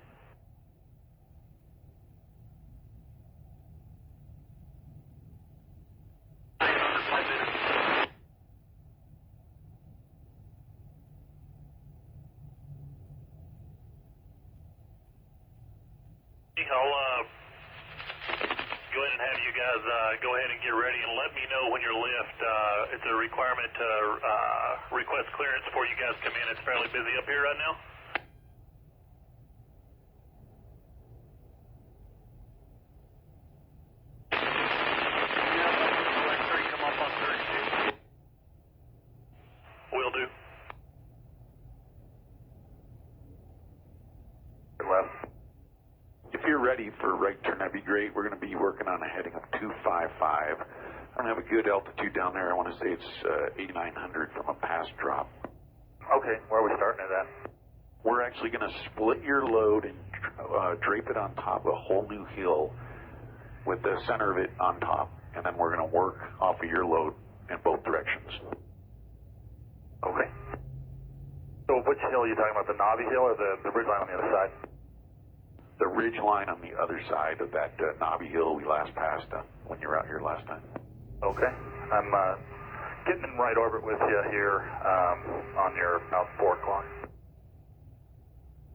I'll go ahead and have you guys go ahead and get ready and let me know when your lift. It's a requirement to request clearance before you guys come in. It's fairly busy up here right now. Come up on 32. Will do. Left. If you're ready for a right turn, that'd be great. We're going to be working on a heading of 255. I don't have a good altitude down there. I want to say it's 8,900 from a pass drop. Okay, where are we starting it at? We're actually going to split your load and drape it on top of a whole new hill with the center of it on top, and then we're going to work off of your load in both directions. Okay. So which hill are you talking about, the Navi Hill or the ridge line on the other side? The ridge line on the other side of that Navi Hill we last passed when you were out here last time. Okay. I'm getting in right orbit with you here on your about 4 o'clock.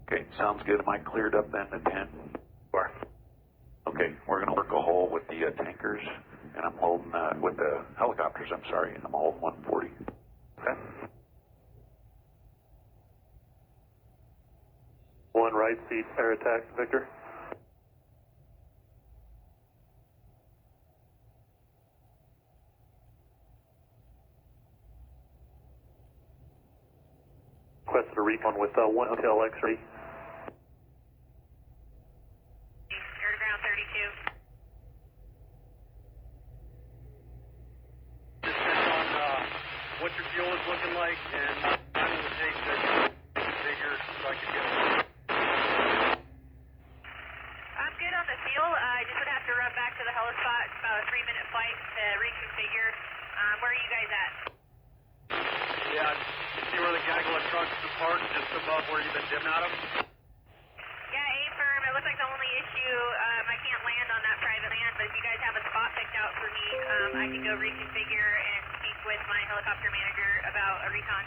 Okay, sounds good. Am I cleared up then to 10? Where? Okay, we're going to work a hole with the tankers, and I'm holding, with the helicopters, I'm sorry, and I'm holding 140. Okay. One right seat, air attack, Victor. Requested a recon with 1 Hotel X-ray. Air to ground 32. Just on what your fuel is looking like, and I will take the figure so I can get it. I'm good on the fuel. I just would have to run back to the helipad. It's about a 3-minute flight to reconfigure. Where are you guys at? Yeah, you see where the gaggle of trucks is parked, just above where you've been dipping at them? Yeah, A-firm. It looks like the only issue, I can't land on that private land, but if you guys have a spot picked out for me, I can go reconfigure and speak with my helicopter manager about a recon.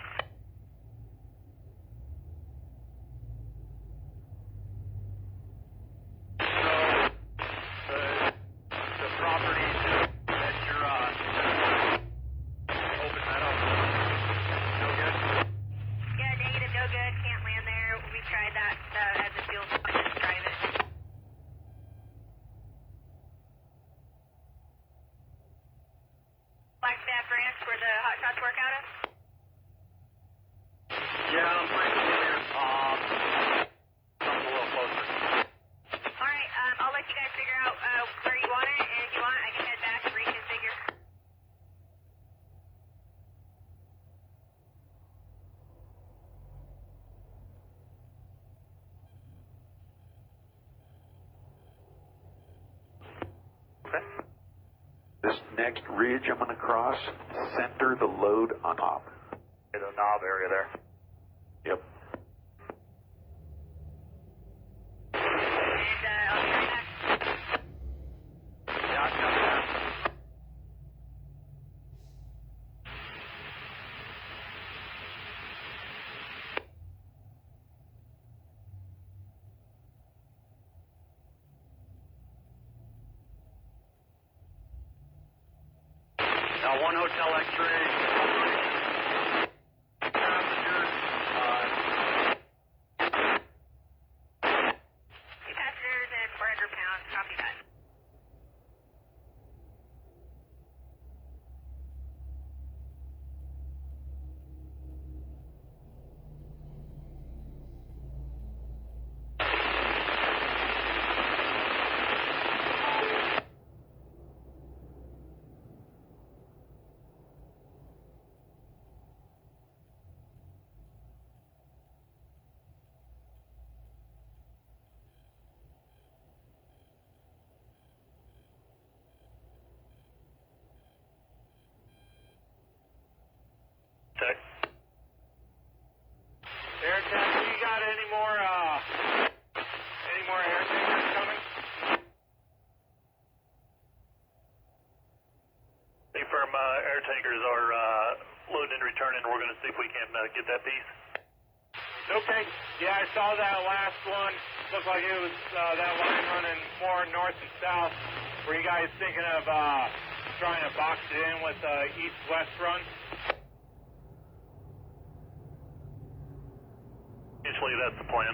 The property that you're open that up. No good? Yeah, negative, no good. Can't land there. We tried that as a fuel spot. Just drive it. Flagstaff Ranch, where the hot shots work out of? Yeah, I'm pretty familiar. Something a little closer. Alright, I'll let you guys figure out where you want it, and if you want, I can head back and reconfigure. Okay. This next ridge I'm going to cross, center the load on top. Okay, the knob area there. Yep. And I'll be right back. Yeah, I got that. Now, 1 Hotel X-ray. Passengers, Passengers and 400 pounds. Copy that. tankers are loading and returning. We're going to see if we can get that piece. Okay. Yeah, I saw that last one. Looked like it was that line running more north and south. Were you guys thinking of trying to box it in with east-west run? Usually that's the plan.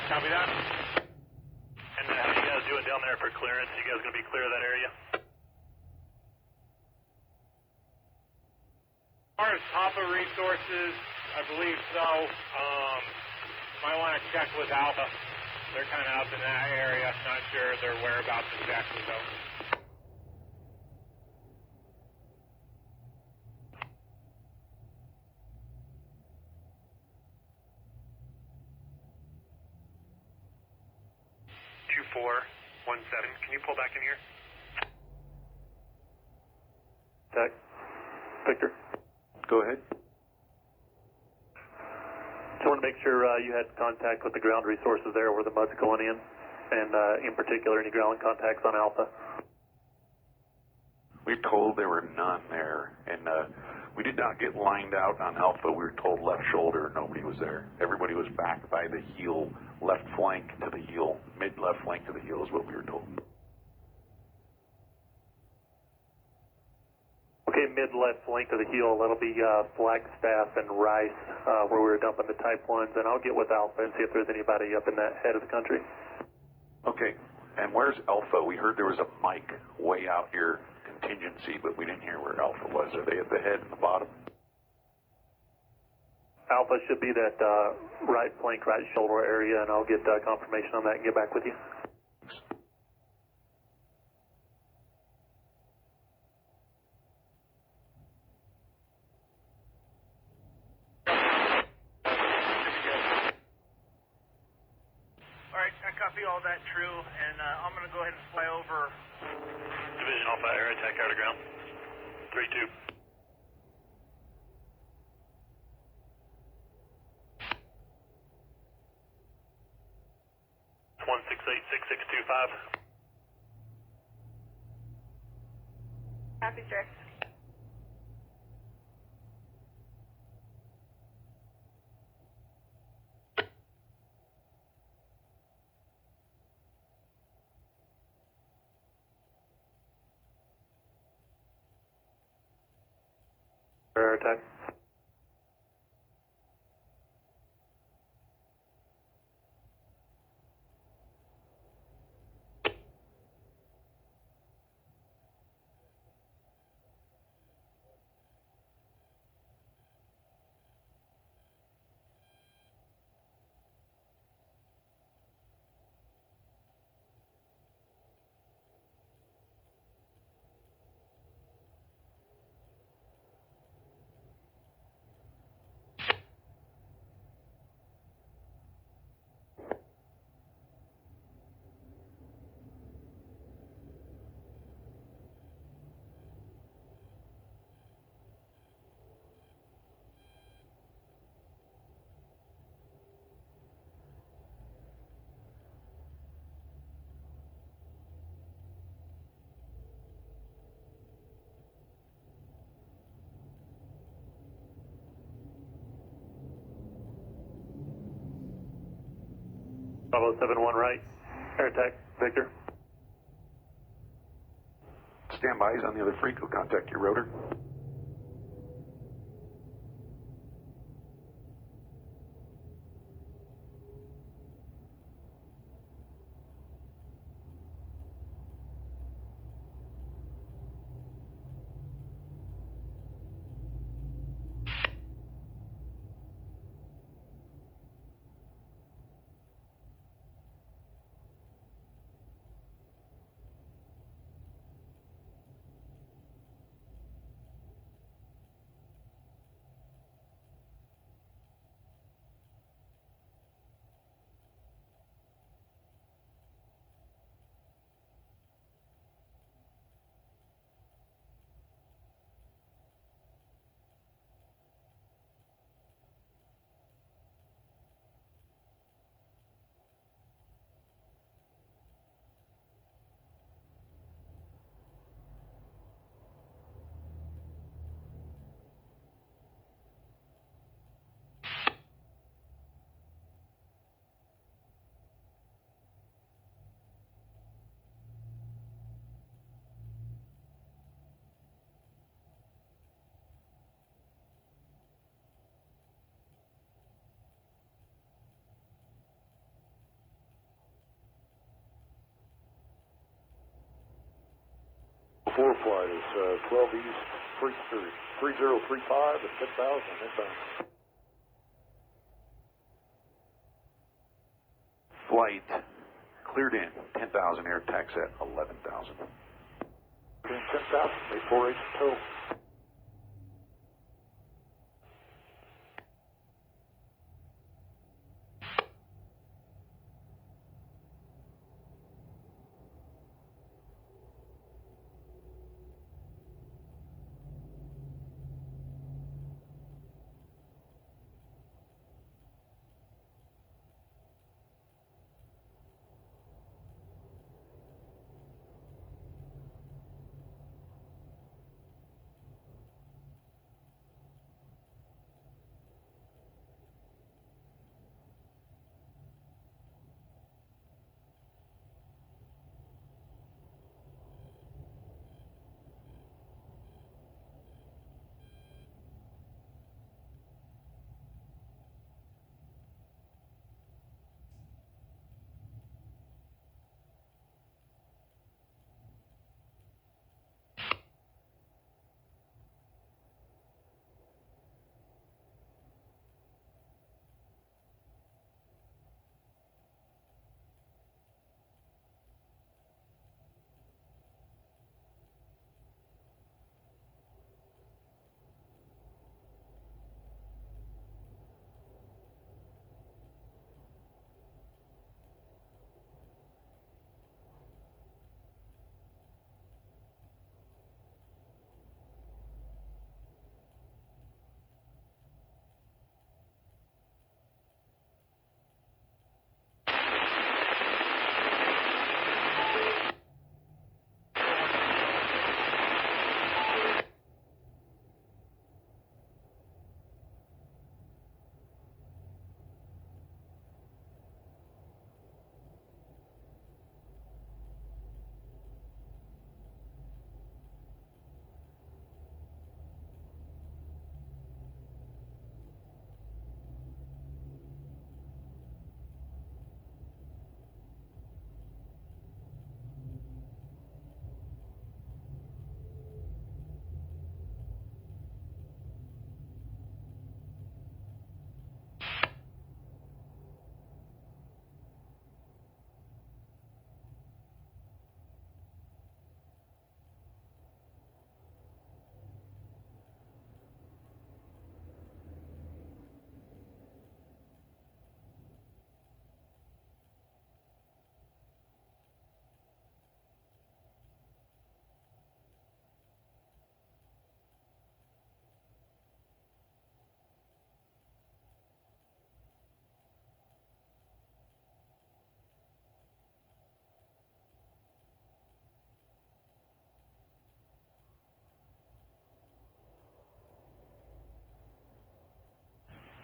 Copy that. And how are you guys doing down there for clearance? You guys going to be clear of that area? As far as Papa Resources, I believe so. Might want to check with Alpha. They're kind of up in that area. Not sure their whereabouts exactly, though. Can you pull back in here? Tech. Victor. Go ahead. Just want to make sure you had contact with the ground resources there where the mud's going in, and in particular any ground contacts on Alpha. We were told there were none there, and we did not get lined out on Alpha. We were told left shoulder, nobody was there. Everybody was back by the heel, left flank to the heel, mid-left flank to the heel is what we were told. Okay, mid-left flank to the heel, that'll be Flagstaff and Rice, where we were dumping the Type 1s, and I'll get with Alpha and see if there's anybody up in that head of the country. Okay, and where's Alpha? We heard there was a mic way out here, contingency, but we didn't hear where Alpha was. Are they at the head and the bottom? Alpha should be that right flank, right shoulder area, and I'll get confirmation on that and get back with you. All that true, and I'm going to go ahead and fly over. Division Alpha, air attack, air to ground. 3-2. It's 1686625. Copy, sir. Air attack. Bravo 7-1 right. Air attack, Victor. Stand by, he's on the other freak. He'll contact your rotor. 4 flight is 12 East 3035 at 10,000 inbound. Flight cleared in 10,000, air tax at 11,000. 10,000, 848 total.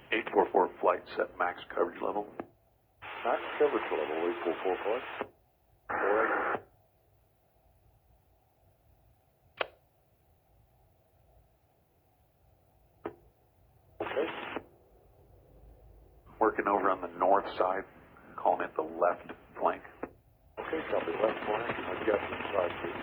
Eight 844 flight set max coverage level. Max coverage level, 844 flight. All right. Okay. Working over on the north side, calling it the left flank. Okay, copy. Left flank. I've got the side view.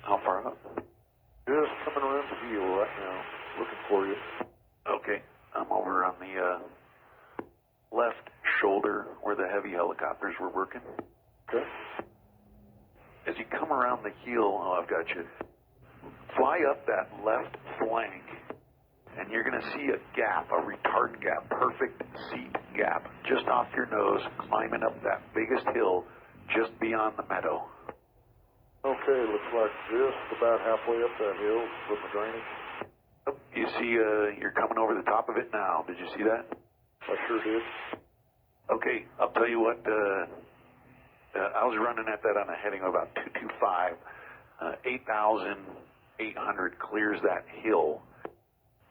How far up? Just coming around the heel right now. Looking for you. Okay, I'm over on the left shoulder where the heavy helicopters were working. Okay. As you come around the heel, I've got you. Fly up that left flank, and you're going to see a gap, a retard gap, perfect seat gap, just off your nose, climbing up that biggest hill just beyond the meadow. Okay, looks like just about halfway up that hill from the drainage. You see, you're coming over the top of it now. Did you see that? I sure did. Okay, I'll tell you what, I was running at that on a heading of about 225. 8,800 clears that hill.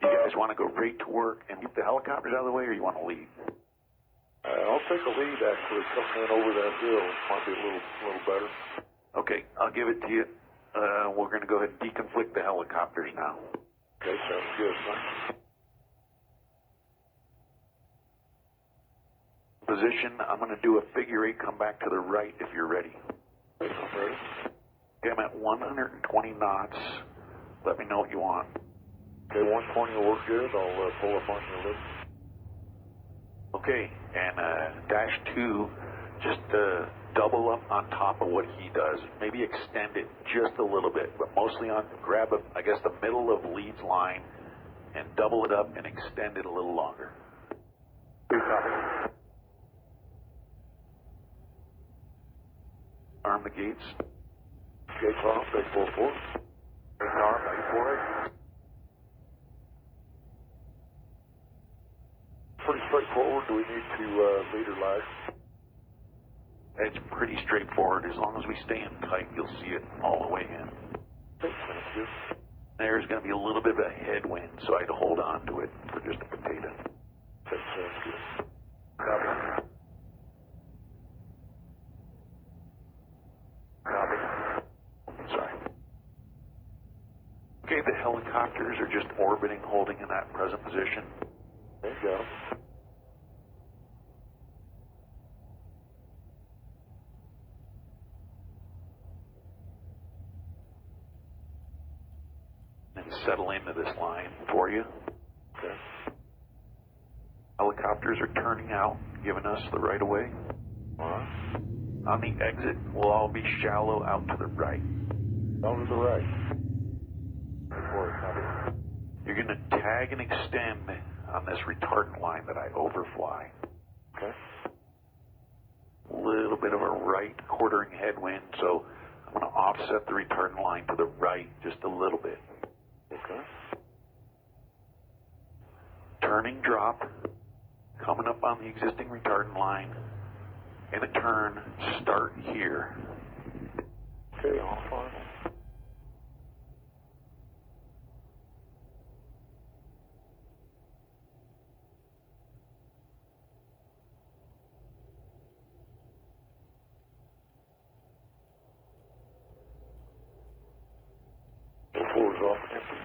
You guys want to go right to work and keep the helicopters out of the way, or you want to lead? I'll take a lead, actually. Coming in over that hill might be a little better. Okay, I'll give it to you. We're going to go ahead and deconflict the helicopters now. Okay, sounds good. Thanks. Position, I'm going to do a figure eight, come back to the right if you're ready. Okay, I'm ready. Okay, I'm at 120 knots. Let me know what you want. Okay, 120 will work good. I'll pull up on your list. Okay, and dash 2, just double up on top of what he does. Maybe extend it just a little bit, but mostly on, grab, I guess, the middle of lead's line and double it up and extend it a little longer. Good copy. Arm the gates. Gates off, big 4-4. Arm, 848. Pretty straightforward. Do we need to lead or lag? It's pretty straightforward. As long as we stay in tight, you'll see it all the way in. Okay, sounds good. There's going to be a little bit of a headwind, so I'd hold on to it for just a potato. Okay, sounds good. Copy. Copy. Sorry. Okay, the helicopters are just orbiting, holding in that present position. There you go. And settle into this line for you. Okay. Helicopters are turning out, giving us the right of way. All right. On the exit, we'll all be shallow out to the right. Out to the right. Report, copy. You're going to tag and extend on this retardant line that I overfly. Okay. A little bit of a right quartering headwind, so I'm going to offset the retardant line to the right just a little bit. Okay. Turning drop, coming up on the existing retardant line, and a turn, start here. Okay, all fine. The floor is off empty.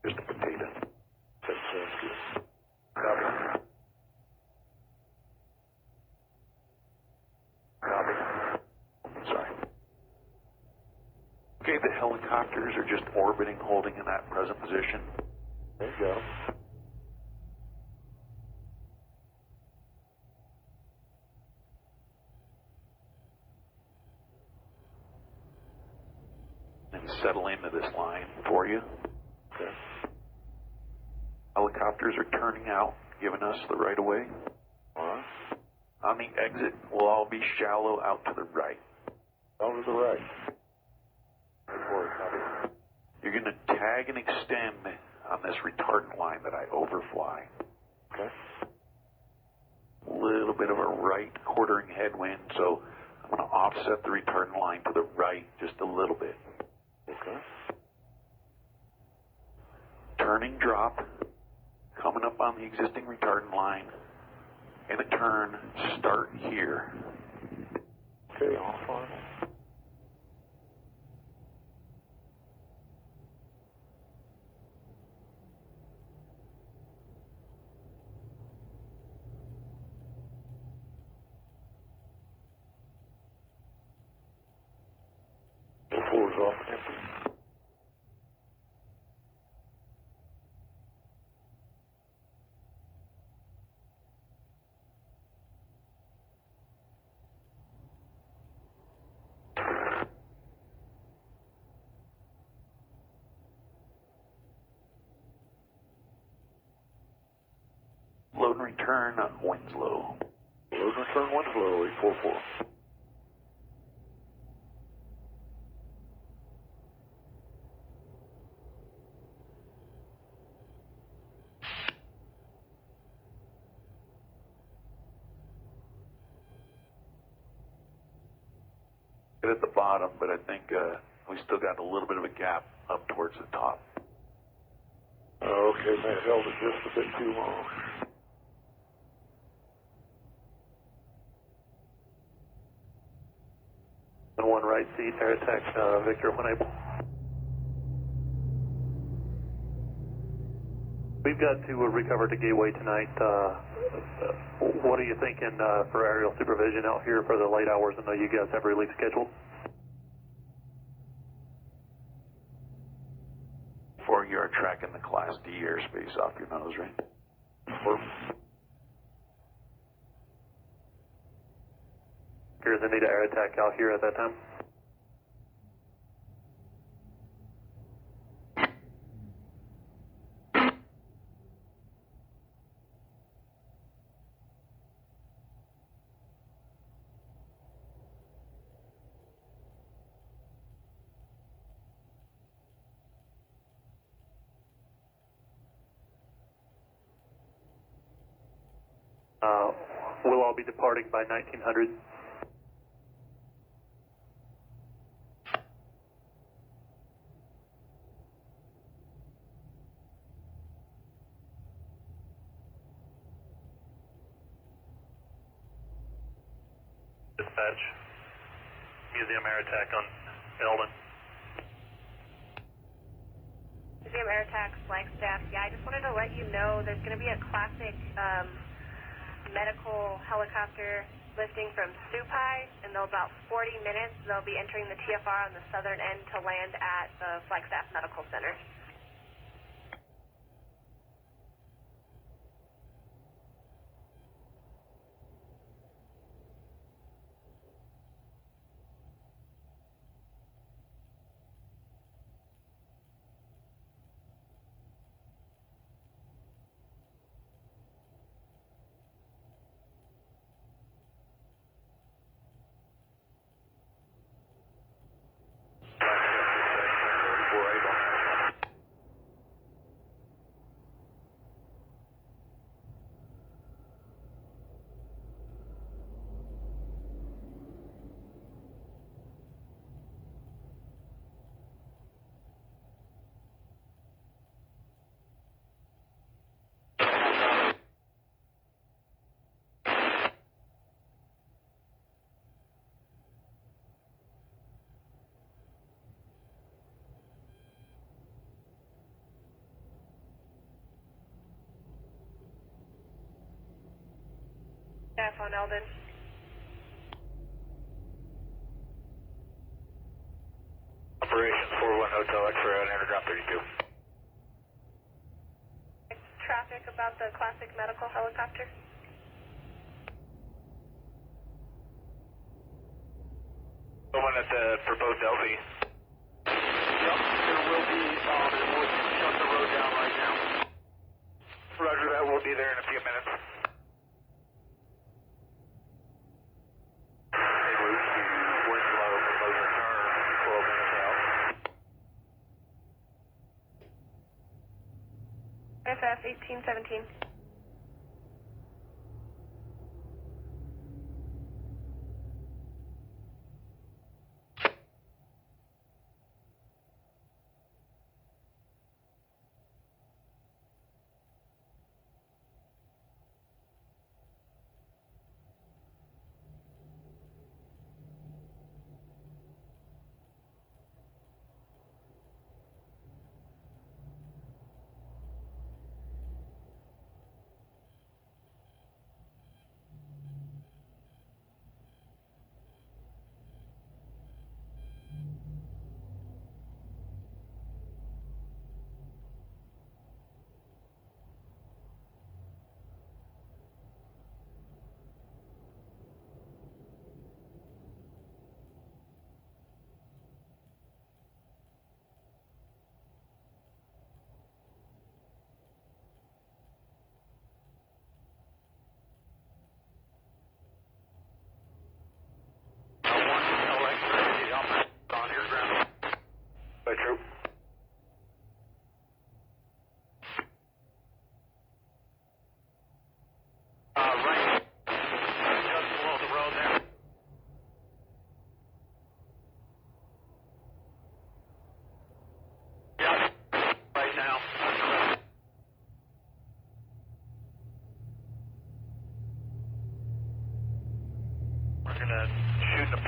Just a potato. That sounds good. Copy. Copy. Sorry. Okay, the helicopters are just orbiting, holding in that present position. There you go. And settle into this line for you. Okay. Helicopters are turning out, giving us the right of way. All right. On the exit, we'll all be shallow out to the right. Out to the right. Report, copy. You're going to tag and extend on this retardant line that I overfly. Okay. A little bit of a right quartering headwind, so I'm going to offset the retardant line to the right just a little bit. Okay. Turning drop, coming up on the existing retardant line, and a turn, start here. Okay, all fine. The floor is off empty. and return, Winslow. Load and return Winslow, 844. Get at the bottom, but I think we still got a little bit of a gap up towards the top. Okay, may have held it just a bit too long. And one right seat, air attack, Victor, when able. We've got to recover to Gateway tonight. What are you thinking for aerial supervision out here for the late hours? I know you guys have relief scheduled. Before you are tracking the Class D airspace off your nose, right? Here's Anita air attack out here at that time. We'll all be departing by 1900. Dispatch, Museum air attack on Eldon. Museum air attack, Flagstaff. Yeah, I just wanted to let you know there's going to be a classic medical helicopter lifting from Supai in about 40 minutes. They'll be entering the TFR on the southern end to land at the Flagstaff Medical Center. Staff on Eldon. Operations 41 Hotel X-ray on aerodrop 32. Traffic about the classic medical helicopter. Someone at the proposed LV. There will be, we'll shut the road down right now. Roger that, we'll be there in a few minutes. FF 1817.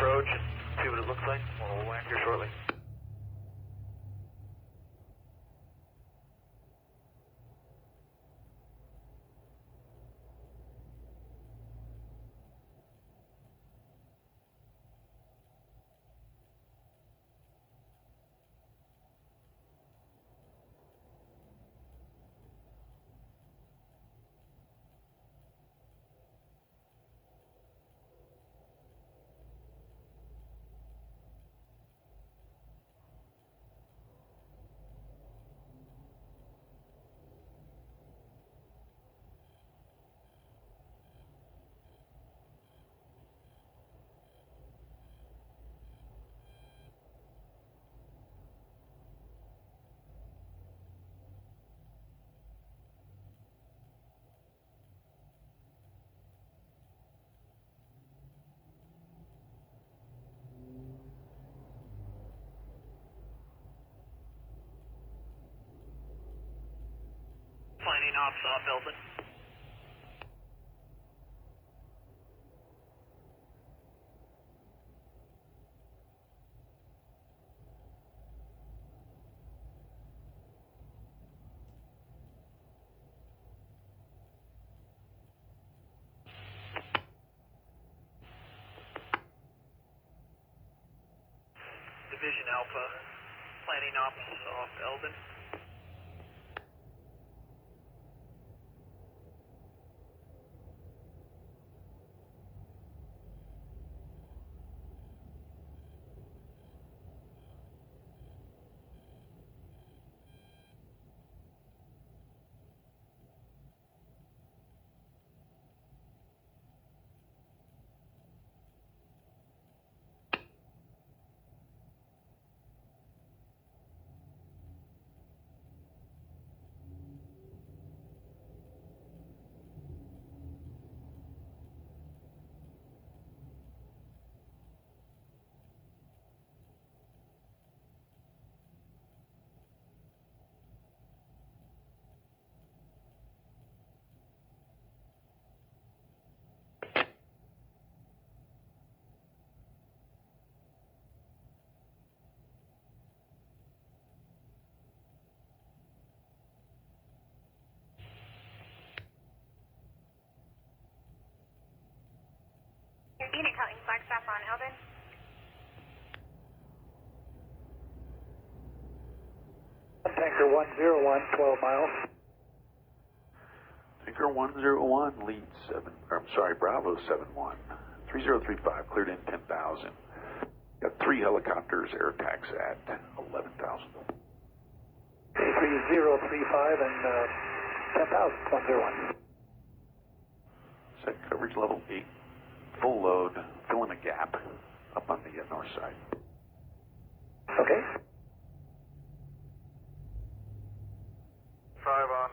approach and see what it looks like. We'll land here shortly. Finding ops off Eldon. Division Alpha, planning ops off Eldon. Unit calling Flagstaff on Eldon. Tanker 101, 12 miles. Tanker 101 lead 7, Bravo 71. 3035, cleared in 10,000. Got 3 helicopters, air attacks at 11,000. 3035 and 10,000, 101. Set coverage level 8. Full load, filling a gap up on the north side. Okay. 5 on.